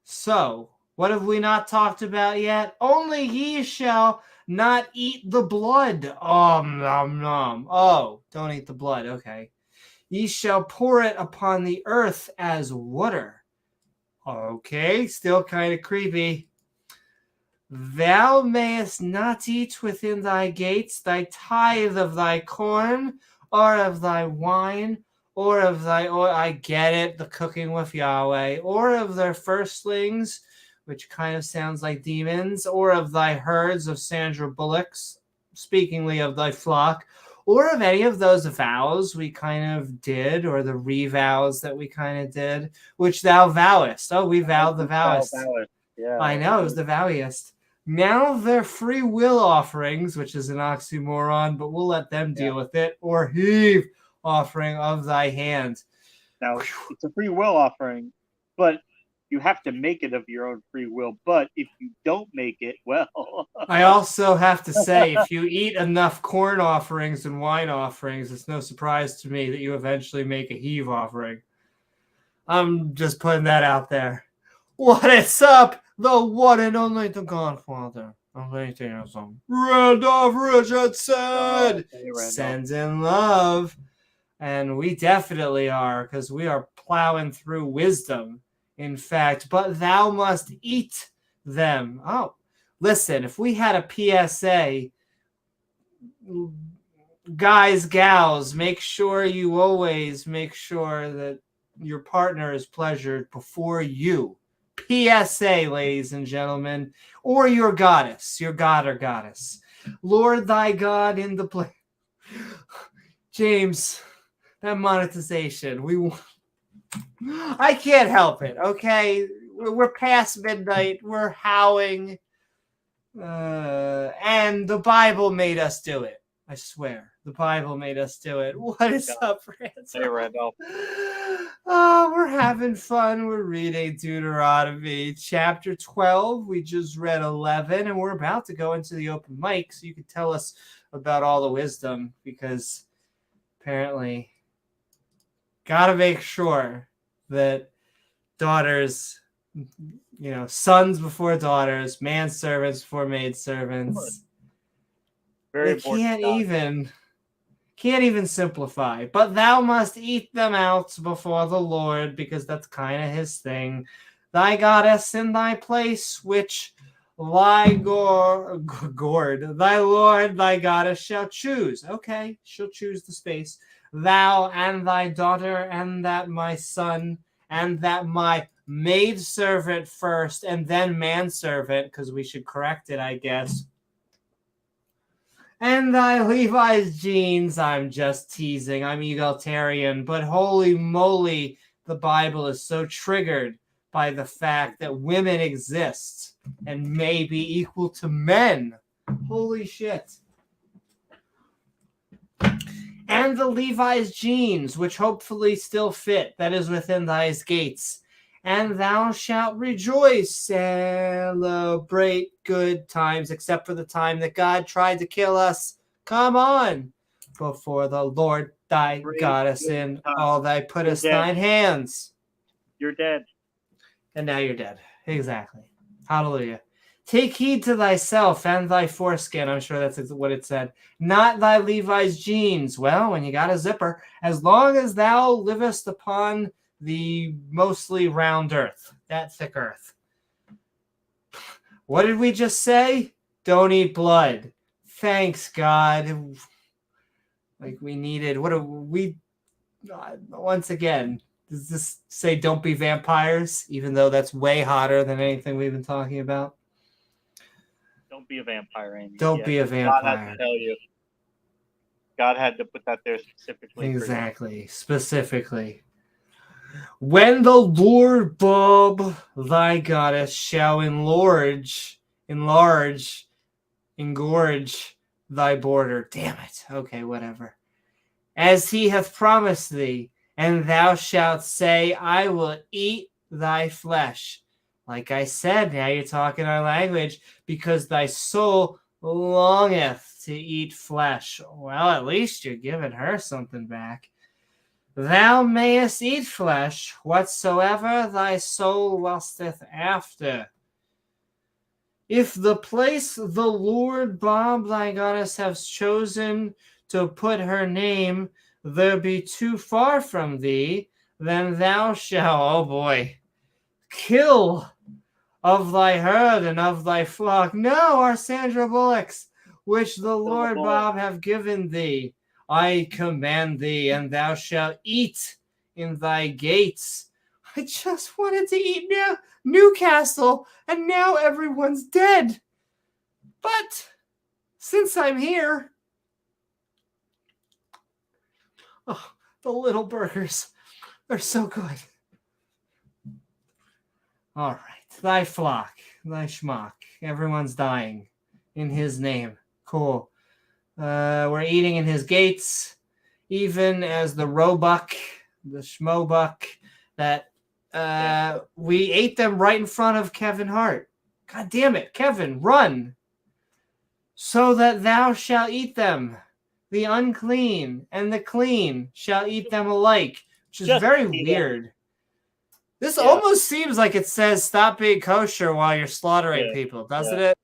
So, what have we not talked about yet? Only ye shall not eat the blood. Nom, nom. Oh, don't eat the blood. Okay. Ye shall pour it upon the earth as water. Okay, still kind of creepy. Thou mayest not eat within thy gates thy tithe of thy corn, or of thy wine, or of thy oil. I get it, the cooking with Yahweh, or of their firstlings, which kind of sounds like demons, or of thy herds of Sandra bullocks, speakingly of thy flock, or of any of those vows we kind of did, or the revows that we kind of did, which thou vowest. Oh, we vowed the vowest. Yeah, I know, it was the vowiest. Now their free will offerings, which is an oxymoron, but we'll let them deal with it, or heave offering of thy hand. Now, it's a free will offering, but you have to make it of your own free will. But if you don't make it, well... I also have to say, if you eat enough corn offerings and wine offerings, it's no surprise to me that you eventually make a heave offering. I'm just putting that out there. What is up? The one and only the Godfather of atheism, Randolph Richardson, sends in love. And we definitely are, because we are plowing through wisdom. In fact, but thou must eat them. Oh, listen, if we had a PSA, guys, gals, make sure you always make sure that your partner is pleasured before you. PSA, ladies and gentlemen, or your goddess, your god or goddess. Lord thy God in the place. James, that monetization, I can't help it, okay? We're past midnight, we're howling, and the Bible made us do it. I swear, the Bible made us do it. What is up, Ransom? Hey, Randolph. Oh, we're having fun. We're reading Deuteronomy Chapter 12. We just read 11, and we're about to go into the open mic, so you can tell us about all the wisdom, because apparently gotta make sure that daughters, sons before daughters, manservants before maidservants. Very They can't even Can't even simplify. But thou must eat them out before the Lord, because that's kind of his thing. Thy goddess in thy place, which thy gourd, thy Lord, thy goddess shall choose. Okay, she'll choose the space. Thou and thy daughter, and that my son, and that my maidservant first, and then manservant, because we should correct it, I guess. And thy Levi's jeans, I'm just teasing, I'm egalitarian, but holy moly, the Bible is so triggered by the fact that women exist and may be equal to men. Holy shit. And the Levi's jeans, which hopefully still fit, that is within thy gates. And thou shalt rejoice, celebrate good times, except for the time that God tried to kill us. Come on, before the Lord thy goddess in all thy puttest thine hands. You're dead. And now you're dead. Exactly. Hallelujah. Take heed to thyself and thy foreskin. I'm sure that's what it said. Not thy Levi's jeans. Well, when you got a zipper, as long as thou livest upon the mostly round earth, that thick earth. What did we just say? Don't eat blood. Thanks, God. Like we needed. What do we? Once again, does this say don't be vampires? Even though that's way hotter than anything we've been talking about. Don't be a vampire, Amy. Don't be a vampire. God had to tell you. God had to put that there specifically. Exactly. Specifically. When the Lord Bob, thy goddess, shall engorge thy border. Damn it. Okay, whatever. As he hath promised thee, and thou shalt say, I will eat thy flesh. Like I said, now you're talking our language, because thy soul longeth to eat flesh. Well, at least you're giving her something back. Thou mayest eat flesh, whatsoever thy soul lusteth after. If the place the Lord Bob thy goddess has chosen to put her name there be too far from thee, then thou shalt, oh boy, kill of thy herd and of thy flock. No, our Sandra Bullocks, which the Lord Bob have given thee. I command thee, and thou shalt eat in thy gates. I just wanted to eat Newcastle, and now everyone's dead. But since I'm here, oh, the little burgers, they're so good. All right, thy flock, thy schmuck, everyone's dying in his name. Cool. We're eating in his gates, even as the roebuck, the schmobuck, that we ate them right in front of Kevin Hart. God damn it, Kevin, run! So that thou shalt eat them. The unclean and the clean shall eat them alike, which is very weird. This almost seems like it says stop being kosher while you're slaughtering people, doesn't it?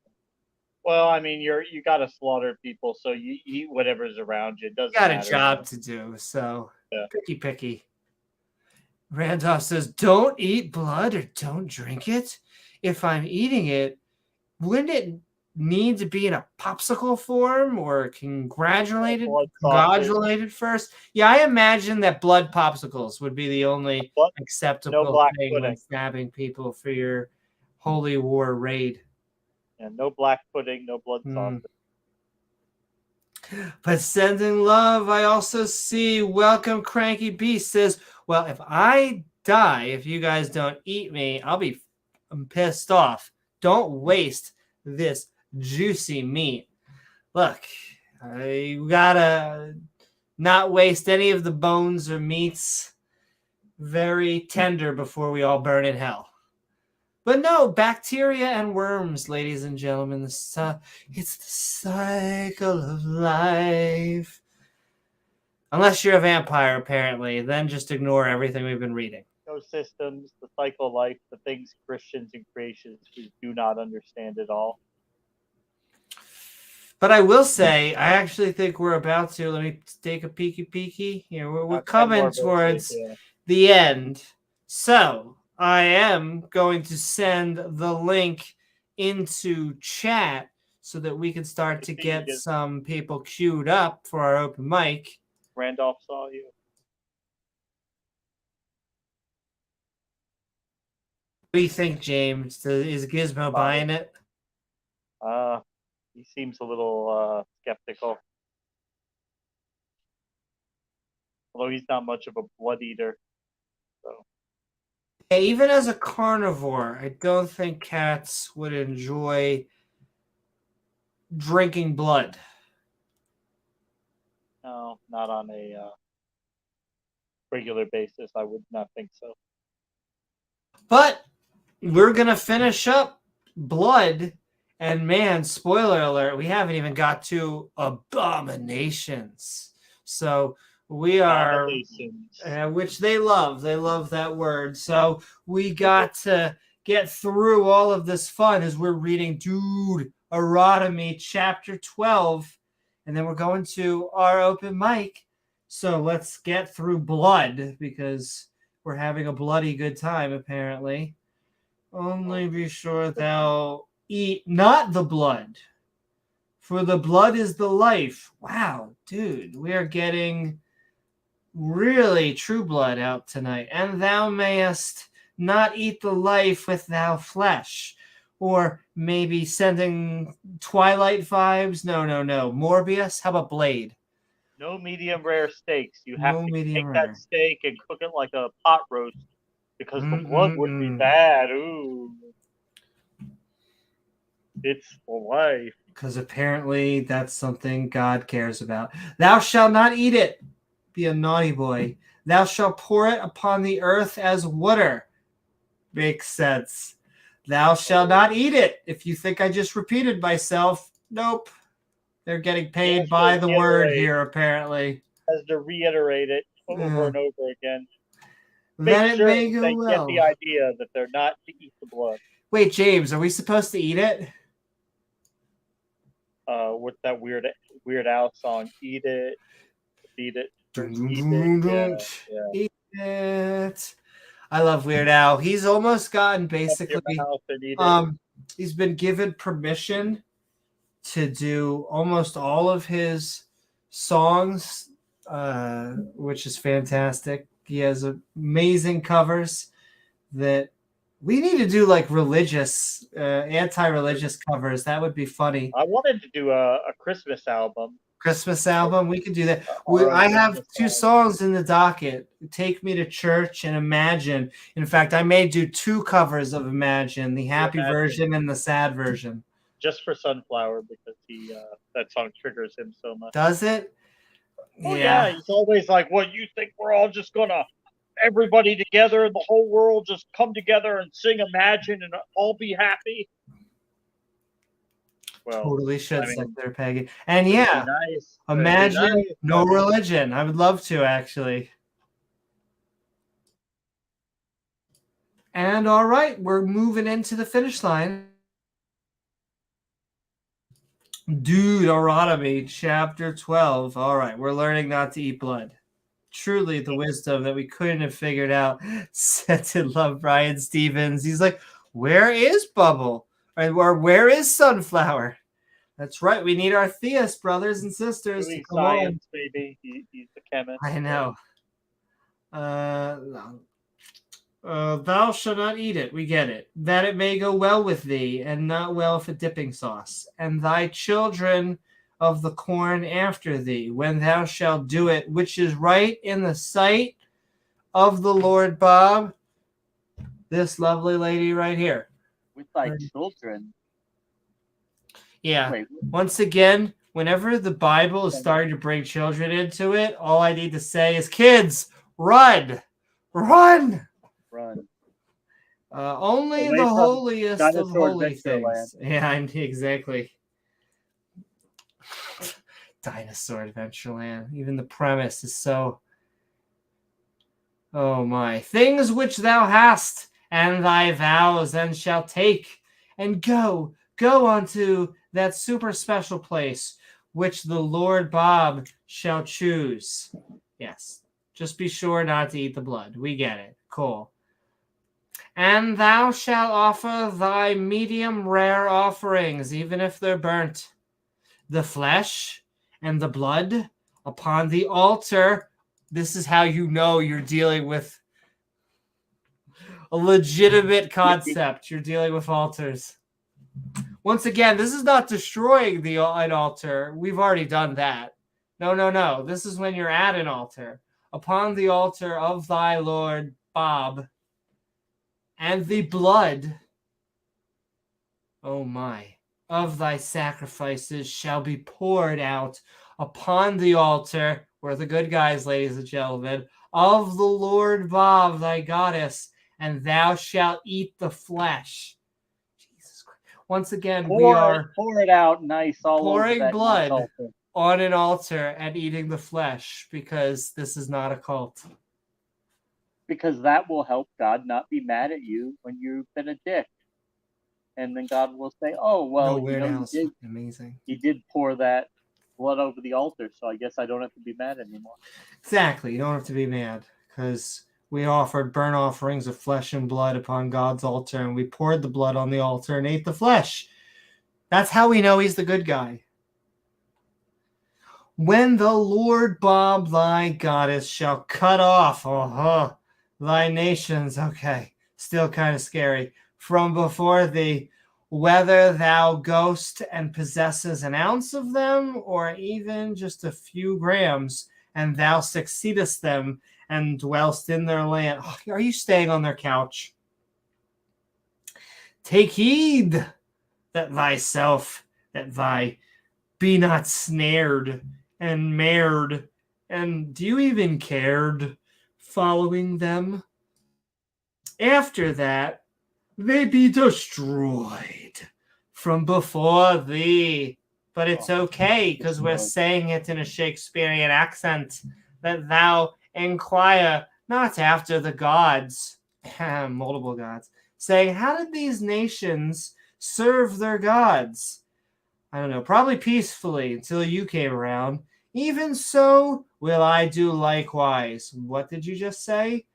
Well, I mean, you got to slaughter people, so you eat whatever's around you. It doesn't got matter. A job to do, so picky. Randolph says, don't eat blood or don't drink it. If I'm eating it, wouldn't it need to be in a popsicle form or congratulated first? Yeah, I imagine that blood popsicles would be the only acceptable thing when stabbing people for your holy war raid. And no black pudding, no blood sausage. But sending love, I also see. Welcome, Cranky Beast says, well, if I die, if you guys don't eat me, I'll be pissed off. Don't waste this juicy meat. Look, you gotta not waste any of the bones or meats. Very tender before we all burn in hell. But no, bacteria and worms, ladies and gentlemen. It's the cycle of life. Unless you're a vampire, apparently. Then just ignore everything we've been reading. Systems, the cycle of life, the things Christians and creationists do not understand at all. But I will say, I actually think we're about to. Let me take a peeky. We're 10 more coming verses, towards yeah. the end. So I am going to send the link into chat so that we can start to get some people queued up for our open mic. Randolph saw you. What do you think, James? Is Gizmo buying it? He seems a little skeptical. Although he's not much of a blood eater. So Yeah, even as a carnivore, I don't think cats would enjoy drinking blood. no, not on a regular basis. I would not think so. But we're going to finish up blood. And man, spoiler alert, we haven't even got to abominations. So we are, which they love. They love that word. So we got to get through all of this fun as we're reading Duderonomy Chapter 12. And then we're going to our open mic. So let's get through blood because we're having a bloody good time, apparently. Only be sure thou eat not the blood, for the blood is the life. Wow, dude, we are getting really true blood out tonight. And thou mayest not eat the life with thou flesh. Or maybe sending Twilight vibes. No. Morbius, how about Blade? No medium rare steaks. You have to take rare. that steak and cook it like a pot roast because the blood would be bad. Ooh. It's for life. Because apparently that's something God cares about. Thou shalt not eat it. Be a naughty boy. Thou shalt pour it upon the earth as water. Makes sense. Thou shalt not eat it. If you think I just repeated myself, nope. They're getting paid by the word here, apparently. Has to reiterate it over and over again. Then Make it sure may go they well. get the idea that they're not to eat the blood. Wait, James, are we supposed to eat it? With that weird Al song, eat it, beat it, Eat it. I love Weird Al. He's almost gotten basically. He's been given permission to do almost all of his songs, which is fantastic. He has amazing covers that we need to do, like religious, anti-religious covers. That would be funny. I wanted to do a Christmas album. We could do that. I have two songs in the docket: "Take Me to Church" and "Imagine." In fact, I may do two covers of "Imagine," the happy version and the sad version. Just for Sunflower, because that song triggers him so much. Does it? Oh, yeah. He's always like, "What, you think we're all just gonna everybody together and the whole world just come together and sing Imagine and all be happy?" Well, totally should set their Peggy. And yeah, nice. Imagine nice. no religion. I would love to, actually. And all right, we're moving into the finish line. Deuteronomy Chapter 12. All right, we're learning not to eat blood. Truly the wisdom that we couldn't have figured out. Said to love Brian Stevens. He's like, where is Bubble? Or where is Sunflower? That's right. We need our theist brothers and sisters to come science, baby. He's the chemist. I know. Thou shalt not eat it. We get it. That it may go well with thee, and not well for dipping sauce. And thy children of the corn after thee, when thou shalt do it, which is right in the sight of the Lord. Bob, this lovely lady right here. With thy children. Yeah. Wait. Once again, whenever the Bible is starting to bring children into it, all I need to say is, kids, run! Run! Run. Only the holiest of holy things. Yeah, exactly. Dinosaur Adventureland. Even the premise is so... Oh my. Things which thou hast, and thy vows, and shalt take, and go unto that super special place which the Lord Bob shall choose. Yes, just be sure not to eat the blood. We get it. Cool. And thou shalt offer thy medium rare offerings, even if they're burnt, the flesh and the blood upon the altar. This is how you know you're dealing with a legitimate concept. You're dealing with altars. Once again, this is not destroying an altar. We've already done that. No. This is when you're at an altar. Upon the altar of thy Lord Bob, and the blood, oh my, of thy sacrifices shall be poured out upon the altar. We're the good guys, ladies and gentlemen, of the Lord Bob, thy goddess, and thou shalt eat the flesh. Jesus Christ. Once again, we are pour it out nice all over pouring that blood nice altar. on an altar and eating the flesh, because this is not a cult. Because that will help God not be mad at you when you've been a dick. And then God will say, oh, well, No, Weird Al's amazing. You did pour that blood over the altar, so I guess I don't have to be mad anymore. Exactly. You don't have to be mad, because we offered burnt offerings of flesh and blood upon God's altar, and we poured the blood on the altar and ate the flesh. That's how we know he's the good guy. When the Lord Bob, thy goddess, shall cut off thy nations, okay, still kind of scary, from before thee, whether thou goest and possesses an ounce of them, or even just a few grams, and thou succeedest them, and dwellst in their land. Oh, are you staying on their couch? Take heed that thyself, that thy be not snared and mared, and do you even cared following them? After that, they be destroyed from before thee. But it's okay, because we're saying it in a Shakespearean accent, that thou inquire not after the gods, multiple gods, saying, how did these nations serve their gods? I don't know, probably peacefully until you came around. Even so will I do likewise. What did you just say?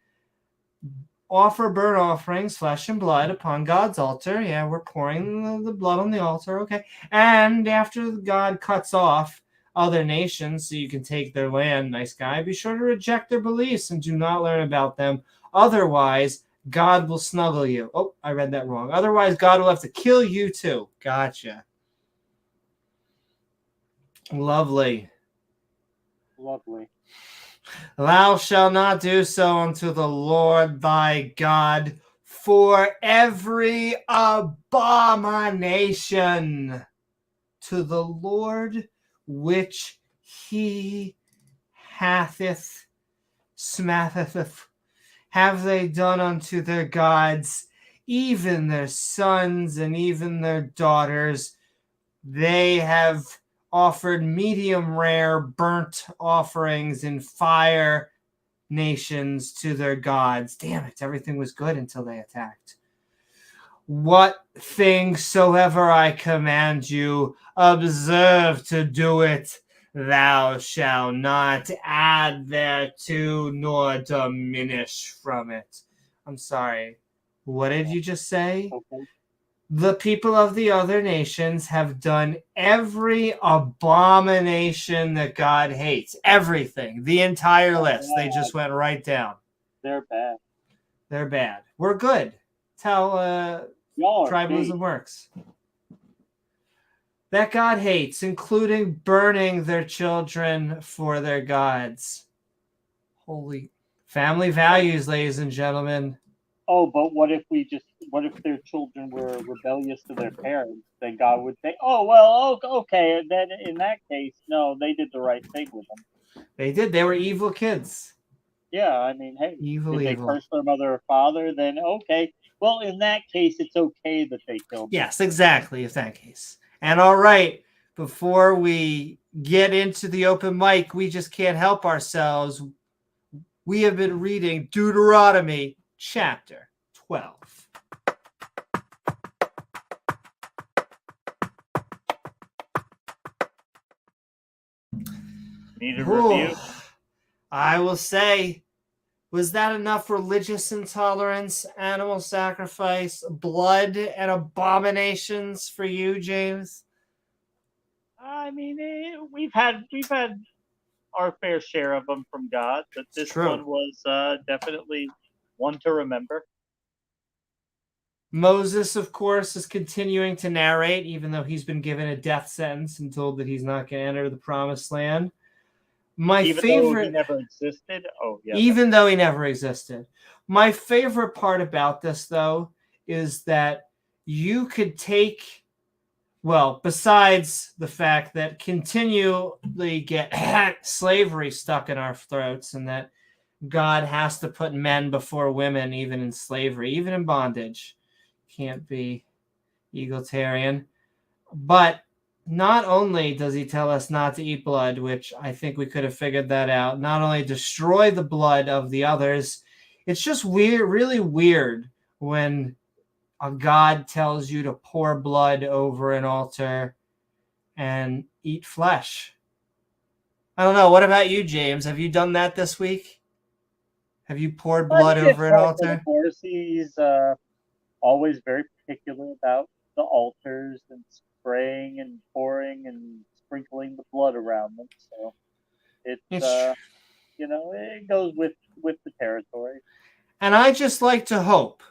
Offer burnt offerings, flesh and blood, upon God's altar. Yeah, we're pouring the blood on the altar, okay. And after God cuts off other nations so you can take their land, nice guy, be sure to reject their beliefs and do not learn about them. Otherwise, God will snuggle you. Oh, I read that wrong. Otherwise, God will have to kill you too. Gotcha. Lovely. Thou shalt not do so unto the Lord thy God for every abomination to the Lord which he smatteth have they done unto their gods, even their sons and even their daughters. They have offered medium rare burnt offerings in fire nations to their gods. Damn it, everything was good until they attacked. What thing soever I command you, observe to do it. Thou shalt not add thereto nor diminish from it. I'm sorry. What did you just say? Okay. The people of the other nations have done every abomination that God hates. Everything. The entire list. They just went right down. They're bad. They're bad. We're good. That's how tribalism works. That God hates, including burning their children for their gods. Holy family values, ladies and gentlemen. Oh, but what if their children were rebellious to their parents? Then God would say, oh, well, okay. And then in that case, no, they did the right thing with them. They did. They were evil kids. Yeah, I mean, hey, evil. They curse their mother or father? Then okay. Well, in that case, it's okay that they killed them. Yes, exactly. In that case. And all right, before we get into the open mic, we just can't help ourselves. We have been reading Deuteronomy Chapter 12. Need a Ooh, review? I will say, was that enough religious intolerance, animal sacrifice, blood, and abominations for you, James? I mean, we've had our fair share of them from God, but It's this true. one was definitely one to remember. Moses, of course, is continuing to narrate, even though he's been given a death sentence and told that he's not going to enter the promised land. My Even though he favorite, never existed. Oh yeah. even though he never existed. My favorite part about this, though, is that you could take, well, besides the fact that continually get slavery stuck in our throats and that God has to put men before women, even in slavery, even in bondage. Can't be egalitarian. But not only does he tell us not to eat blood, which I think we could have figured that out, not only destroy the blood of the others, it's just weird, really weird when a God tells you to pour blood over an altar and eat flesh. I don't know. What about you, James? Have you done that this week? Have you poured blood He did over an par for the altar? course. He's always very particular about the altars and spraying and pouring and sprinkling the blood around them. So it's It's true. it goes with the territory. And I just like to hope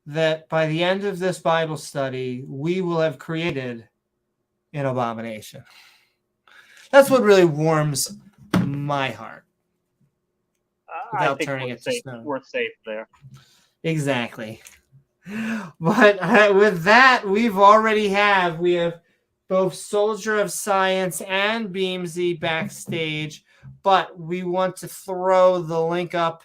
that by the end of this Bible study, we will have created an abomination. That's what really warms my heart. I Without think turning it to snow. we're safe there. Exactly. But with that, we have both Soldier of Science and Beamsy backstage, but we want to throw the link up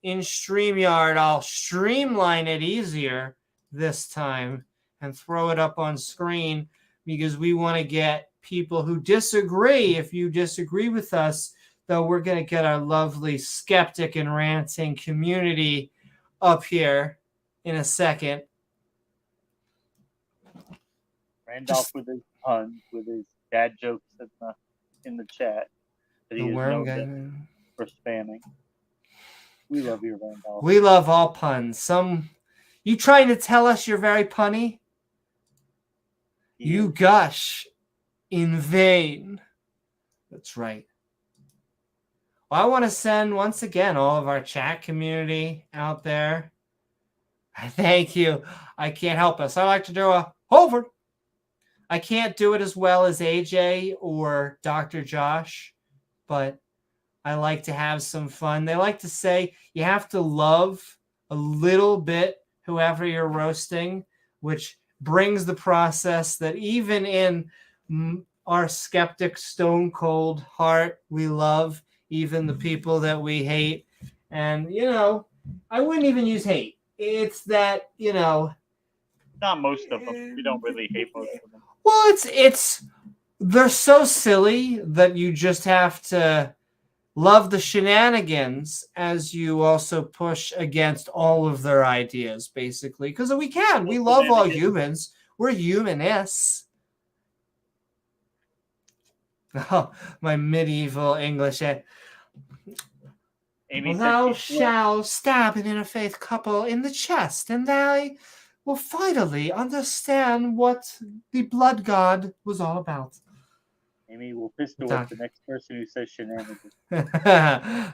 in StreamYard. I'll streamline it easier this time and throw it up on screen because we want to get people who disagree. If you disagree with us, though, we're going to get our lovely skeptic and ranting community up here in a second. Randolph with his puns, with his dad jokes in the chat that he The is worm known guy. for spamming. We love you, Randolph. We love all puns. You trying to tell us you're very punny? You gush in vain. That's right. Well, I want to send once again all of our chat community out there. Thank you. I can't help us. I like to do a hover. I can't do it as well as AJ or Dr. Josh, but I like to have some fun. They like to say you have to love a little bit whoever you're roasting, which brings the process that even in our skeptic stone cold heart, we love even the people that we hate. And, I wouldn't even use hate. It's that, not most of them. We don't really hate most of them. Well, they're so silly that you just have to love the shenanigans as you also push against all of their ideas, basically. Because we can. We love all humans. We're humanists. Oh, my medieval English. Amy Thou shalt stab an interfaith couple in the chest, and they will finally understand what the blood god was all about. Amy will pistol whip the next person who says shenanigans.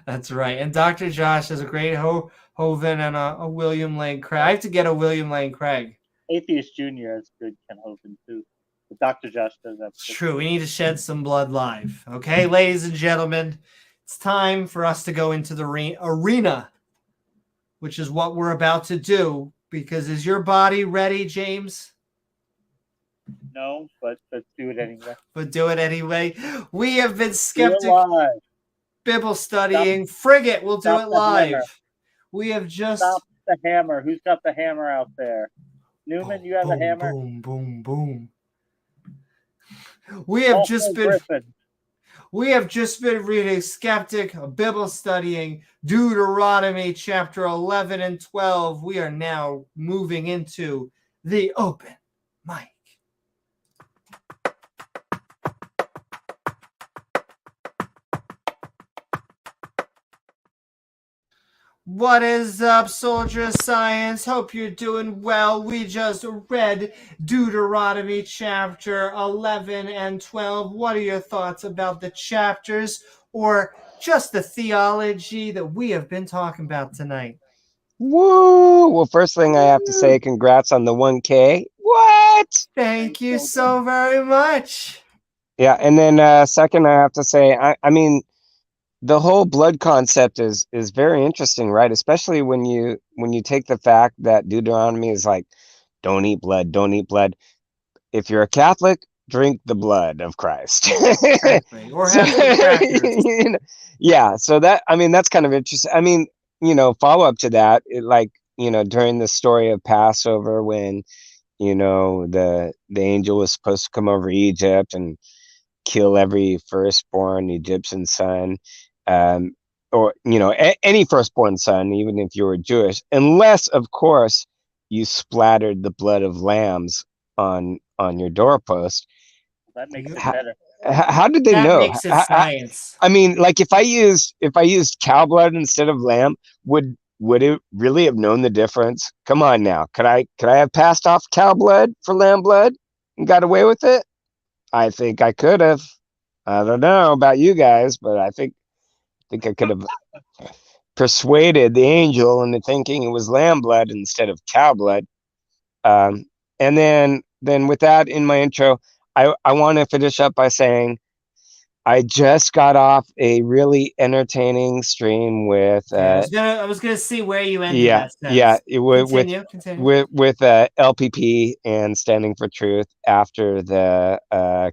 That's right. And Dr. Josh has a great Hovind and a William Lane Craig. I have to get a William Lane Craig. Atheist Jr. has good Ken Hovind too. But Dr. Josh does that. It's true. We need to shed some blood live. Okay, ladies and gentlemen, it's time for us to go into the arena, which is what we're about to do. Because is your body ready, James? No, but let's do it anyway. But do it anyway. We have been Skeptic Bible Studying. Frigate, we'll do it live. Hammer. We have just... Stop the hammer. Who's got the hammer out there? Newman, you have a hammer? Boom, boom, boom. We have just been reading Skeptic Bible Studying Deuteronomy Chapter 11 and 12. We are now moving into the open mic. What is up, Soldier of Science? Hope you're doing well. We just read Deuteronomy Chapter 11 and 12. What are your thoughts about the chapters or just the theology that we have been talking about tonight? Woo! Well, first thing I have to say, congrats on the 1K. What? Thank you so very much. Yeah, and then second, I have to say, I mean, the whole blood concept is very interesting, right? Especially when you take the fact that Deuteronomy is like, don't eat blood, don't eat blood. If you're a Catholic, drink the blood of Christ. Exactly. Or So, have some crackers. yeah, so that, I mean, that's kind of interesting. I mean, follow up to that, like, during the story of Passover when, the angel was supposed to come over Egypt and kill every firstborn Egyptian son, um, or any firstborn son, even if you were Jewish, unless of course you splattered the blood of lambs on your doorpost. That makes it How, better. how did they That know? makes it science. I mean, like if I used cow blood instead of lamb, would it really have known the difference? Come on now, could I have passed off cow blood for lamb blood and got away with it? I think I could have. I don't know about you guys, but I think I could have persuaded the angel into thinking it was lamb blood instead of cow blood. And then with that in my intro, I want to finish up by saying I just got off a really entertaining stream with I was gonna see where you ended that sentence. Continue. with LPP and Standing for Truth after the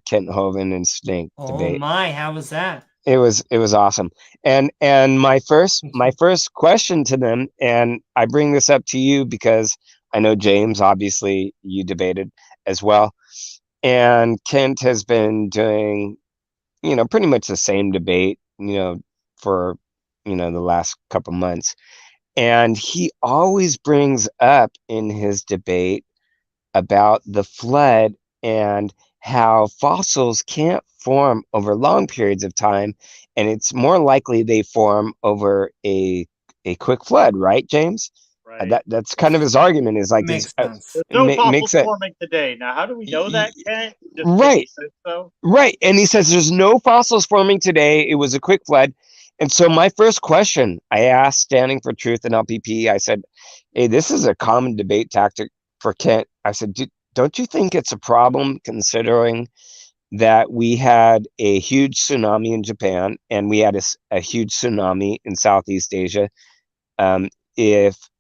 Kent Hovind and Snake debate. Oh my, how was that? It was awesome. And my first question to them, and I bring this up to you because I know James, obviously you debated as well, and Kent has been doing pretty much the same debate for the last couple months, and he always brings up in his debate about the flood and how fossils can't form over long periods of time, and it's more likely they form over a quick flood, right, James? Right. That's kind of his argument, is like Makes sense. There's no makes fossils sense. forming today. Now, how do we know that, Kent? Just Right. He says so? Right. And he says there's no fossils forming today. It was a quick flood. And so my first question I asked Standing for Truth and LPP, I said, hey, this is a common debate tactic for Kent. I said, don't you think it's a problem considering that we had a huge tsunami in Japan and we had a huge tsunami in Southeast Asia?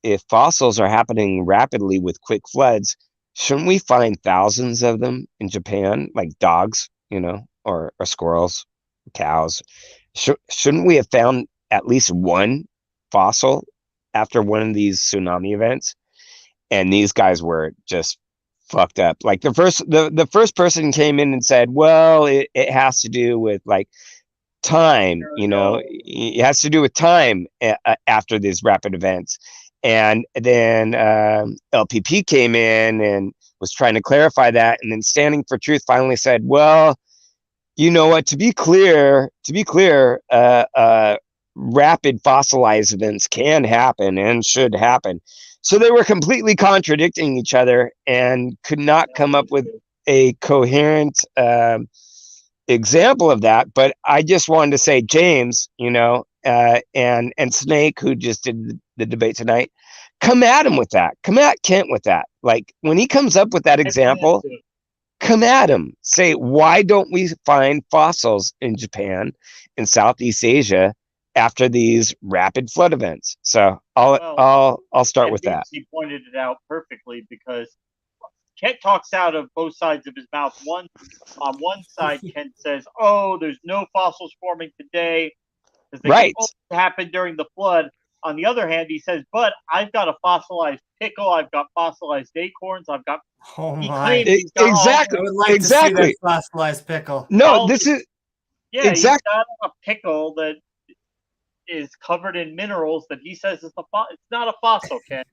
If fossils are happening rapidly with quick floods, shouldn't we find thousands of them in Japan, like dogs, or squirrels, cows? Shouldn't we have found at least one fossil after one of these tsunami events? And these guys were just fucked up. Like the first person came in and said, well, it has to do with like time, it has to do with time after these rapid events. And then LPP came in and was trying to clarify that, and then Standing for Truth finally said, well, you know what, to be clear, rapid fossilized events can happen and should happen. So they were completely contradicting each other and could not come up with a coherent example of that. But I just wanted to say, James, and Snake, who just did the debate tonight, come at him with that. Come at Kent with that. Like when he comes up with that example, come at him. Say, why don't we find fossils in Japan and Southeast Asia after these rapid flood events? So I'll start with that. He pointed it out perfectly because Kent talks out of both sides of his mouth. On one side, Kent says, "Oh, there's no fossils forming today because they can only happen during the flood." On the other hand, he says, "But I've got a fossilized pickle. I've got fossilized acorns. I've got." Oh my! Exactly. I would like to see that fossilized pickle. No, this is exactly. He's got a pickle that is covered in minerals that he says is it's not a fossil, Ken.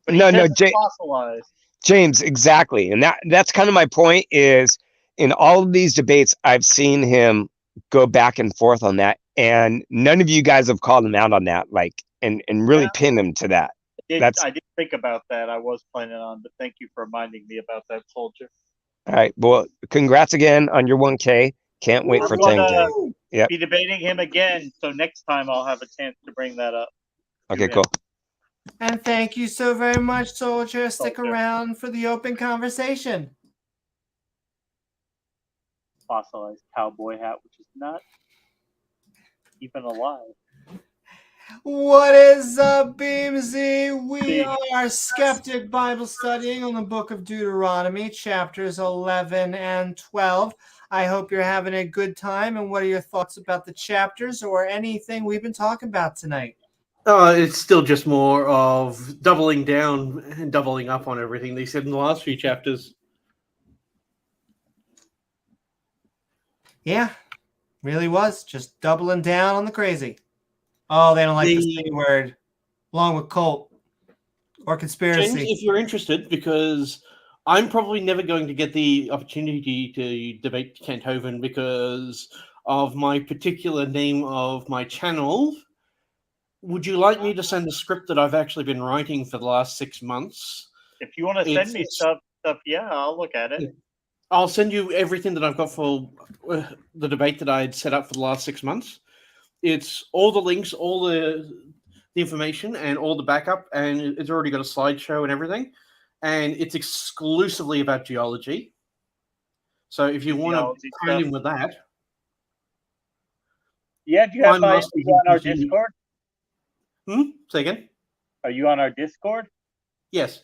But it's fossilized. James, exactly. And that's kind of my point, is in all of these debates, I've seen him go back and forth on that. And none of you guys have called him out on that. Like, and really Yeah. pin him to that. I did think about that. I was planning on, but thank you for reminding me about that, soldier. All right. Well, congrats again on your 1K. Can't wait for I'm gonna 10K. Yep. be debating him again, so next time I'll have a chance to bring that up. Okay, cool. And thank you so very much, soldier. Stick Soldier. around for the open conversation. Fossilized cowboy hat, which is not even alive. What is up, Beamsy? We are Skeptic Bible Studying on the book of Deuteronomy, chapters 11 and 12. I hope you're having a good time. And what are your thoughts about the chapters or anything we've been talking about tonight? It's still just more of doubling down and doubling up on everything they said in the last few chapters. Yeah, really was. Just doubling down on the crazy. Oh, they don't like the C word, along with cult or conspiracy. James, if you're interested, because I'm probably never going to get the opportunity to debate Kent Hovind because of my particular name of my channel. Would you like me to send a script that I've actually been writing for the last 6 months? If you want to send me stuff, yeah, I'll look at it. I'll send you everything that I've got for the debate that I had set up for the last 6 months. It's all the links, all the information, and all the backup, and it's already got a slideshow and everything. And it's exclusively about geology. So if you want to turn in with that, yeah, do you have my on our Discord? Say again? Are you on our Discord? Yes.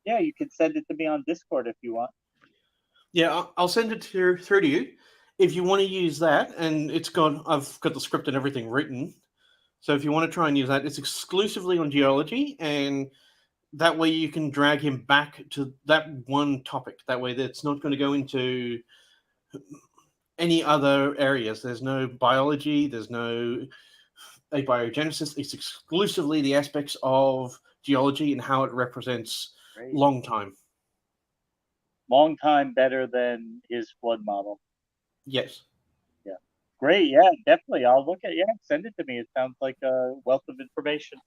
Yeah, you can send it to me on Discord if you want. Yeah, I'll send it through to you if you want to use that. And I've got the script and everything written. So if you want to try and use that, it's exclusively on geology, and that way you can drag him back to that one topic. That way it's not going to go into any other areas. There's no biology, there's no abiogenesis. It's exclusively the aspects of geology and how it represents long time. Long time better than his flood model. Yes. Yeah. Great. Yeah, definitely. I'll look at it. Yeah, send it to me. It sounds like a wealth of information.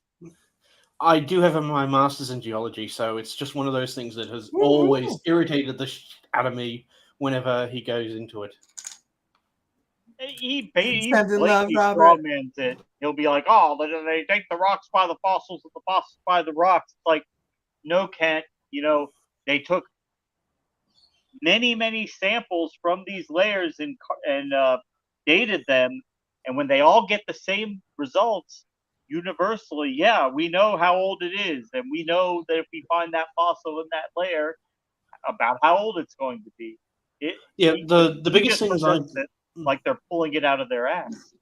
I do have my master's in geology, so it's just one of those things that has always irritated the shit out of me whenever he goes into it. He blatantly strawmans it. He'll be like, "Oh, they take the rocks by the fossils, and the fossils by the rocks." It's like, no, Kent. They took many samples from these layers and dated them, and when they all get the same results universally, yeah, we know how old it is, and we know that if we find that fossil in that layer, about how old it's going to be. The biggest things like they're pulling it out of their ass.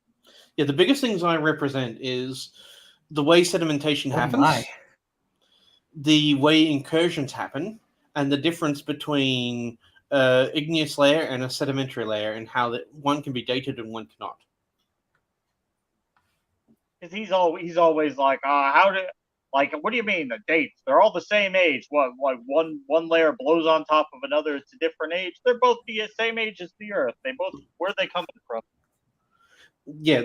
Yeah, the biggest things I represent is the way sedimentation happens, the way incursions happen, and the difference between igneous layer and a sedimentary layer, and how that one can be dated and one cannot. Because he's always like, what do you mean the dates? They're all the same age. What, like one layer blows on top of another? It's a different age. They're both the same age as the Earth. Where are they coming from? Yeah,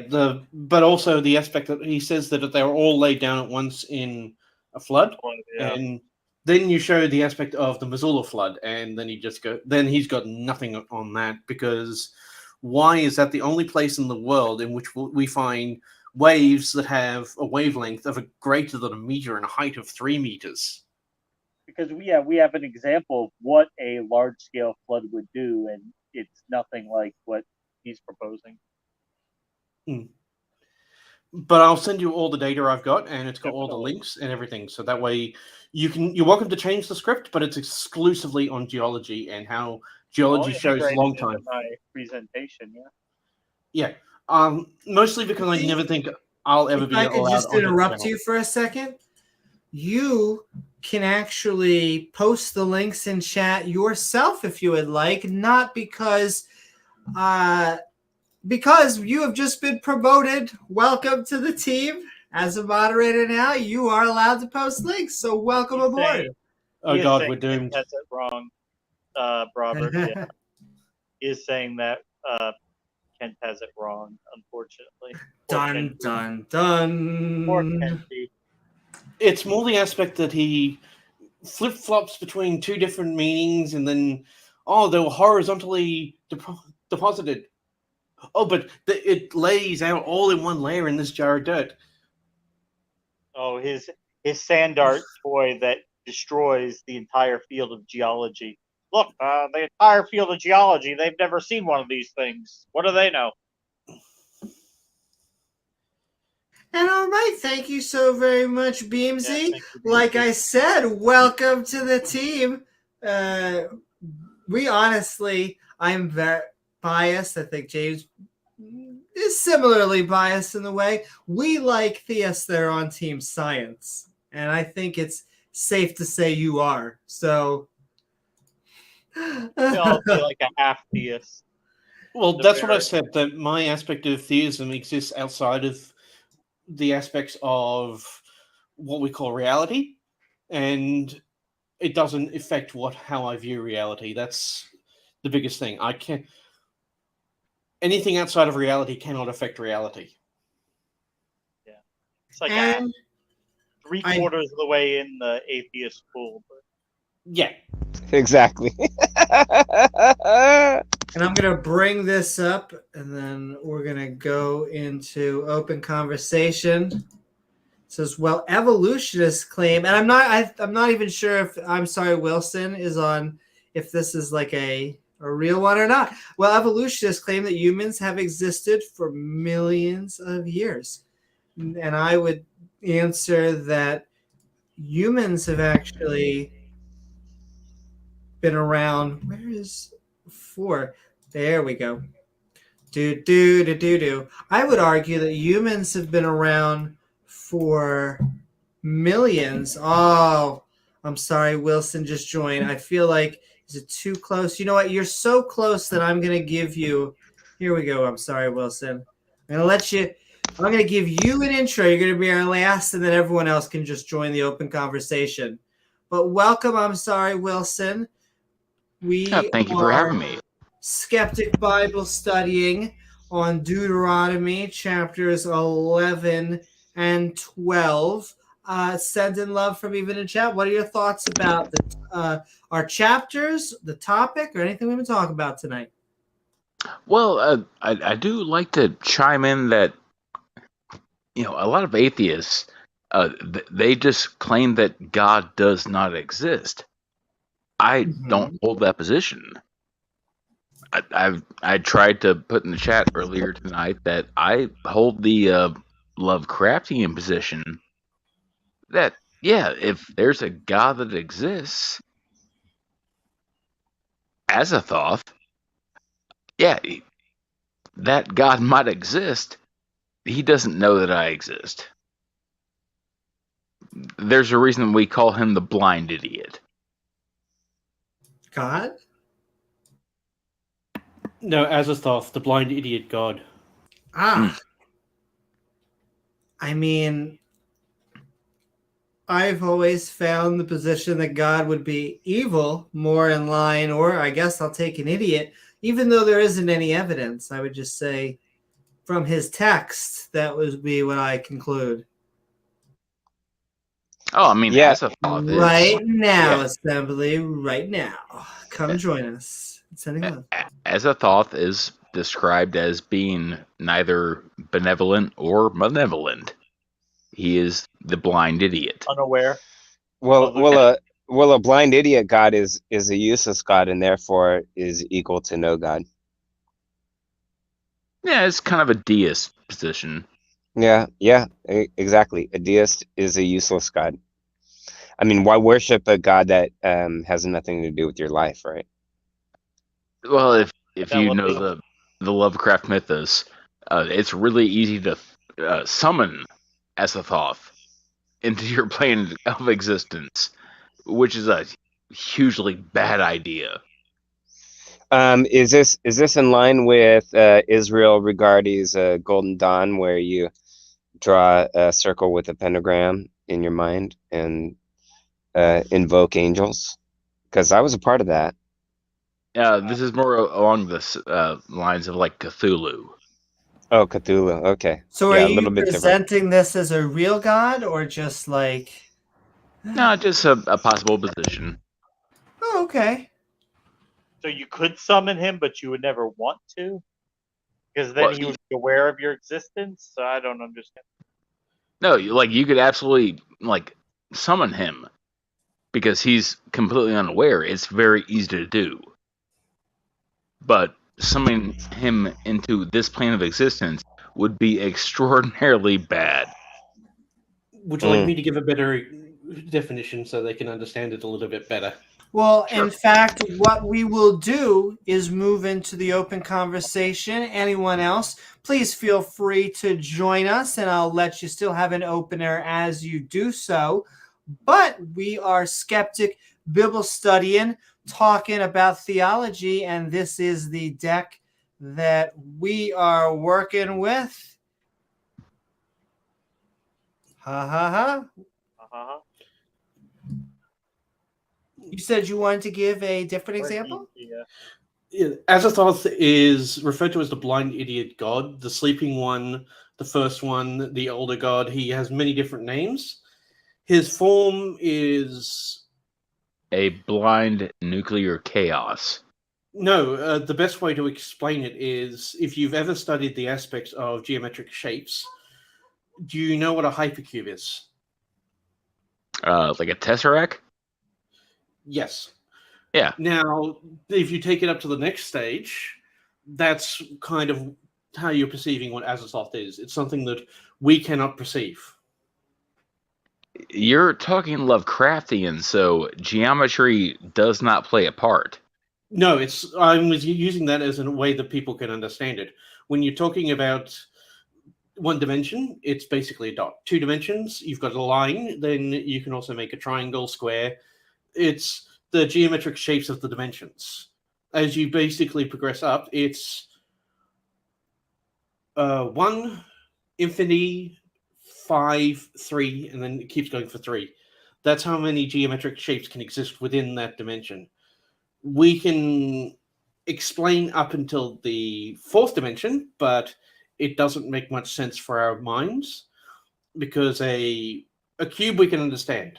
but also the aspect that he says that they were all laid down at once in a flood, and then you show the aspect of the Missoula flood, and then he's got nothing on that, because why is that the only place in the world in which we find waves that have a wavelength of greater than a meter and a height of 3 meters? Because we have an example of what a large scale flood would do, and it's nothing like what he's proposing. But I'll send you all the data I've got, and it's got all the links and everything. So that way you're welcome to change the script, but it's exclusively on geology and how geology shows long time. My presentation, yeah. Mostly because I never think I'll ever be allowed. If I could just interrupt you for a second, you can actually post the links in chat yourself if you would like, not because you have just been promoted. Welcome to the team. As a moderator now, you are allowed to post links, so welcome aboard. Oh God, we're doomed. That's it wrong, Robert. Yeah. He is saying that Kent has it wrong, unfortunately. Poor Dun Kenty. dun Poor dun. Kenty. It's more the aspect that he flip flops between two different meanings, and then they were horizontally deposited. Oh, but it lays out all in one layer in this jar of dirt. Oh, his sand art toy that destroys the entire field of geology. Look, the entire field of geology, they've never seen one of these things. What do they know? And all right, thank you so very much, Beamsy. Yeah, thank you, Like Beamsy. I said, welcome to the team. We honestly, I'm very biased. I think James is similarly biased in the way. We like theists that are on Team Science, and I think it's safe to say you are. So, I'll be like a half theist. Well, The that's what I very- said, that my aspect of theism exists outside of the aspects of what we call reality, and it doesn't affect how I view reality. That's the biggest thing. I can't. Anything outside of reality cannot affect reality. It's like and three-quarters of the way in the atheist pool. But Yeah. Exactly. And I'm going to bring this up, and then we're going to go into open conversation. It says, well, evolutionists claim, and I'm not even sure if I'm sorry, Wilson is on, if this is like a real one or not. Well, evolutionists claim that humans have existed for millions of years. And I would answer that humans have actually been around. Where is 4? There we go. I would argue that humans have been around for millions. Oh, I'm sorry, Wilson just joined. I feel like, is it too close? You know what? You're so close that I'm going to give you. Here we go. I'm sorry, Wilson. I'm going to give you an intro. You're going to be our last, and then everyone else can just join the open conversation. But welcome. I'm sorry, Wilson. Thank you for having me. Skeptic Bible studying on Deuteronomy chapters 11 and 12. Send in love from even in chat. What are your thoughts about our chapters, the topic, or anything we've been talking about tonight? Well, I do like to chime in that, a lot of atheists, they just claim that God does not exist. I don't hold that position. I tried to put in the chat earlier tonight that I hold the Lovecraftian position that, if there's a God that exists, Azathoth, that God might exist. He doesn't know that I exist. There's a reason we call him the blind idiot. God? No, Azathoth, the blind idiot god. I mean, I've always found the position that God would be evil more in line, or I guess I'll take an idiot, even though there isn't any evidence. I would just say from his text, that would be what I conclude. Oh, I mean, Yeah. Azathoth is... Right now, yeah. Assembly, right now. Come join us. Sending love. Azathoth is described as being neither benevolent or malevolent. He is the blind idiot. unaware. Well, a blind idiot God is a useless God, and therefore is equal to no God. Yeah, it's kind of a deist position. Yeah, exactly. A deist is a useless God. I mean, why worship a God that has nothing to do with your life, right? Well, if That you would know be- the Lovecraft mythos, it's really easy to summon Azathoth into your plane of existence, which is a hugely bad idea. Is this in line with Israel Regardi's Golden Dawn, where you draw a circle with a pentagram in your mind and invoke angels? Because I was a part of that. This is more along the lines of like Cthulhu. Oh, Cthulhu. Okay. So are Yeah, a you little bit different. presenting this as a real god or just like? No, just a possible position. Oh, okay. So you could summon him, but you would never want to, because then Well, he would be aware of your existence. So I don't understand. No, like you could absolutely like summon him because he's completely unaware. It's very easy to do. But summoning him into this plane of existence would be extraordinarily bad. Would you like me to give a better definition so they can understand it a little bit better? Well, Sure. in fact, what we will do is move into the open conversation. Anyone else, please feel free to join us, and I'll let you still have an opener as you do so. But we are Skeptic Bible Studying, talking about theology, and this is the deck that we are working with. Ha ha ha. Uh-huh. You said you wanted to give a different example? Yeah. Azathoth is referred to as the blind idiot god, the sleeping one, the first one, the older god. He has many different names. His form is A blind nuclear chaos. no. The best way to explain it is if you've ever studied the aspects of geometric shapes. Do you know what a hypercube is? Like a tesseract? Yes. Yeah. Now, if you take it up to the next stage, that's kind of how you're perceiving what Azathoth is. It's something that we cannot perceive. You're talking Lovecraftian, so geometry does not play a part. No, I was using that as a way that people can understand it. When you're talking about one dimension, it's basically a dot. 2 dimensions, you've got a line, then you can also make a triangle, square. It's the geometric shapes of the dimensions. As you basically progress up, it's 1, infinity, 5, 3, and then it keeps going for 3. That's how many geometric shapes can exist within that dimension. We can explain up until the 4th dimension, but it doesn't make much sense for our minds because a cube we can understand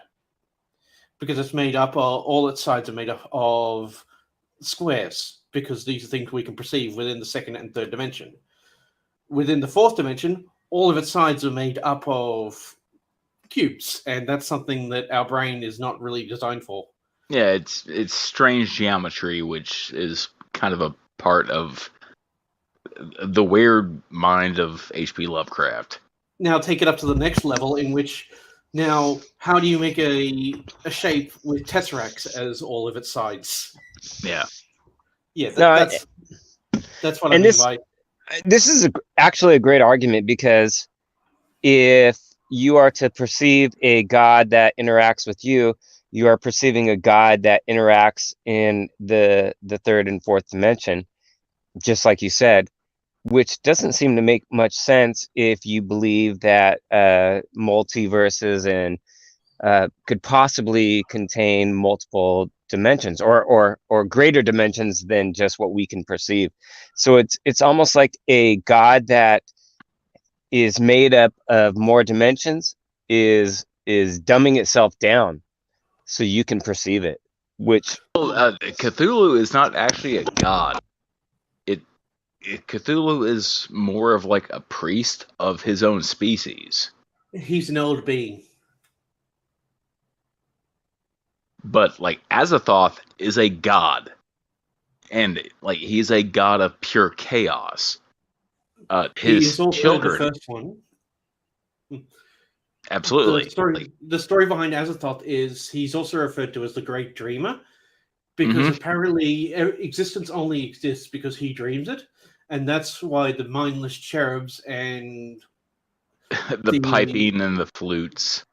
because it's made up of, all its sides are made up of squares because these are things we can perceive within the 2nd and 3rd dimension. Within the 4th dimension, all of its sides are made up of cubes, and that's something that our brain is not really designed for. Yeah, it's strange geometry, which is kind of a part of the weird mind of H.P. Lovecraft. Now take it up to the next level, in which now how do you make a shape with tesseracts as all of its sides? Yeah. Yeah, No, that's what I and mean by. this is actually a great argument because if you are to perceive a God that interacts with you, you are perceiving a God that interacts in the 3rd and 4th dimension, just like you said, which doesn't seem to make much sense if you believe that multiverses and could possibly contain multiple dimensions or greater dimensions than just what we can perceive. So it's almost like a God that is made up of more dimensions is dumbing itself down so you can perceive it, which Cthulhu is not actually a god. Cthulhu is more of like a priest of his own species. He's an old being. But like Azathoth is a god. And like he's a god of pure chaos. He His is also children. the first one. Absolutely. The story behind Azathoth is he's also referred to as the Great Dreamer because apparently existence only exists because he dreams it, and that's why the mindless cherubs and the piping and the flutes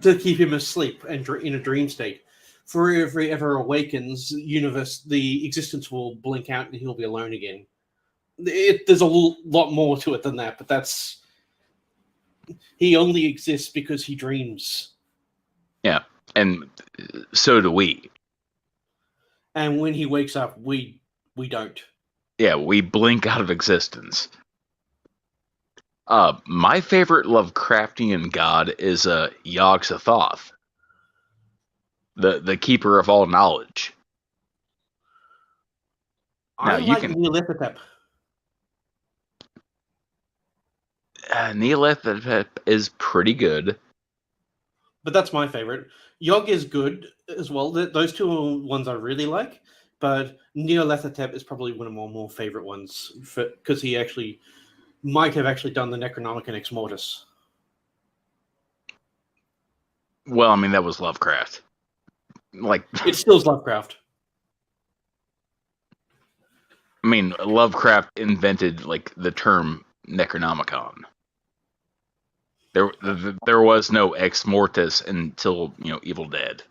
to keep him asleep and in a dream state. For if he ever awakens, the existence will blink out and he'll be alone again. There's a lot more to it than that, but he only exists because he dreams. Yeah, and so do we. And when he wakes up, we We don't. Yeah, we blink out of existence. My favorite Lovecraftian god is Yog-Sothoth, the keeper of all knowledge. Now I you like can Nyarlathotep. Nyarlathotep is pretty good. But that's my favorite. Yog is good as well. Those two are ones I really like. But Nyarlathotep is probably one of my more favorite ones because he actually might have actually done the Necronomicon Ex Mortis. Well, I mean that was Lovecraft. Like, It still's Lovecraft. I mean, Lovecraft invented like the term Necronomicon. There was no Ex Mortis until Evil Dead.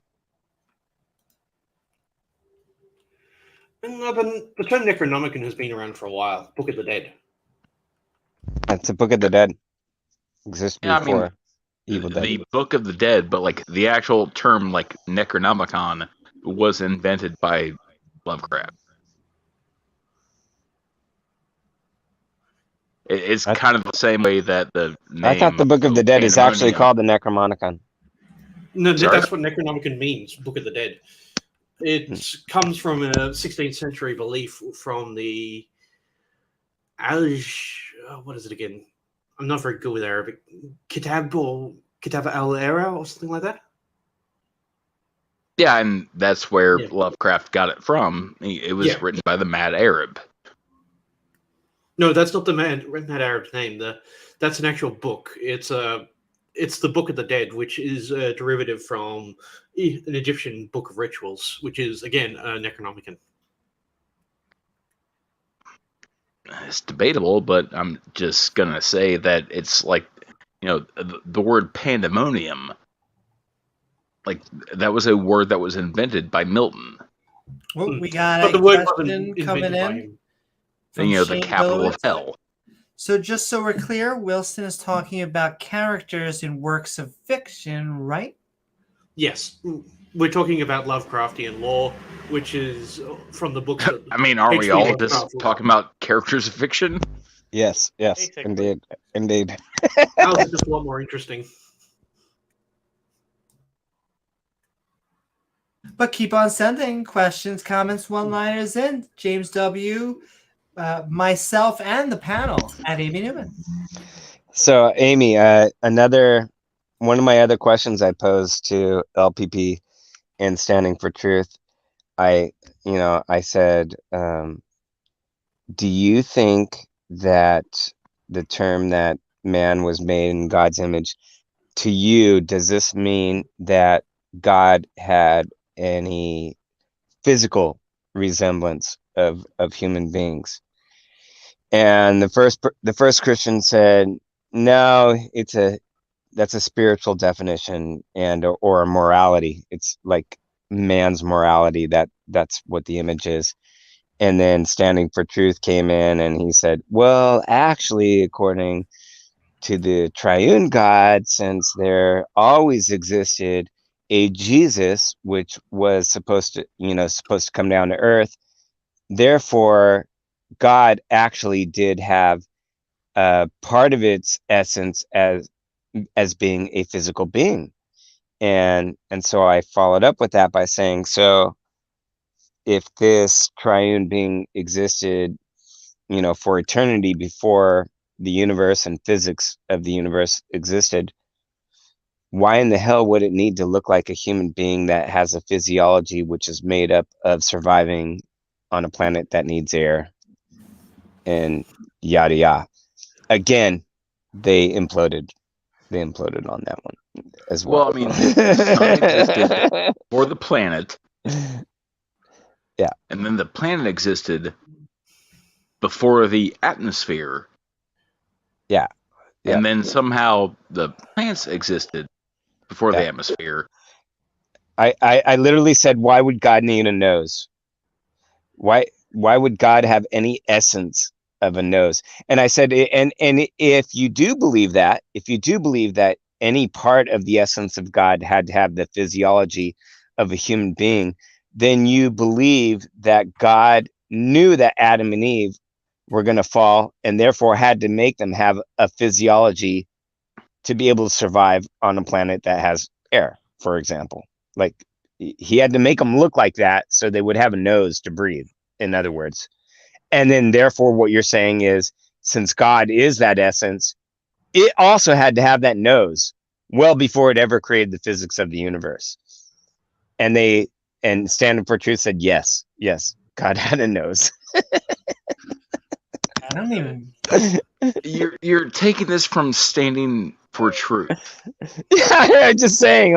And, but the term Necronomicon has been around for a while. Book of the Dead. That's a Book of the Dead. Exists Yeah, I before mean, Evil Dead. the Book of the Dead, but like the actual term like Necronomicon was invented by Lovecraft. It's kind of the same way that the name. I thought the Book of the Dead is actually Pandemonium- called the Necronomicon. No, Sorry? that's what Necronomicon means, Book of the Dead. It comes from a 16th century belief from the what is it again? I'm not very good with Arabic. Kitab al-Era or something like that? Yeah, and that's where Yeah. Lovecraft got it from. It was Yeah. written by the Mad Arab. No, that's not the Mad Arab's name. That's an actual book. It's the Book of the Dead, which is a derivative from an Egyptian book of rituals, which is again a Necronomicon. It's debatable, but I'm just gonna say that it's like the word pandemonium. Like that was a word that was invented by Milton. Well, we got But a the word question wasn't coming invented by in him. from The Shane capital of Bowes. hell. So just so we're clear, Wilson is talking about characters in works of fiction, right? Yes, we're talking about Lovecraftian lore, which is from the books. I mean, are we H.P. all Lovecraft just wrote. talking about characters of fiction? Yes, Basically. indeed. Ours is just a lot more interesting. But keep on sending questions, comments, one-liners in. James W., myself, and the panel at Amy Newman. So, Amy, another one of my other questions I posed to LPP and Standing for Truth, I said, do you think that the term that man was made in God's image, to you, does this mean that God had any physical resemblance of human beings? And the first Christian said, no, that's a spiritual definition or a morality. It's like man's morality. That's what the image is. And then Standing for Truth came in and he said, well, actually, according to the triune God, since there always existed a Jesus, which was supposed to come down to earth, therefore God actually did have part of its essence as being a physical being. And so I followed up with that by saying, so if this triune being existed, for eternity before the universe and physics of the universe existed, why in the hell would it need to look like a human being that has a physiology which is made up of surviving on a planet that needs air and yada yada? Again, they imploded on that one as well. Well, I mean, the sun existed for the planet. Yeah. And then the planet existed before the atmosphere. Yeah. And then somehow the plants existed before the atmosphere. I literally said, why would God need a nose? Why would God have any essence of a nose? And I said, and if you do believe that any part of the essence of God had to have the physiology of a human being, then you believe that God knew that Adam and Eve were going to fall, and therefore had to make them have a physiology to be able to survive on a planet that has air, for example. Like, he had to make them look like that so they would have a nose to breathe, in other words. And then therefore what you're saying is, since God is that essence, it also had to have that nose well before it ever created the physics of the universe. And Standing for Truth said, yes, God had a nose. I don't even. You're taking this from Standing for Truth. Yeah, I'm just saying.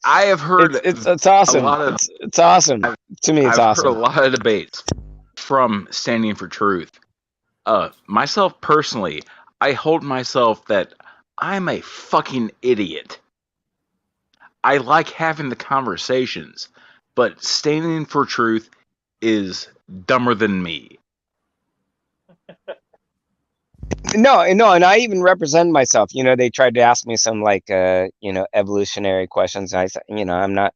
I have heard it's awesome. a lot of it's awesome. To me, it's I've awesome. heard a lot of debates from Standing for Truth. Myself personally, I hold myself that I'm a fucking idiot. I like having the conversations, but Standing for Truth is dumber than me. No, and I even represent myself. They tried to ask me some evolutionary questions. I said, I'm not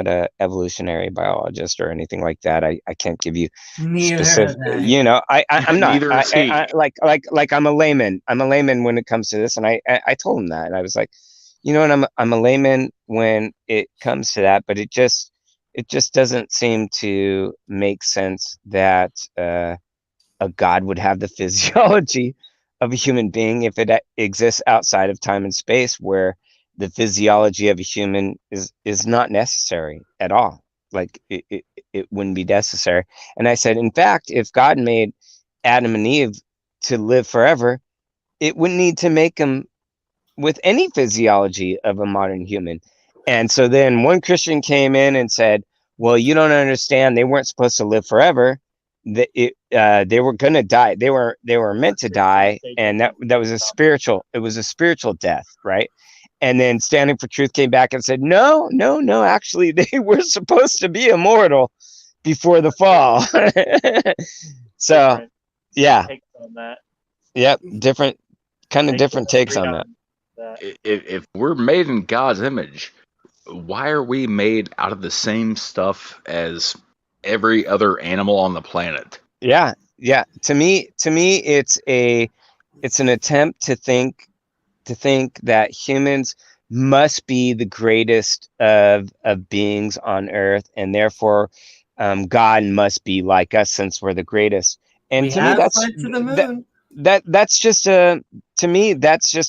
a evolutionary biologist or anything like that. I can't give you Neither specific. are they. I'm not. Neither is he. Like I'm a layman. I'm a layman when it comes to this, and I told him that. And I was like, and I'm a layman when it comes to that, but it just doesn't seem to make sense that a God would have the physiology of a human being if it exists outside of time and space, where the physiology of a human is not necessary at all. Like, it wouldn't be necessary. And I said, in fact, if God made Adam and Eve to live forever, it wouldn't need to make them with any physiology of a modern human. And so then one Christian came in and said, well, you don't understand. They weren't supposed to live forever. They were going to die. They were meant to die. And that was a spiritual death. Right. And then Standing for Truth came back and said, no, actually, they were supposed to be immortal before the fall. So, yeah. Takes on that. Yep. Different takes on that. If we're made in God's image, why are we made out of the same stuff as every other animal on the planet? Yeah. To me, it's an attempt to think that humans must be the greatest of beings on earth, and therefore God must be like us since we're the greatest. And to me, that's went to the moon. That's just a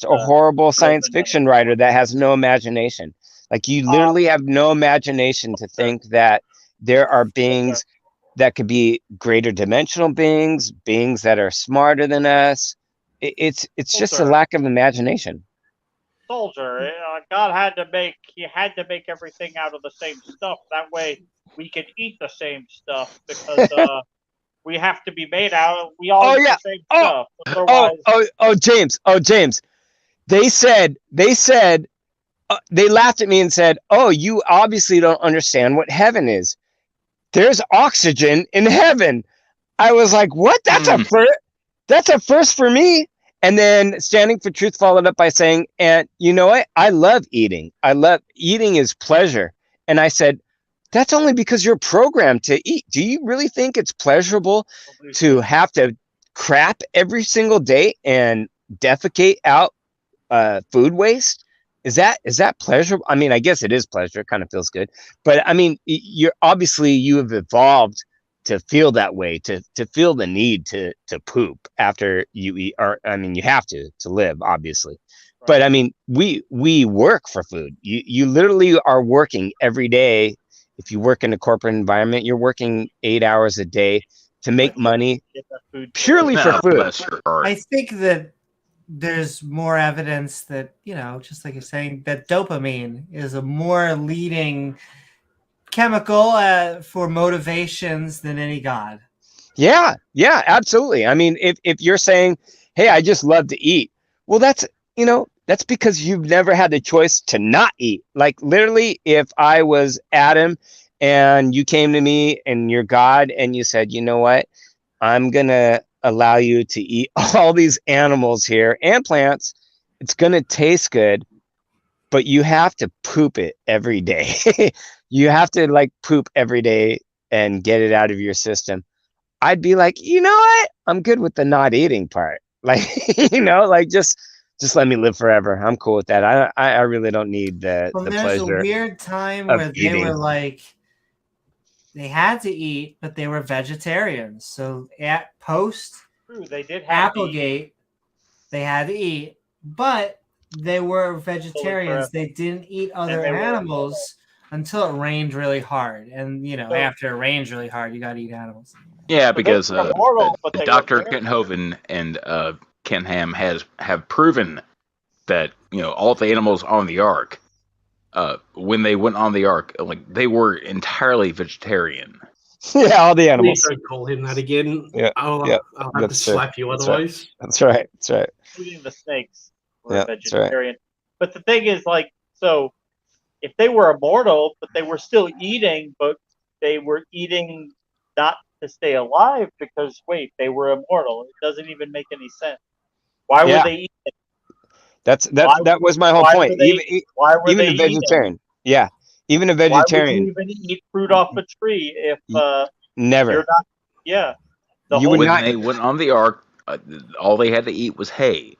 horrible science fiction writer that has no imagination. Like, you literally have no imagination to think that there are beings that could be greater dimensional beings that are smarter than us. It's just a lack of imagination. Soldier, God had to make everything out of the same stuff. That way we could eat the same stuff, because we have to be made out. We all eat the same stuff. James. They said they laughed at me and said, "Oh, you obviously don't understand what heaven is. There's oxygen in heaven." I was like, "What? That's a first. That's a first for me." And then Standing for Truth followed up by saying, "And you know what? I love eating. Eating is pleasure." And I said, "That's only because you're programmed to eat. Do you really think it's pleasurable to have to crap every single day and defecate out food waste? Is that pleasurable? I mean, I guess it is pleasure. It kind of feels good. But I mean, you have evolved to feel that way, to feel the need to poop after you eat, or I mean, you have to live, obviously. Right. But I mean, we work for food. You literally are working every day. If you work in a corporate environment, you're working 8 hours a day to make money purely for food. I think that there's more evidence that, just like you're saying, that dopamine is a more leading chemical for motivations than any god. Yeah, absolutely. I mean, if you're saying, hey, I just love to eat, well, that's because you've never had the choice to not eat. Like, literally, if I was Adam and you came to me and you're God and you said, you know what, I'm going to allow you to eat all these animals here and plants. It's going to taste good, but you have to poop it every day. You have to poop every day and get it out of your system. I'd be like, you know what? I'm good with the not eating part. Like, like just let me live forever. I'm cool with that. I really don't need the there's a pleasure weird time of where they eating. were like, they had to eat, but they were vegetarians. So at post True, they did have to eat Applegate, they had to eat, but they were vegetarians. forever. They didn't eat And other they were animals until it rained really hard. And So- after it rains really hard, you got to eat animals. Yeah, So they because were immortal, but they Dr. were Kent Hovind and Ken Ham have proven that all the animals on the ark, when they went on the ark, like they were entirely vegetarian. Yeah, all the Please animals. don't call him that again. Yeah, I'll yeah, have to that's true. slap you That's right. otherwise. That's right. That's right. including the snakes were Yeah, that's right. vegetarian. But the thing is, like, so if they were immortal, but they were still eating, but they were eating not to stay alive because wait, they were immortal. It doesn't even make any sense. Why Yeah. were they eating? That was my whole Why point. were they? Why were Even they a vegetarian. Yeah, even a eating? Why would vegetarian. you even eat fruit off a tree if Never. you're not? Yeah, You would When not. they went on the ark, all they had to eat was hay.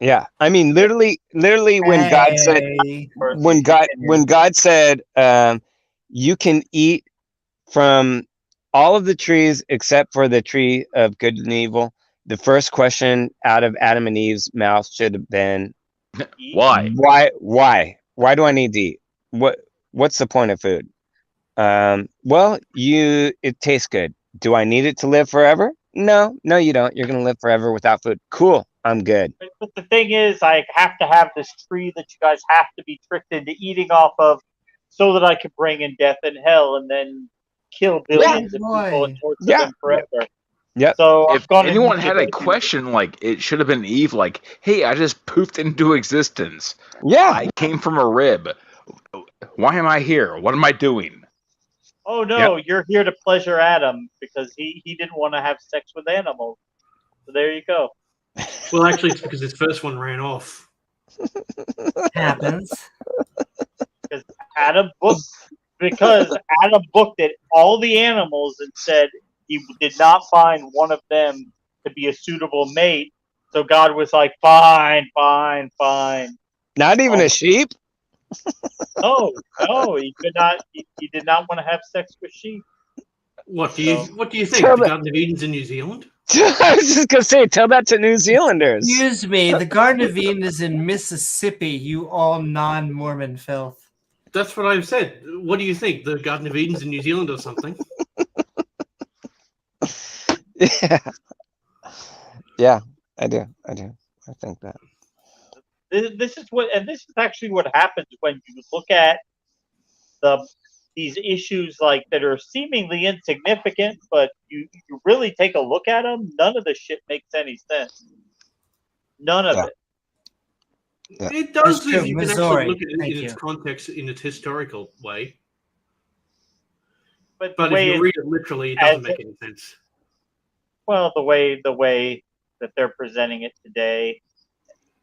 Yeah, I mean, literally, when God said, when God said, you can eat from all of the trees except for the tree of good and evil. The first question out of Adam and Eve's mouth should have been, Why? Why do I need to eat? What's the point of food? Well, it tastes good. Do I need it to live forever? No, you don't. You're gonna live forever without food. Cool. I'm good. But the thing is, I have to have this tree that you guys have to be tricked into eating off of so that I can bring in death and hell and then kill billions of people and torture them forever. Yep. So If anyone had a question, like it should have been Eve, like, hey, I just poofed into existence. Yeah. I came from a rib. Why am I here? What am I doing? Oh no, you're here to pleasure Adam because he didn't want to have sex with animals. So there you go. Well, actually, it's because his first one ran off. Happens. Because Adam looked at all the animals and said he did not find one of them to be a suitable mate. So God was like, fine. Not even a sheep? No, he could not. He did not want to have sex with sheep. What do you think? Tell The me- Garden of Eden's in New Zealand? I was just gonna say, tell that to New Zealanders. Excuse me, the Garden of Eden is in Mississippi, you all non-Mormon filth. That's what I've said. What do you think? The Garden of Eden's in New Zealand or something? Yeah, I do. I think that. This is actually what happens when you look at these issues like that are seemingly insignificant, but you really take a look at them. None of the shit makes any sense. None of it. Yeah. It does That's if true. you Missouri. can actually look at it Thank in its you. context, in its historical way. But But the way if you read it literally, it doesn't make any sense. well, the way that they're presenting it today,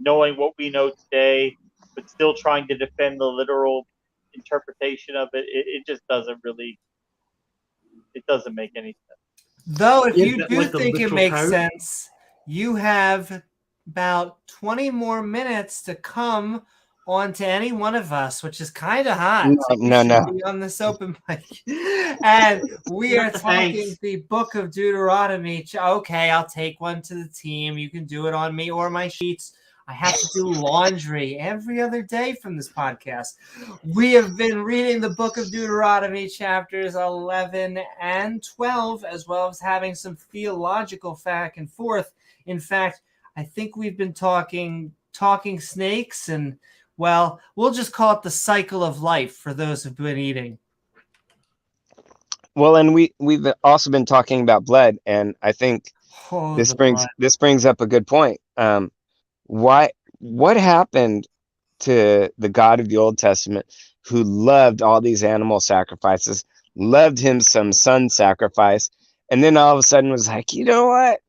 knowing what we know today, but still trying to defend the literal interpretation of it, it just doesn't really. It doesn't make any sense. Though, if Yeah, you that- do like the think it literal makes code? sense, you have about 20 more minutes to come on to any one of us, which is kind of hot. No, So you no, should no. be on this open mic. And we are talking Thanks. the book of Deuteronomy. Okay, I'll take one to the team. You can do it on me or my sheets. I have to do laundry every other day from this podcast. We have been reading the book of Deuteronomy chapters 11 and 12, as well as having some theological back and forth. In fact, I think we've been talking snakes, and well, we'll just call it the cycle of life for those who've been eating. Well, and we've also been talking about blood, and I think Oh, this the brings up a good point. What happened to the God of the Old Testament who loved all these animal sacrifices, loved him some son sacrifice, and then all of a sudden was like, you know what?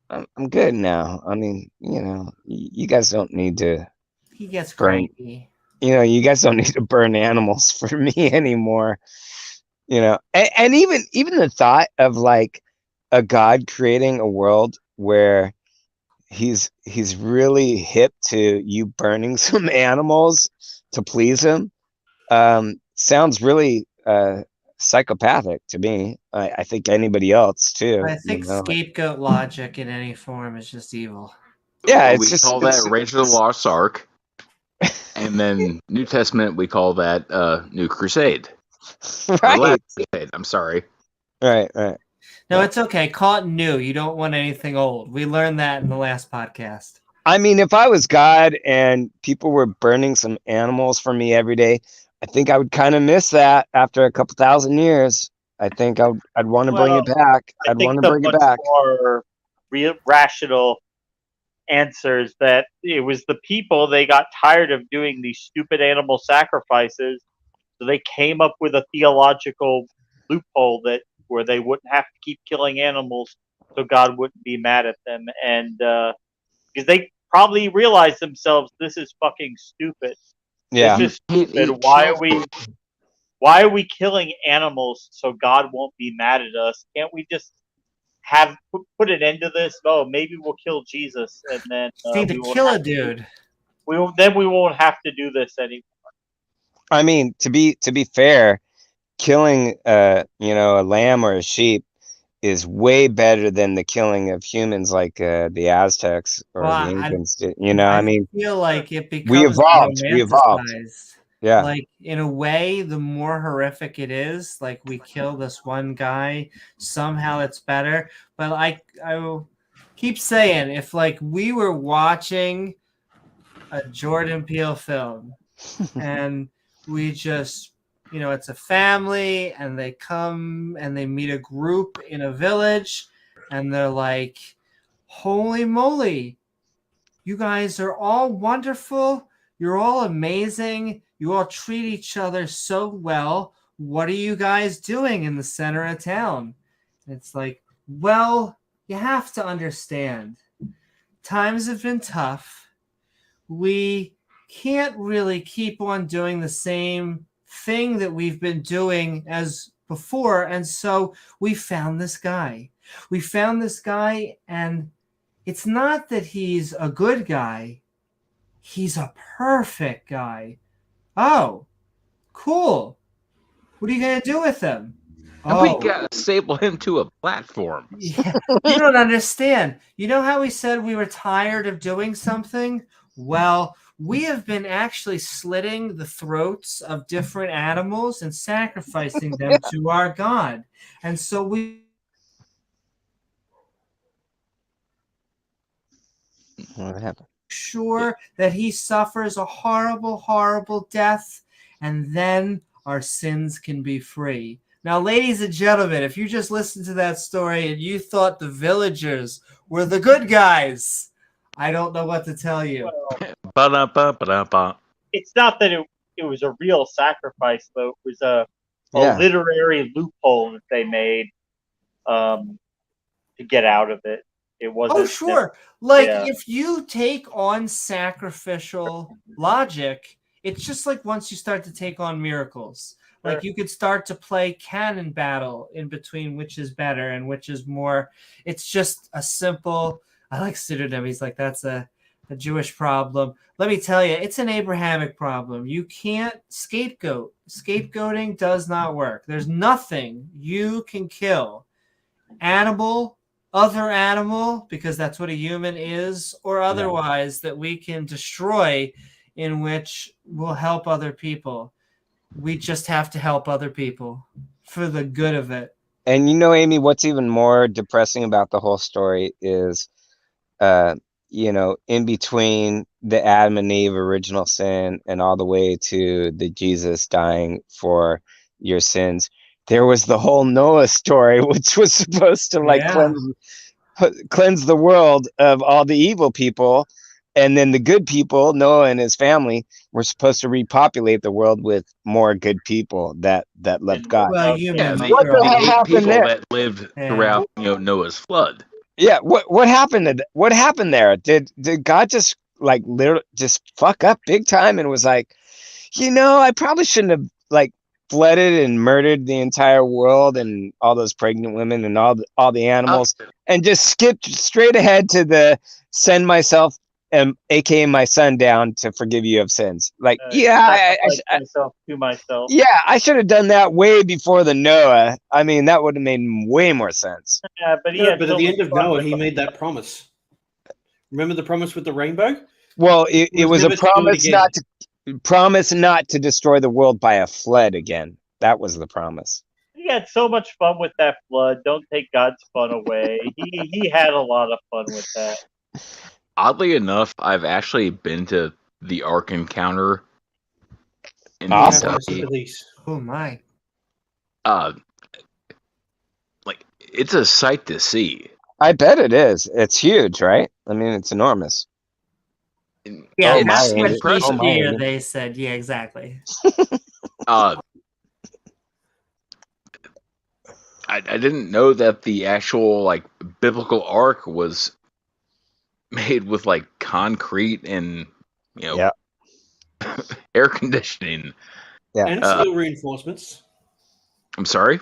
I'm good now. I mean, you guys don't need to He gets burn. cranky. You guys don't need to burn animals for me anymore. And even the thought of like a God creating a world where he's really hip to you burning some animals to please him. Sounds really psychopathic to me. I think anybody else too, I you think know. scapegoat logic in any form is just evil. Yeah, Well, it's we just call that Raiders of the Lost Ark, and then New Testament we call that New Crusade. Or right, Last Crusade. I'm sorry. right. No, it's okay. Call it new. You don't want anything old. We learned that in the last podcast. I mean, if I was God and people were burning some animals for me every day, I think I would kind of miss that after a couple thousand years. I think I'd want to bring Well, it back. I I'd think want to the bring it much back. more rational answer is that it was the people, they got tired of doing these stupid animal sacrifices, so they came up with a theological loophole that where they wouldn't have to keep killing animals, so God wouldn't be mad at them, and because they probably realized themselves, this is fucking stupid. This Yeah. is Can't stupid. eat children. Why are we killing animals so God won't be mad at us? Can't we just have put an end to this? Oh, maybe we'll kill Jesus, and then Need to we won't kill have a dude. we won't have to do this anymore. I mean, to be fair, killing a lamb or a sheep is way better than the killing of humans like the Aztecs Well, or the Incans did. You know, I I mean, feel like it we becomes evolved. We evolved. romanticized. Yeah. Like, in a way, the more horrific it is, like, we kill this one guy, somehow it's better. But I will keep saying, if, like, we were watching a Jordan Peele film and we just, it's a family and they come and they meet a group in a village and they're like, holy moly, you guys are all wonderful. You're all amazing. You all treat each other so well. What are you guys doing in the center of town? It's like, well, you have to understand. Times have been tough. We can't really keep on doing the same thing that we've been doing as before. And so we found this guy. And it's not that he's a good guy. He's a perfect guy. Oh, cool. What are you going to do with him? And we Oh, gotta stable him to a platform. yeah. You don't understand. You know how we said we were tired of doing something? Well, we have been actually slitting the throats of different animals and sacrificing them to our God. And so we What happened? sure that he suffers a horrible, horrible death, and then our sins can be free. Now, ladies and gentlemen, if you just listened to that story and you thought the villagers were the good guys, I don't know what to tell you. Ba-da-ba-ba-da-ba. It's not that it was a real sacrifice, though. It was a Yeah. literary loophole that they made to get out of it. It wasn't. Oh, sure. Like, Yeah. if you take on sacrificial logic, it's just like once you start to take on miracles. Like, you could start to play canon battle in between which is better and which is more. It's just a simple. I like pseudonym. He's like, that's a Jewish problem. Let me tell you, it's an Abrahamic problem. You can't scapegoat. Scapegoating does not work. There's nothing you can kill. Other animal, because that's what a human is, or otherwise that we can destroy in which will help other people. We just have to help other people for the good of it. And Amy, what's even more depressing about the whole story is, in between the Adam and Eve original sin and all the way to the Jesus dying for your sins, there was the whole Noah story, which was supposed to cleanse the world of all the evil people. And then the good people, Noah and his family, were supposed to repopulate the world with more good people that loved God. Well, Yeah, humans. What the hell eight happened people there? that lived throughout Noah's flood. Yeah, what happened? What happened there? Did God just literally just fuck up big time and was like, I probably shouldn't have flooded and murdered the entire world and all those pregnant women and all the animals, and just skipped straight ahead to the send myself aka my son down to forgive you of sins. Like, Sacrifice myself to myself. yeah, I should have done that way before the Noah. I mean, that would have made way more sense. Yeah, but But at the end of Noah, he made that promise. Remember the promise with the rainbow? Well, it was a never to do it promise not to destroy the world by a flood again. That was the promise. He had so much fun with that flood. Don't take God's fun away. He had a lot of fun with that. Oddly enough, I've actually been to the Ark Encounter in Awesome. Kentucky. Oh my. Like, it's a sight to see. I bet it is. It's huge, right? I mean, it's enormous. Yeah, Oh, that's my. what Impressive. each year they said. Yeah, exactly. I didn't know that the actual like biblical ark was made with like concrete and air conditioning. Yeah. And steel reinforcements. I'm sorry?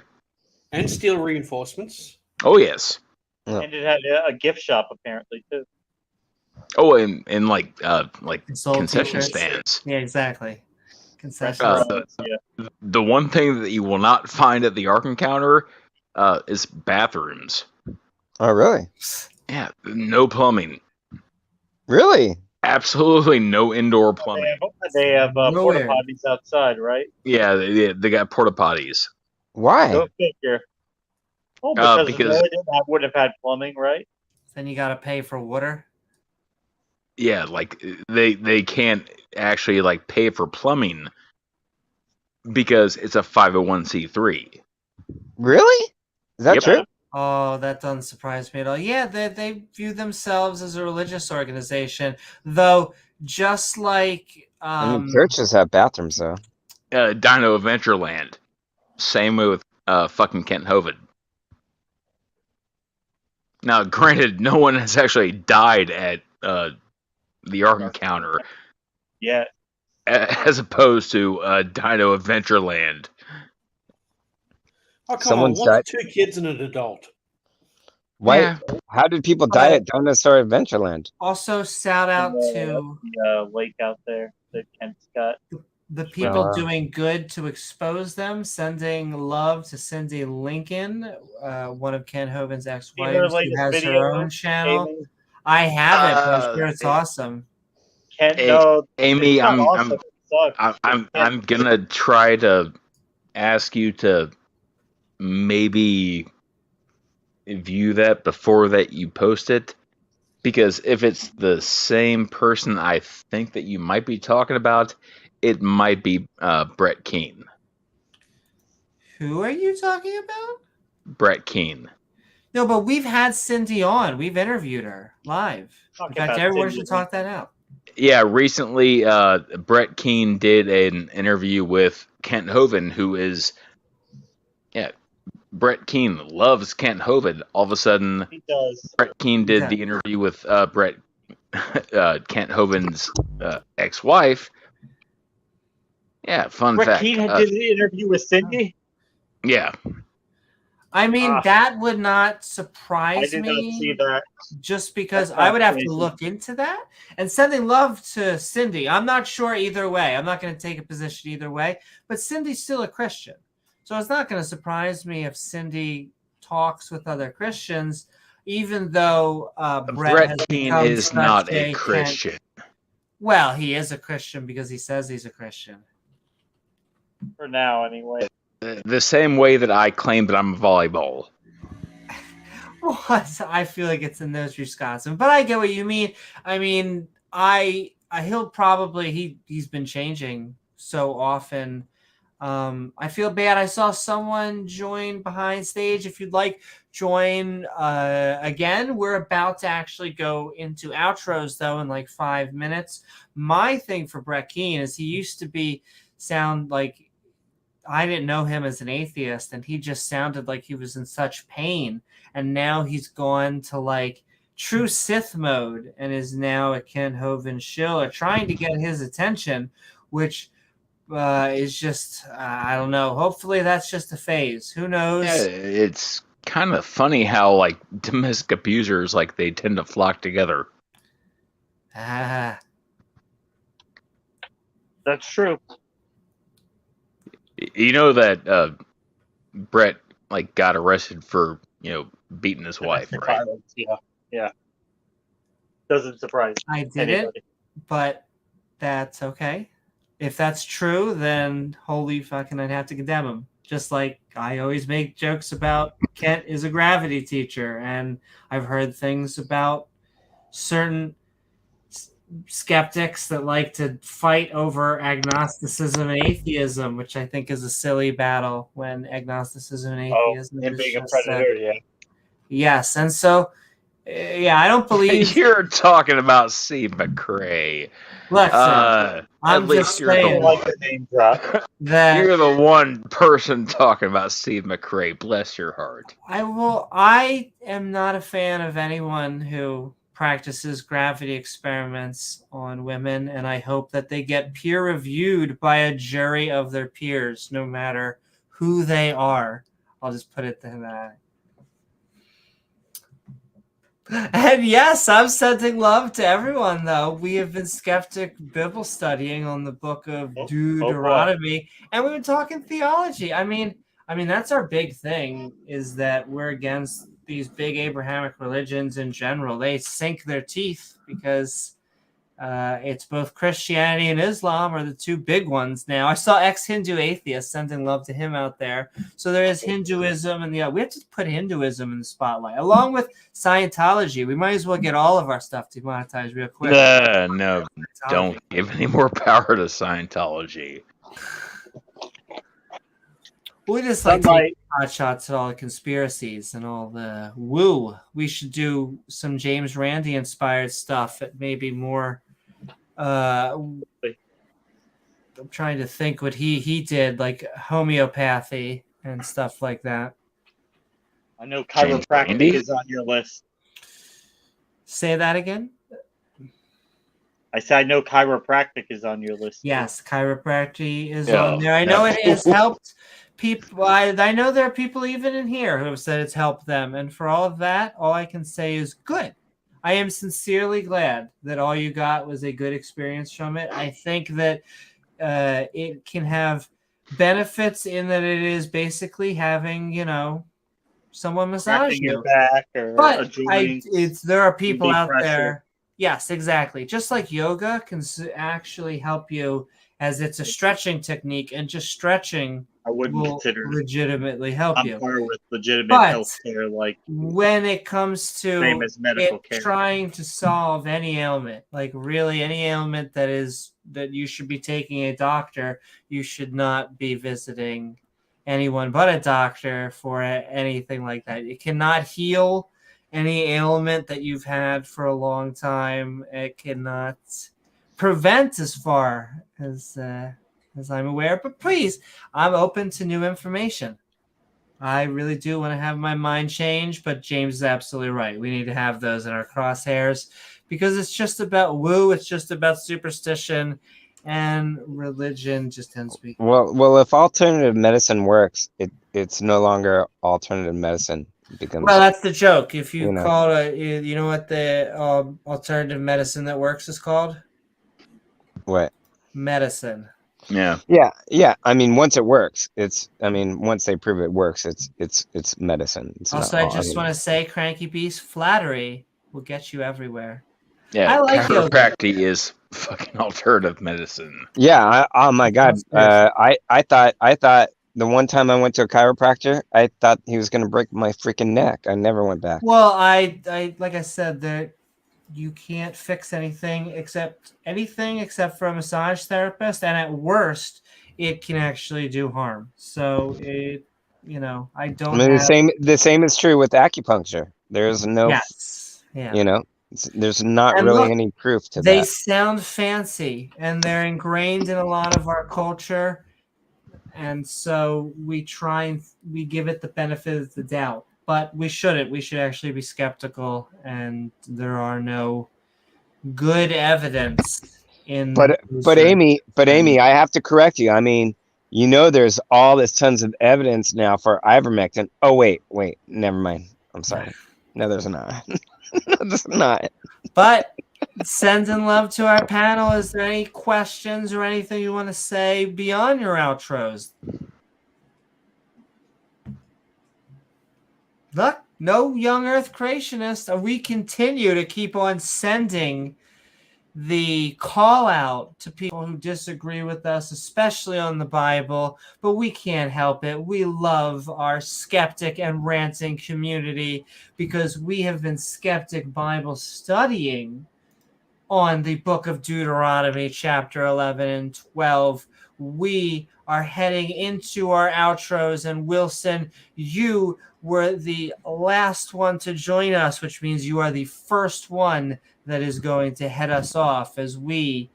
And steel reinforcements. Oh yes. And it had a gift shop apparently too. Oh, and like Sold concession t-shirts. stands. Yeah, exactly. Concession Yeah. The one thing that you will not find at the Ark Encounter is bathrooms. Oh, really? Yeah, no plumbing. Really? Absolutely no indoor plumbing. They have porta Nowhere. potties outside, right? Yeah, they got porta potties. Why? Go figure. Oh, because Noah wouldn't have had plumbing, right? Then you got to pay for water. Yeah, like they can't actually like pay for plumbing because it's a 501c3. Really? Is that Yep. true? Oh, that doesn't surprise me at all. Yeah, they view themselves as a religious organization, though. Just like I mean, churches have bathrooms, though. Dino Adventureland. Same way with fucking Kent Hovind. Now, granted, no one has actually died at the Ark Encounter. Yeah. As opposed to Dino Adventureland. Oh, come Someone's on. What's died. 2 kids and an adult? Why? Yeah. How did people die at Dinosaur Adventureland? also shout out to the lake out there that Kent's got. the people doing good to expose them, sending love to Cindy Lincoln, one of Ken Hovind's ex-wives, who has her own channel. Amy? I have it, but I'm sure it's awesome. Kent, Hey, no, Amy, it's not awesome. It sucks. I'm gonna try to ask you to maybe view that before that you post it, because if it's the same person I think that you might be talking about, it might be Brett Keane. Who are you talking about? Brett Keane. No, but we've had Cindy on. We've interviewed her live. In fact, everyone should talk that out. Yeah, recently Brett Keane did an interview with Kent Hovind, who is Brett Keane loves Kent Hovind. All of a sudden, He does. Brett Keane did the interview with Kent Hovind's ex-wife. Yeah, fun Brett fact. Keane did the interview with Cindy? Yeah. I mean, that would not I surprise did me. not see that. Just because That's I would have crazy. to look into that. And sending love to Cindy. I'm not sure either way. I'm not going to take a position either way. But Cindy's still a Christian. So it's not going to surprise me if Cindy talks with other Christians, even though Brett Keane is not a Christian. Well, he is a Christian because he says he's a Christian. For now, anyway. The same way that I claim that I'm a volleyball. What? I feel like it's in those Wisconsin, but I get what you mean. I mean, he'll probably he's been changing so often. I feel bad. I saw someone join behind stage. If you'd like, join again. We're about to actually go into outros though in like 5 minutes. My thing for Brett Keane is he used to sound like I didn't know him as an atheist, and he just sounded like he was in such pain. And now he's gone to like true Sith mode and is now a Ken Hovind shill, trying to get his attention, which is just I don't know. Hopefully that's just a phase. Who knows? Yeah, it's kind of funny how like domestic abusers like they tend to flock together. Ah, That's true. You know that Brett like got arrested for beating his wife, Domestic right? violence. Yeah. Doesn't surprise I did anybody. it, but that's okay. If that's true, then holy fucking, I'd have to condemn him. Just like I always make jokes about Kent is a gravity teacher, and I've heard things about certain skeptics that like to fight over agnosticism and atheism, which I think is a silly battle when agnosticism and atheism him is being a just predator, yeah. yes. And so, yeah, I don't believe. You're talking about Steve McRae. Listen, I'm At least just you're saying the Like the name drop. that you're the one person talking about Steve McRae. Bless your heart. I am not a fan of anyone who practices gravity experiments on women, and I hope that they get peer reviewed by a jury of their peers, no matter who they are. I'll just put it to that. And yes, I'm sending love to everyone, though. We have been skeptic Bible studying on the book of Oh, Deuteronomy, and we've been talking theology. I mean, that's our big thing, is that we're against these big Abrahamic religions in general. They sink their teeth because it's both Christianity and Islam are the two big ones now. I saw ex-Hindu atheist, sending love to him out there. So there is Hinduism, and we have to put Hinduism in the spotlight along with Scientology. We might as well get all of our stuff demonetized real quick. No, don't give any more power to Scientology. We just like taking hot shots at all the conspiracies and all the woo. We should do some James Randi inspired stuff that maybe more. I'm trying to think what he did, like homeopathy and stuff like that. I know chiropractic is on your list. Say that again. I said I know chiropractic is on your list. Yes, chiropractic is on there. I know it has helped people. I know there are people even in here who have said it's helped them, and for all of that, all I can say is good. I am sincerely glad that all you got was a good experience from it. I think that it can have benefits in that it is basically having, someone massage Your you. back or But a joint. there are people out pressure. there. Yes, exactly. Just like yoga can actually help you, as it's a stretching technique, and just stretching I wouldn't will consider legitimately help I'm you. par with legitimate But healthcare, like when it comes to same as medical it care. trying to solve any ailment, like really any ailment that you should be taking a doctor, you should not be visiting anyone but a doctor for anything like that. It cannot heal any ailment that you've had for a long time. It cannot prevent, as far as I'm aware. But please, I'm open to new information. I really do want to have my mind changed, but James is absolutely right. We need to have those in our crosshairs because it's just about woo. It's just about superstition, and religion just tends to be. Well, if alternative medicine works, it's no longer alternative medicine. It becomes, Well, that's the joke. If you you know. call it, you know what the alternative medicine that works is called? What? Medicine. Yeah. Yeah. I mean, once it works, once they prove it works, it's medicine. It's Also, not, I just want to say, Cranky Beast, flattery will get you everywhere. Yeah, I like yoga. chiropractic is fucking alternative medicine. Yeah. Oh my God. I thought the one time I went to a chiropractor, I thought he was gonna break my freaking neck. I never went back. Well, I like I said, that you can't fix anything except for a massage therapist, and at worst, it can actually do harm. So I don't. I mean, the same is true with acupuncture. There's no, Yes. Yeah. there's not And really look, any proof to they that. sound fancy, and they're ingrained in a lot of our culture, and so we give it the benefit of the doubt. But we shouldn't. We should actually be skeptical, and there are no good evidence in But Amy, I have to correct you. I mean, there's all this tons of evidence now for ivermectin. Oh wait, never mind. I'm sorry. No, there's not. No, there's not. But sending love to our panel. Is there any questions or anything you want to say beyond your outros? Look, no young earth creationists. We continue to keep on sending the call out to people who disagree with us, especially on the Bible, but we can't help it. We love our skeptic and ranting community because we have been skeptic Bible studying on the book of Deuteronomy chapter 11 and 12. We are heading into our outros, and Wilson, you were the last one to join us, which means you are the first one that is going to head us off as we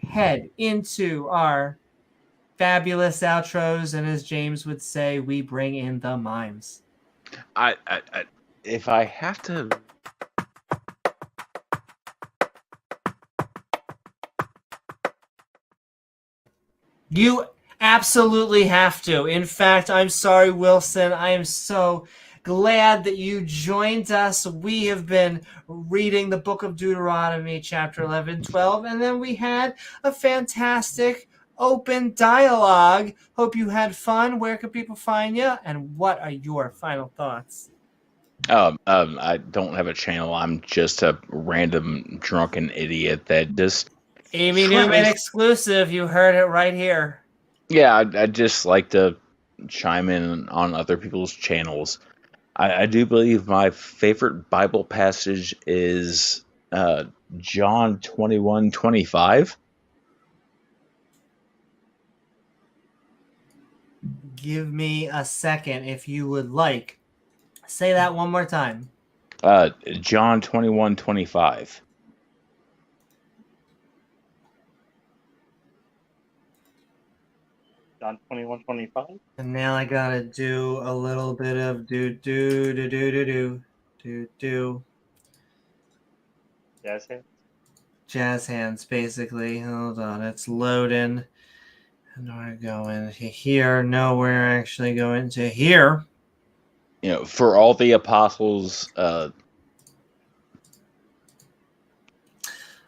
head into our fabulous outros. And as James would say, we bring in the mimes. If I have to, You absolutely have to. In fact, I'm sorry, Wilson. I am so glad that you joined us. We have been reading the book of Deuteronomy, chapter 11, 12, and then we had a fantastic open dialogue. Hope you had fun. Where can people find you? And what are your final thoughts? I don't have a channel. I'm just a random drunken idiot that just Amy Newman exclusive. You heard it right here. Yeah, I just like to chime in on other people's channels. I do believe my favorite Bible passage is John 21:25. Give me a second if you would like. Say that one more time. John 21:25. John 21:25. And now I gotta do a little bit of do. Jazz hands, basically. Hold on, it's loading. And we're going to here. No, we're actually going to here. For all the apostles. All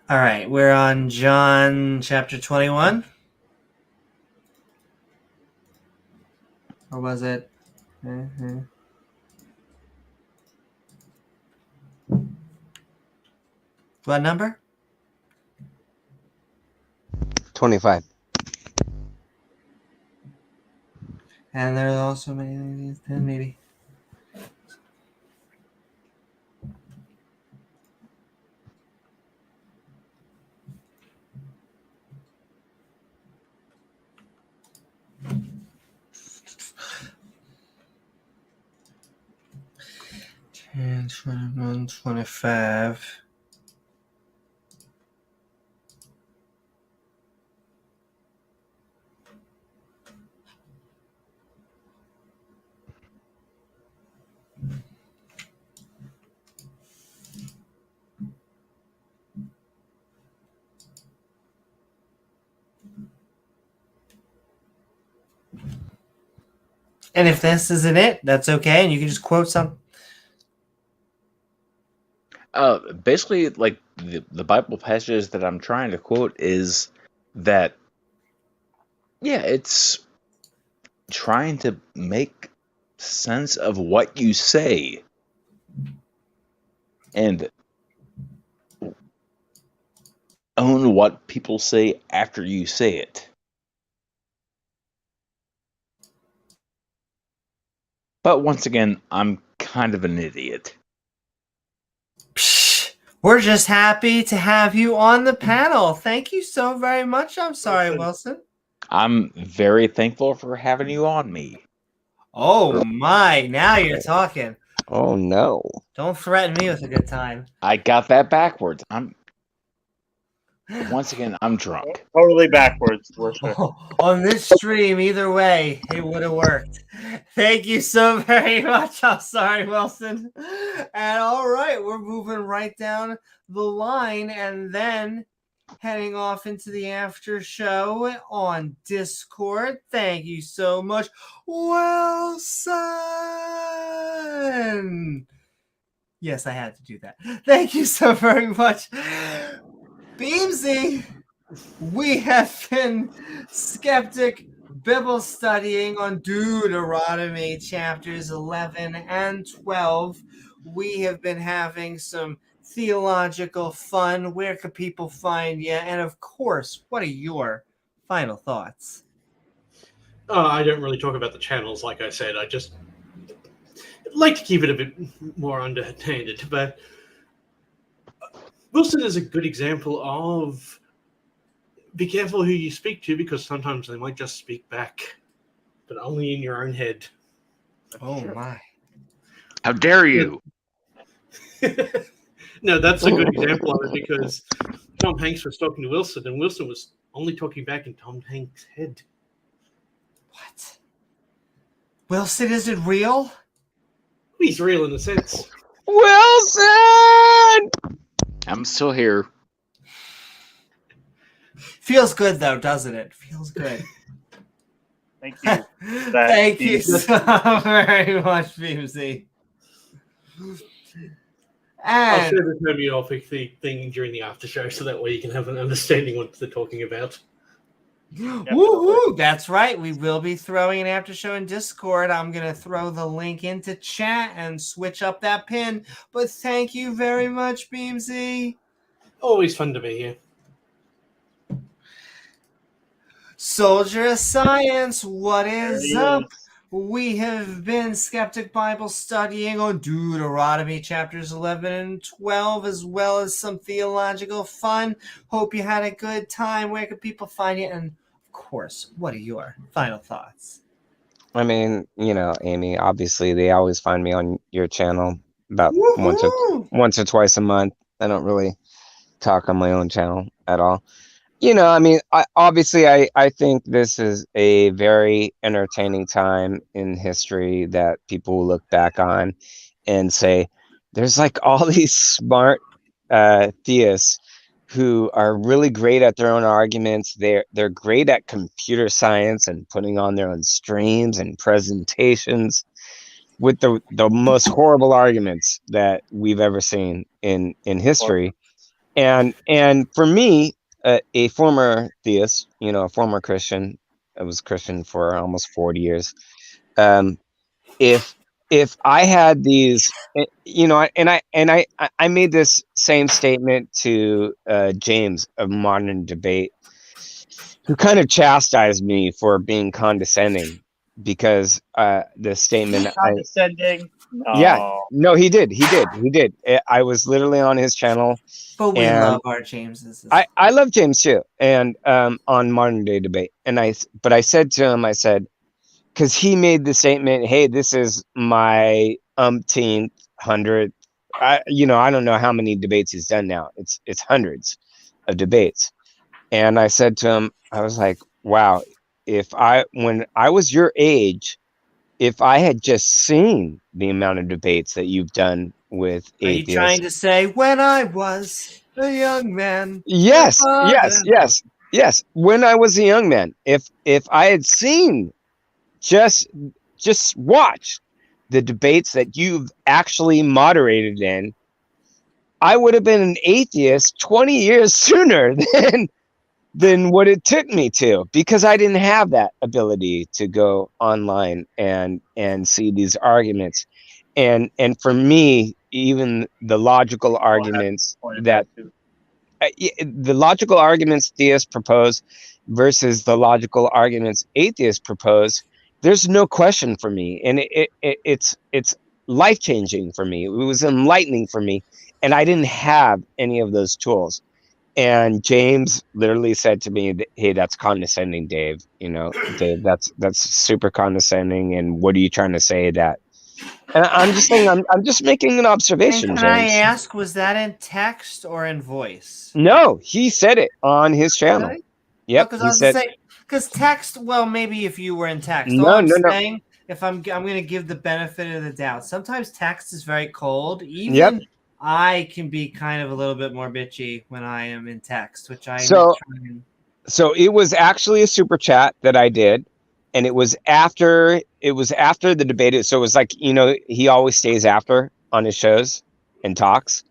right, we're on John chapter 21. Or was it? What number? 25. And there's also maybe 10, maybe. And 21, 25. And if this isn't it, that's okay. And you can just quote some. Basically, like the Bible passages that I'm trying to quote is that, yeah, it's trying to make sense of what you say and own what people say after you say it. But once again, I'm kind of an idiot. Psh, we're just happy to have you on the panel. Thank you so very much. I'm sorry, Wilson. I'm very thankful for having you on me. Oh my, now you're talking. Oh no. Don't threaten me with a good time. I got that backwards. Once again, I'm drunk. Totally backwards, worship. On this stream, either way, it would have worked. Thank you so very much. I'm sorry, Wilson. And all right, we're moving right down the line. And then heading off into the after show on Discord. Thank you so much, Wilson. Yes, I had to do that. Thank you so very much, Beamsy. We have been Skeptic Bible studying on Deuteronomy chapters 11 and 12. We have been having some theological fun. Where can people find you? And of course, what are your final thoughts? I don't really talk about the channels, like I said. I just like to keep it a bit more underhanded. But Wilson is a good example of be careful who you speak to, because sometimes they might just speak back, but only in your own head. Oh my. How dare you? No, that's a good example of it, because Tom Hanks was talking to Wilson, and Wilson was only talking back in Tom Hanks' head. What? Wilson isn't real? He's real in a sense. Wilson! I'm still here. Feels good though, doesn't it? Feels good. Thank you. Thank you so very much, Beamsy. I'll And share the homeopathic thing during the after show, so that way you can have an understanding what they're talking about. woohoo! That's right. We will be throwing an after show in Discord. I'm gonna throw the link into chat and switch up that pin. But thank you very much, Beamsy. Always fun to be here. Soldier of Science, what is he up? is. We have been Skeptic Bible studying on Deuteronomy chapters 11 and 12, as well as some theological fun. Hope you had a good time. Where can people find you? And of course, what are your final thoughts? I mean, Amy, obviously they always find me on your channel about Woohoo! once or twice a month. I don't really talk on my own channel at all. I think this is a very entertaining time in history that people will look back on and say, there's like all these smart theists who are really great at their own arguments. They're great at computer science and putting on their own streams and presentations with the most horrible arguments that we've ever seen in history. And for me, a former theist, a former Christian, I was Christian for almost 40 years. If I had these, I made this same statement to James of Modern Debate, who kind of chastised me for being condescending, because the statement Condescending. No. Yeah, no, he did. I was literally on his channel. But we And love our Jameses. I love James too, and on Modern Day Debate, but I said to him, I said, because he made the statement, hey, this is my umpteenth, hundredth, I don't know how many debates he's done now. It's hundreds of debates, and I said to him, I was like, wow, when I was your age, if I had just seen the amount of debates that you've done with Are atheists. you trying to say, when I was a young man? Yes. When I was a young man, if I had seen, just watch the debates that you've actually moderated in, I would have been an atheist 20 years sooner than what it took me to, because I didn't have that ability to go online and see these arguments. And for me, even the logical arguments that the logical arguments theists propose versus the logical arguments atheists propose, there's no question for me, and it's life-changing for me. It was enlightening for me, and I didn't have any of those tools. And James literally said to me, hey, that's condescending, Dave. Dave, that's super condescending, and what are you trying to say that? And I'm just saying, I'm just making an observation, And can James. I ask, was that in text or in voice? No, he said it on his channel. Really? Yep, Because he said. because text. Well, maybe if you were in text. No, All I'm no. saying, if I'm going to give the benefit of the doubt. Sometimes text is very cold. Even Yep. I can be kind of a little bit more bitchy when I am in text, which I So try and. so it was actually a super chat that I did, and it was after the debate. So it was like, he always stays after on his shows and talks.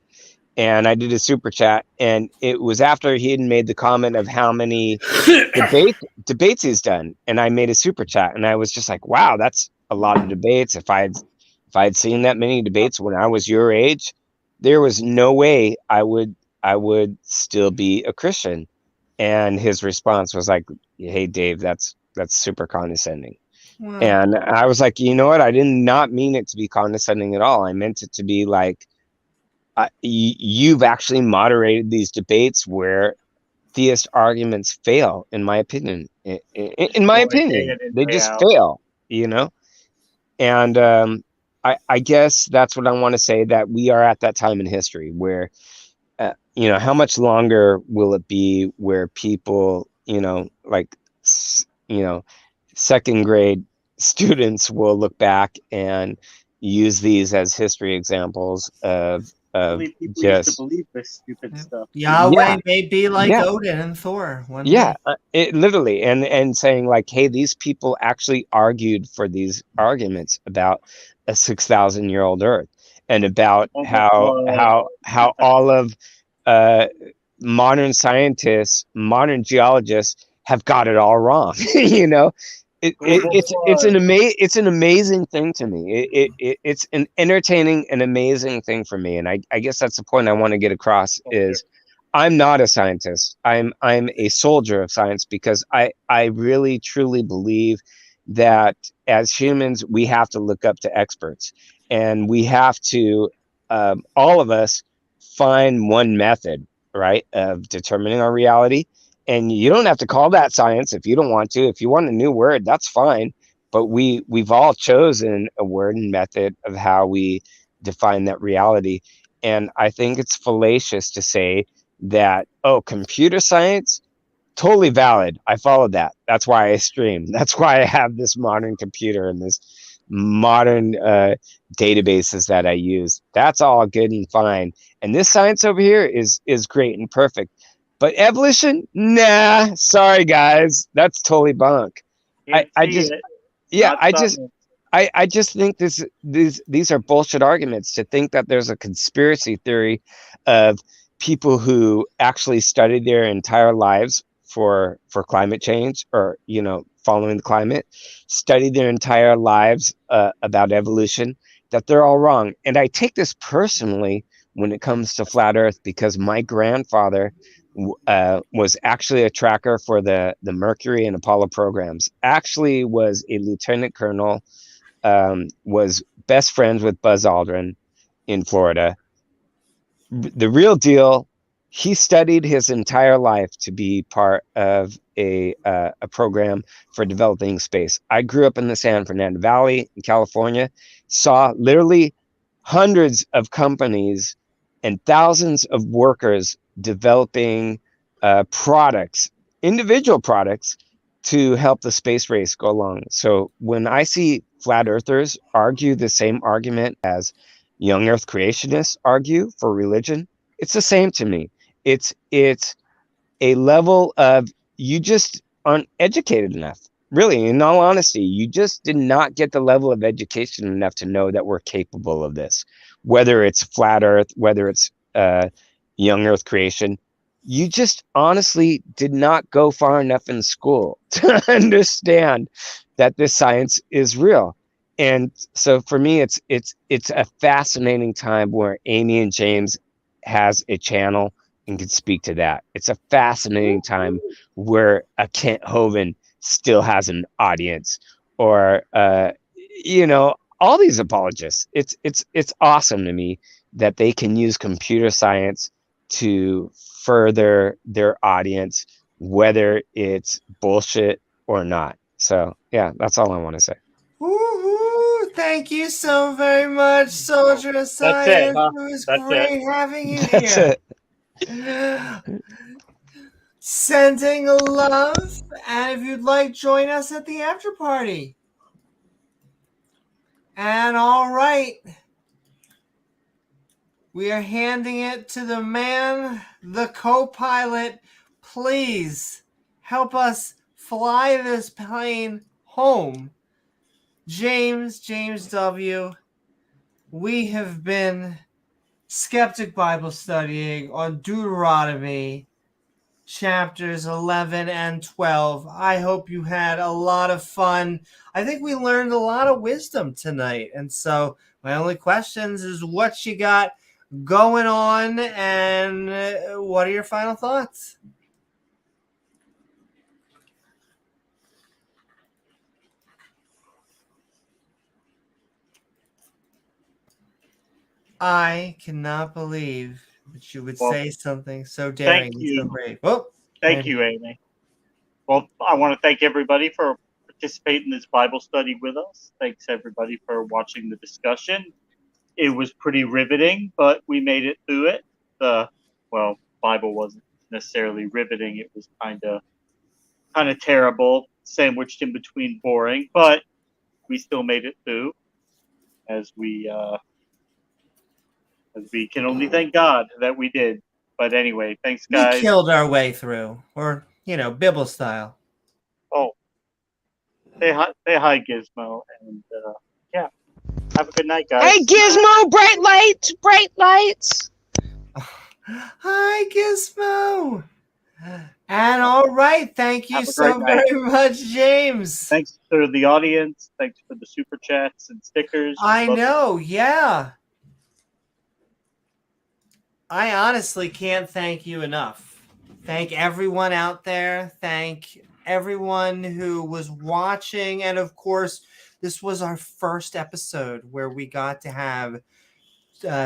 And I did a super chat, and it was after he had made the comment of how many debates he's done, and I made a super chat, and I was just like, wow, that's a lot of debates. If I had seen that many debates when I was your age, there was no way I would still be a Christian. And his response was like, hey Dave, that's super condescending. Well, And I was like, you know what, I did not mean it to be condescending at all. I meant it to be like, you've actually moderated these debates where theist arguments fail, in my opinion. In my Destroy day opinion, in and they day just out. fail, And I guess that's what I want to say, that we are at that time in history where, how much longer will it be where people, like, second grade students will look back and use these as history examples I of believe people used to just, believe this stupid stuff. Yahweh yeah, may be like yeah, Odin and Thor one yeah, day. it literally, and saying like, hey, these people actually argued for these arguments about a 6,000-year-old Earth, and about Oh my how God. how all of uh, modern scientists, modern geologists have got it all wrong. It's an amazing thing to me. It's an entertaining and amazing thing for me, and I guess that's the point I want to get across is, I'm not a scientist. I'm a soldier of science, because I really truly believe that as humans we have to look up to experts, and we have to, all of us, find one method, right, of determining our reality. And you don't have to call that science if you don't want to. If you want a new word, that's fine. But we've all chosen a word and method of how we define that reality. And I think it's fallacious to say that, oh, computer science, totally valid. I followed that. That's why I stream. That's why I have this modern computer and this modern databases that I use. That's all good and fine. And this science over here is great and perfect. But evolution, nah. Sorry, guys, that's totally bunk. I Can't I see just it. yeah, Not something. I just think these are bullshit arguments, to think that there's a conspiracy theory of people who actually studied their entire lives for climate change, or following the climate, studied their entire lives about evolution, that they're all wrong. And I take this personally when it comes to flat earth, because my grandfather was actually a tracker for the Mercury and Apollo programs, actually was a lieutenant colonel, was best friends with Buzz Aldrin in Florida. The real deal. He studied his entire life to be part of a program for developing space. I grew up in the San Fernando Valley in California, saw literally hundreds of companies and thousands of workers developing products, individual products, to help the space race go along. So when I see flat earthers argue the same argument as young earth creationists argue for religion, it's the same to me. It's a level of, you just aren't educated enough. Really, in all honesty, you just did not get the level of education enough to know that we're capable of this. Whether it's flat earth, whether it's young earth creation, you just honestly did not go far enough in school to understand that this science is real. And so for me, it's a fascinating time where Amy and James has a channel and can speak to that. It's a fascinating time where a Kent Hovind still has an audience, or all these apologists. It's awesome to me that they can use computer science to further their audience, whether it's bullshit or not. So yeah, that's all I want to say. Woohoo! Thank you so very much, Soldier of That's it, Science. huh? It was That's it. great having you That's here. it. Sending love, and if you'd like, join us at the after party. And all right. We are handing it to the man, the co-pilot. Please help us fly this plane home. James W. We have been Skeptic Bible studying on Deuteronomy chapters 11 and 12. I hope you had a lot of fun. I think we learned a lot of wisdom tonight. And so my only questions is what you got going on and what are your final thoughts? I cannot believe that you would say something so daring and so brave. Oh, Thank you, Amy. Well, I want to thank everybody for participating in this Bible study with us. Thanks, everybody, for watching the discussion. It was pretty riveting, but we made it through it. Bible wasn't necessarily riveting. It was kind of terrible, sandwiched in between boring, but we still made it through as we can only thank God that we did. But anyway, thanks, guys. We killed our way through, or, Bible style. Oh, say hi, Gizmo, and yeah, have a good night, guys. Hey, Gizmo, bright lights. Hi, Gizmo. And all right, thank you so very much, James. Thanks to the audience. Thanks for the super chats and stickers. I know, yeah. I honestly can't thank you enough. Thank everyone out there. Thank everyone who was watching. And of course, this was our first episode where we got to have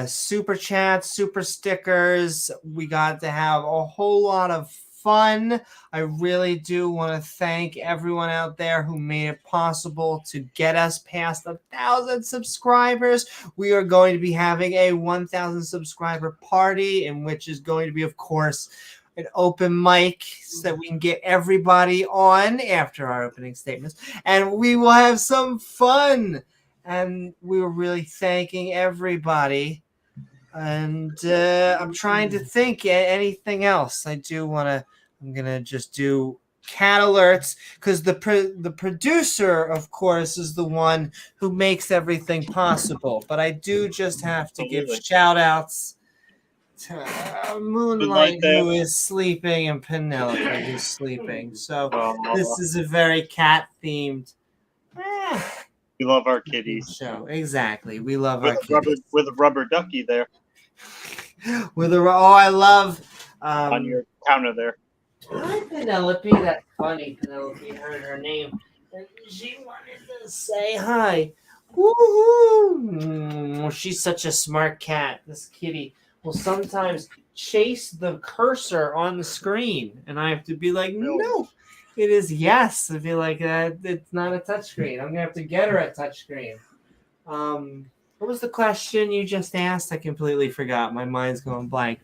super chats, super stickers. We got to have a whole lot of fun. I really do want to thank everyone out there who made it possible to get us past 1,000 subscribers. We are going to be having a 1,000 subscriber party, in which is going to be, of course, an open mic so that we can get everybody on after our opening statements, and we will have some fun. And we were really thanking everybody. And I'm trying to think anything else. I'm going to just do cat alerts, because the producer, of course, is the one who makes everything possible. But I do just have to give shout outs to Moonlight, who is sleeping, and Penelope, who's sleeping. So this is a very cat themed. We love our kitties. Show. Exactly. We love our kitties. With a rubber ducky there. I love on your counter there. Hi, Penelope. That's funny. Penelope heard her name and she wanted to say hi. Woo-hoo! She's such a smart cat. This kitty will sometimes chase the cursor on the screen, and I have to be like, no, it is yes. I'd be like, it's not a touchscreen. I'm gonna have to get her a touchscreen. What was the question you just asked? I completely forgot. My mind's going blank.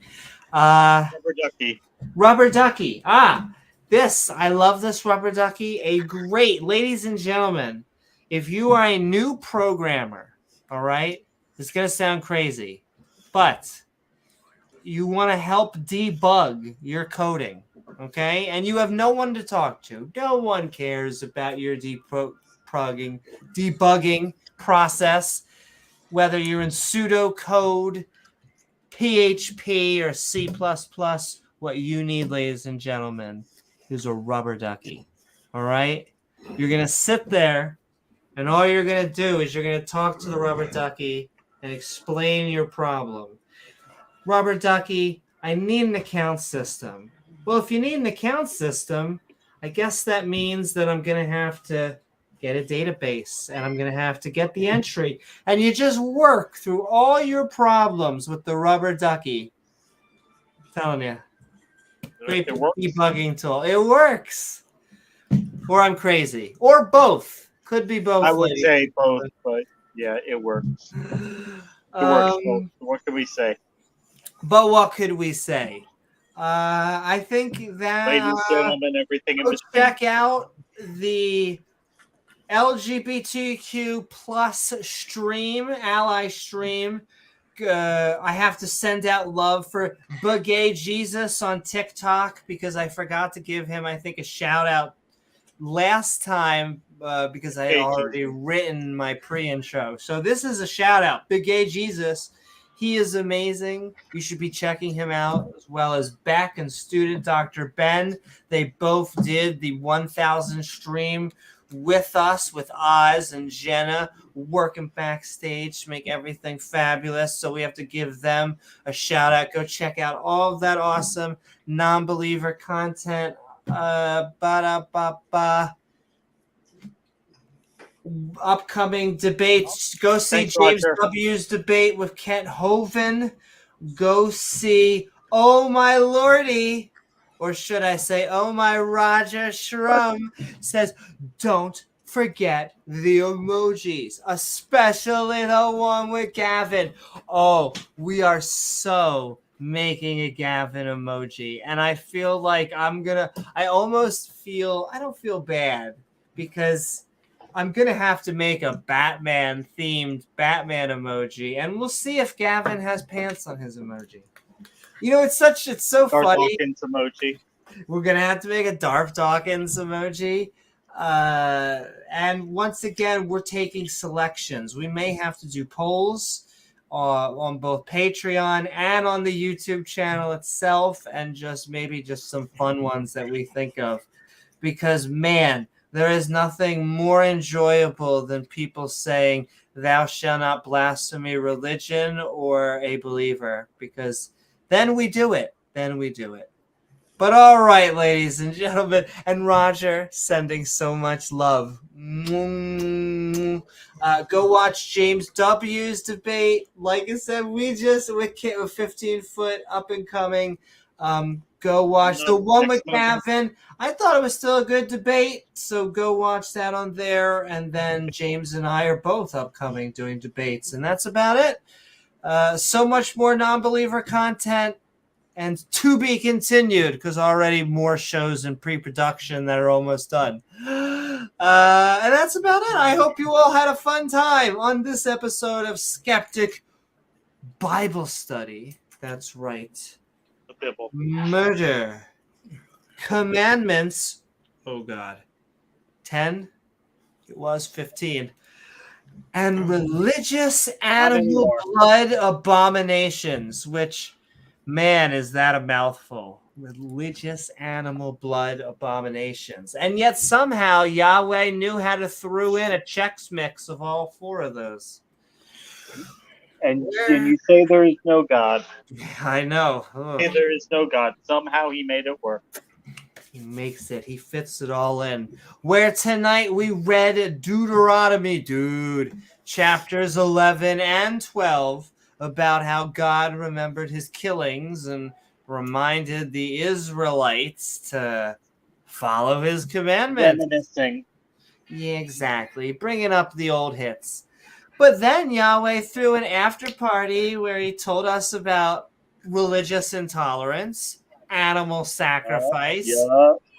Rubber ducky. Rubber ducky. I love this rubber ducky. A great, ladies and gentlemen, if you are a new programmer, all right, it's going to sound crazy, but you want to help debug your coding, okay? And you have no one to talk to. No one cares about your debugging process, whether you're in pseudocode, PHP, or C++. What you need, ladies and gentlemen, is a rubber ducky. All right? You're going to sit there, and all you're going to do is you're going to talk to the rubber ducky and explain your problem. Rubber ducky, I need an account system. Well, if you need an account system, I guess that means that I'm going to have to get a database, and I'm going to have to get the entry. And you just work through all your problems with the rubber ducky. I'm telling you. Great debugging tool. It works. Or I'm crazy. Or both. Could be both. I would say both, but yeah, it works. What can we say? But what could we say? I think that, ladies and gentlemen, everything in between. Check out the LGBTQ plus stream, ally stream, I have to send out love for Bugay Jesus on TikTok because I forgot to give him, I think, a shout out last time because I had already written my pre-intro. So this is a shout out. Bugay Jesus. He is amazing. You should be checking him out, as well as Beck and student Dr. Ben. They both did the 1000 stream with us, with Oz and Jenna, working backstage to make everything fabulous. So we have to give them a shout out. Go check out all of that awesome non-believer content. Upcoming debates. Go see James W's debate with Kent Hovind. Go see Oh My Lordy, or should I say Oh My Roger Shrum says, don't forget the emojis, especially the one with Gavin. Oh, we are so making a Gavin emoji, and I feel like I don't feel bad because I'm gonna have to make a Batman themed Batman emoji, and we'll see if Gavin has pants on his emoji. You know, it's so Darth funny. Dawkins emoji. We're gonna have to make a Darth Dawkins emoji. And once again, we're taking selections. We may have to do polls on both Patreon and on the YouTube channel itself, and maybe just some fun ones that we think of. Because, man, there is nothing more enjoyable than people saying, thou shalt not blaspheme religion or a believer, because then we do it. But all right, ladies and gentlemen, and Roger sending so much love. Go watch James W's debate. Like I said, with 15-foot up and coming. Go watch the one with Gavin. I thought it was still a good debate, so go watch that on there. And then James and I are both upcoming doing debates, and that's about it. So much more non-believer content, and to be continued, because already more shows in pre-production that are almost done. And that's about it. I hope you all had a fun time on this episode of Skeptic Bible Study. That's right. Murder. Commandments. Oh, God. 10? It was 15. And religious animal blood abominations, which, man, is that a mouthful. Religious animal blood abominations. And yet somehow Yahweh knew how to throw in a Chex Mix of all four of those. And you say there is no God. I know. There is no God. Somehow he made it work. He makes it. He fits it all in. Where tonight we read Deuteronomy, chapters 11 and 12, about how God remembered his killings and reminded the Israelites to follow his commandments. Reminiscing. Yeah, exactly. Bringing up the old hits. But then Yahweh threw an after party where he told us about religious intolerance, animal sacrifice,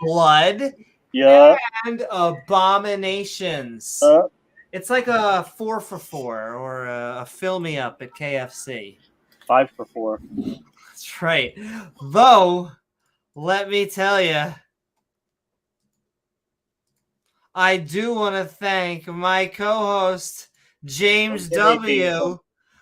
blood, and abominations. It's like a 4 for 4 or a fill me up at KFC. 5 for 4. That's right. Though, let me tell you, I do want to thank my co-host, James W.,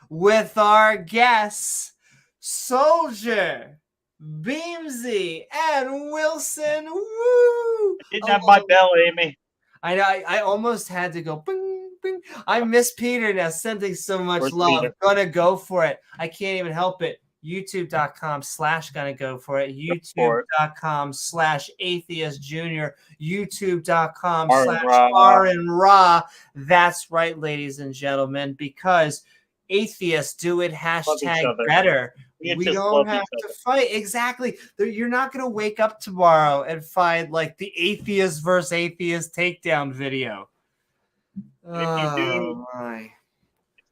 with our guests, Soldier, Beamsy, and Wilson. Woo! I didn't have my bell, Amy. I know. I almost had to go. Bing, bing. I miss Peter now, sending so much Where's love. Peter? Gonna go for it. I can't even help it. YouTube.com/gonna go for it. YouTube.com/atheist junior. YouTube.com/R and Ra. That's right, ladies and gentlemen, because atheists do it #better. We don't have to fight. Exactly. You're not going to wake up tomorrow and find like the atheist versus atheist takedown video. And if you do, it's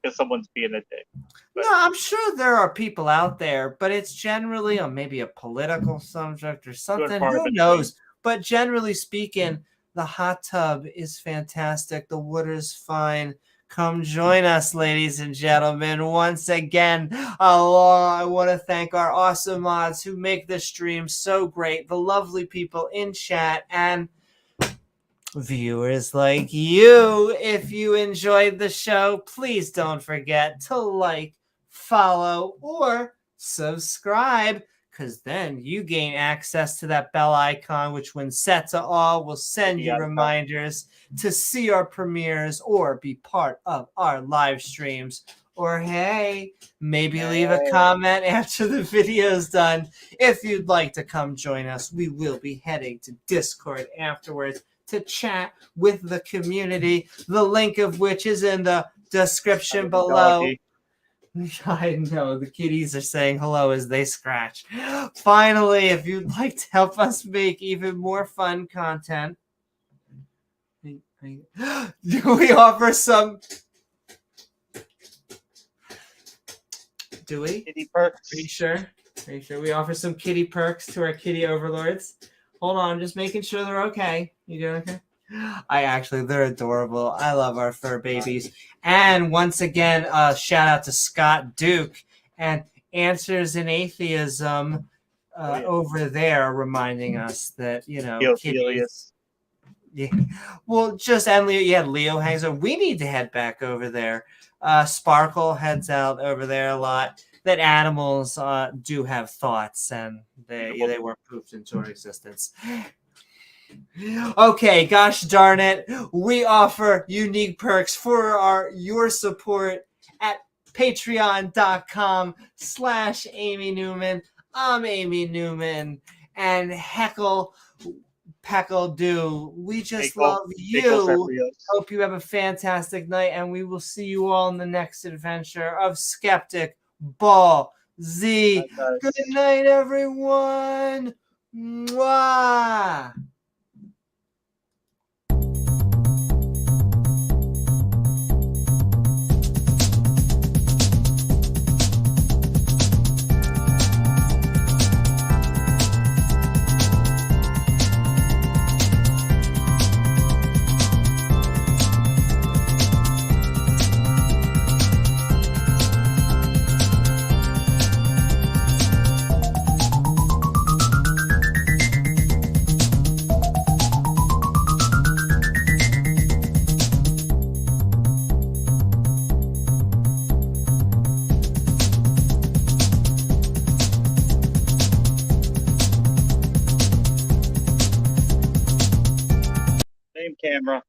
because someone's being a dick. No, I'm sure there are people out there, but it's generally maybe a political subject or something. Who knows? But generally speaking, the hot tub is fantastic. The water is fine. Come join us, ladies and gentlemen. Once again, I want to thank our awesome mods who make this stream so great, the lovely people in chat, and viewers like you. If you enjoyed the show, please don't forget to like, follow, or subscribe, because then you gain access to that bell icon, which when set to all will send you reminders to see our premieres or be part of our live streams. Or hey, maybe leave a comment after the video's done. If you'd like to come join us, we will be heading to Discord afterwards to chat with the community, the link of which is in the description below. Doggy. I know, the kitties are saying hello as they scratch. Finally, if you'd like to help us make even more fun content, we offer some... Do we? Kitty perks. Are you sure? Are you sure? We offer some kitty perks to our kitty overlords. Hold on, just making sure they're okay. You doing okay? They're adorable. I love our fur babies. And once again, shout out to Scott Duke and Answers in Atheism over there, reminding us that, you know, kitties. Yeah. Well, and Leo, Leo hangs over. We need to head back over there. Sparkle heads out over there a lot. That animals do have thoughts, and they were proofed into our existence. Okay, gosh darn it. We offer unique perks for your support at patreon.com/Amy Newman. I'm Amy Newman, and Peckle do. We just love you. Hope you have a fantastic night, and we will see you all in the next adventure of Skeptic Ball Z. Good night, everyone. Mwah. Same camera.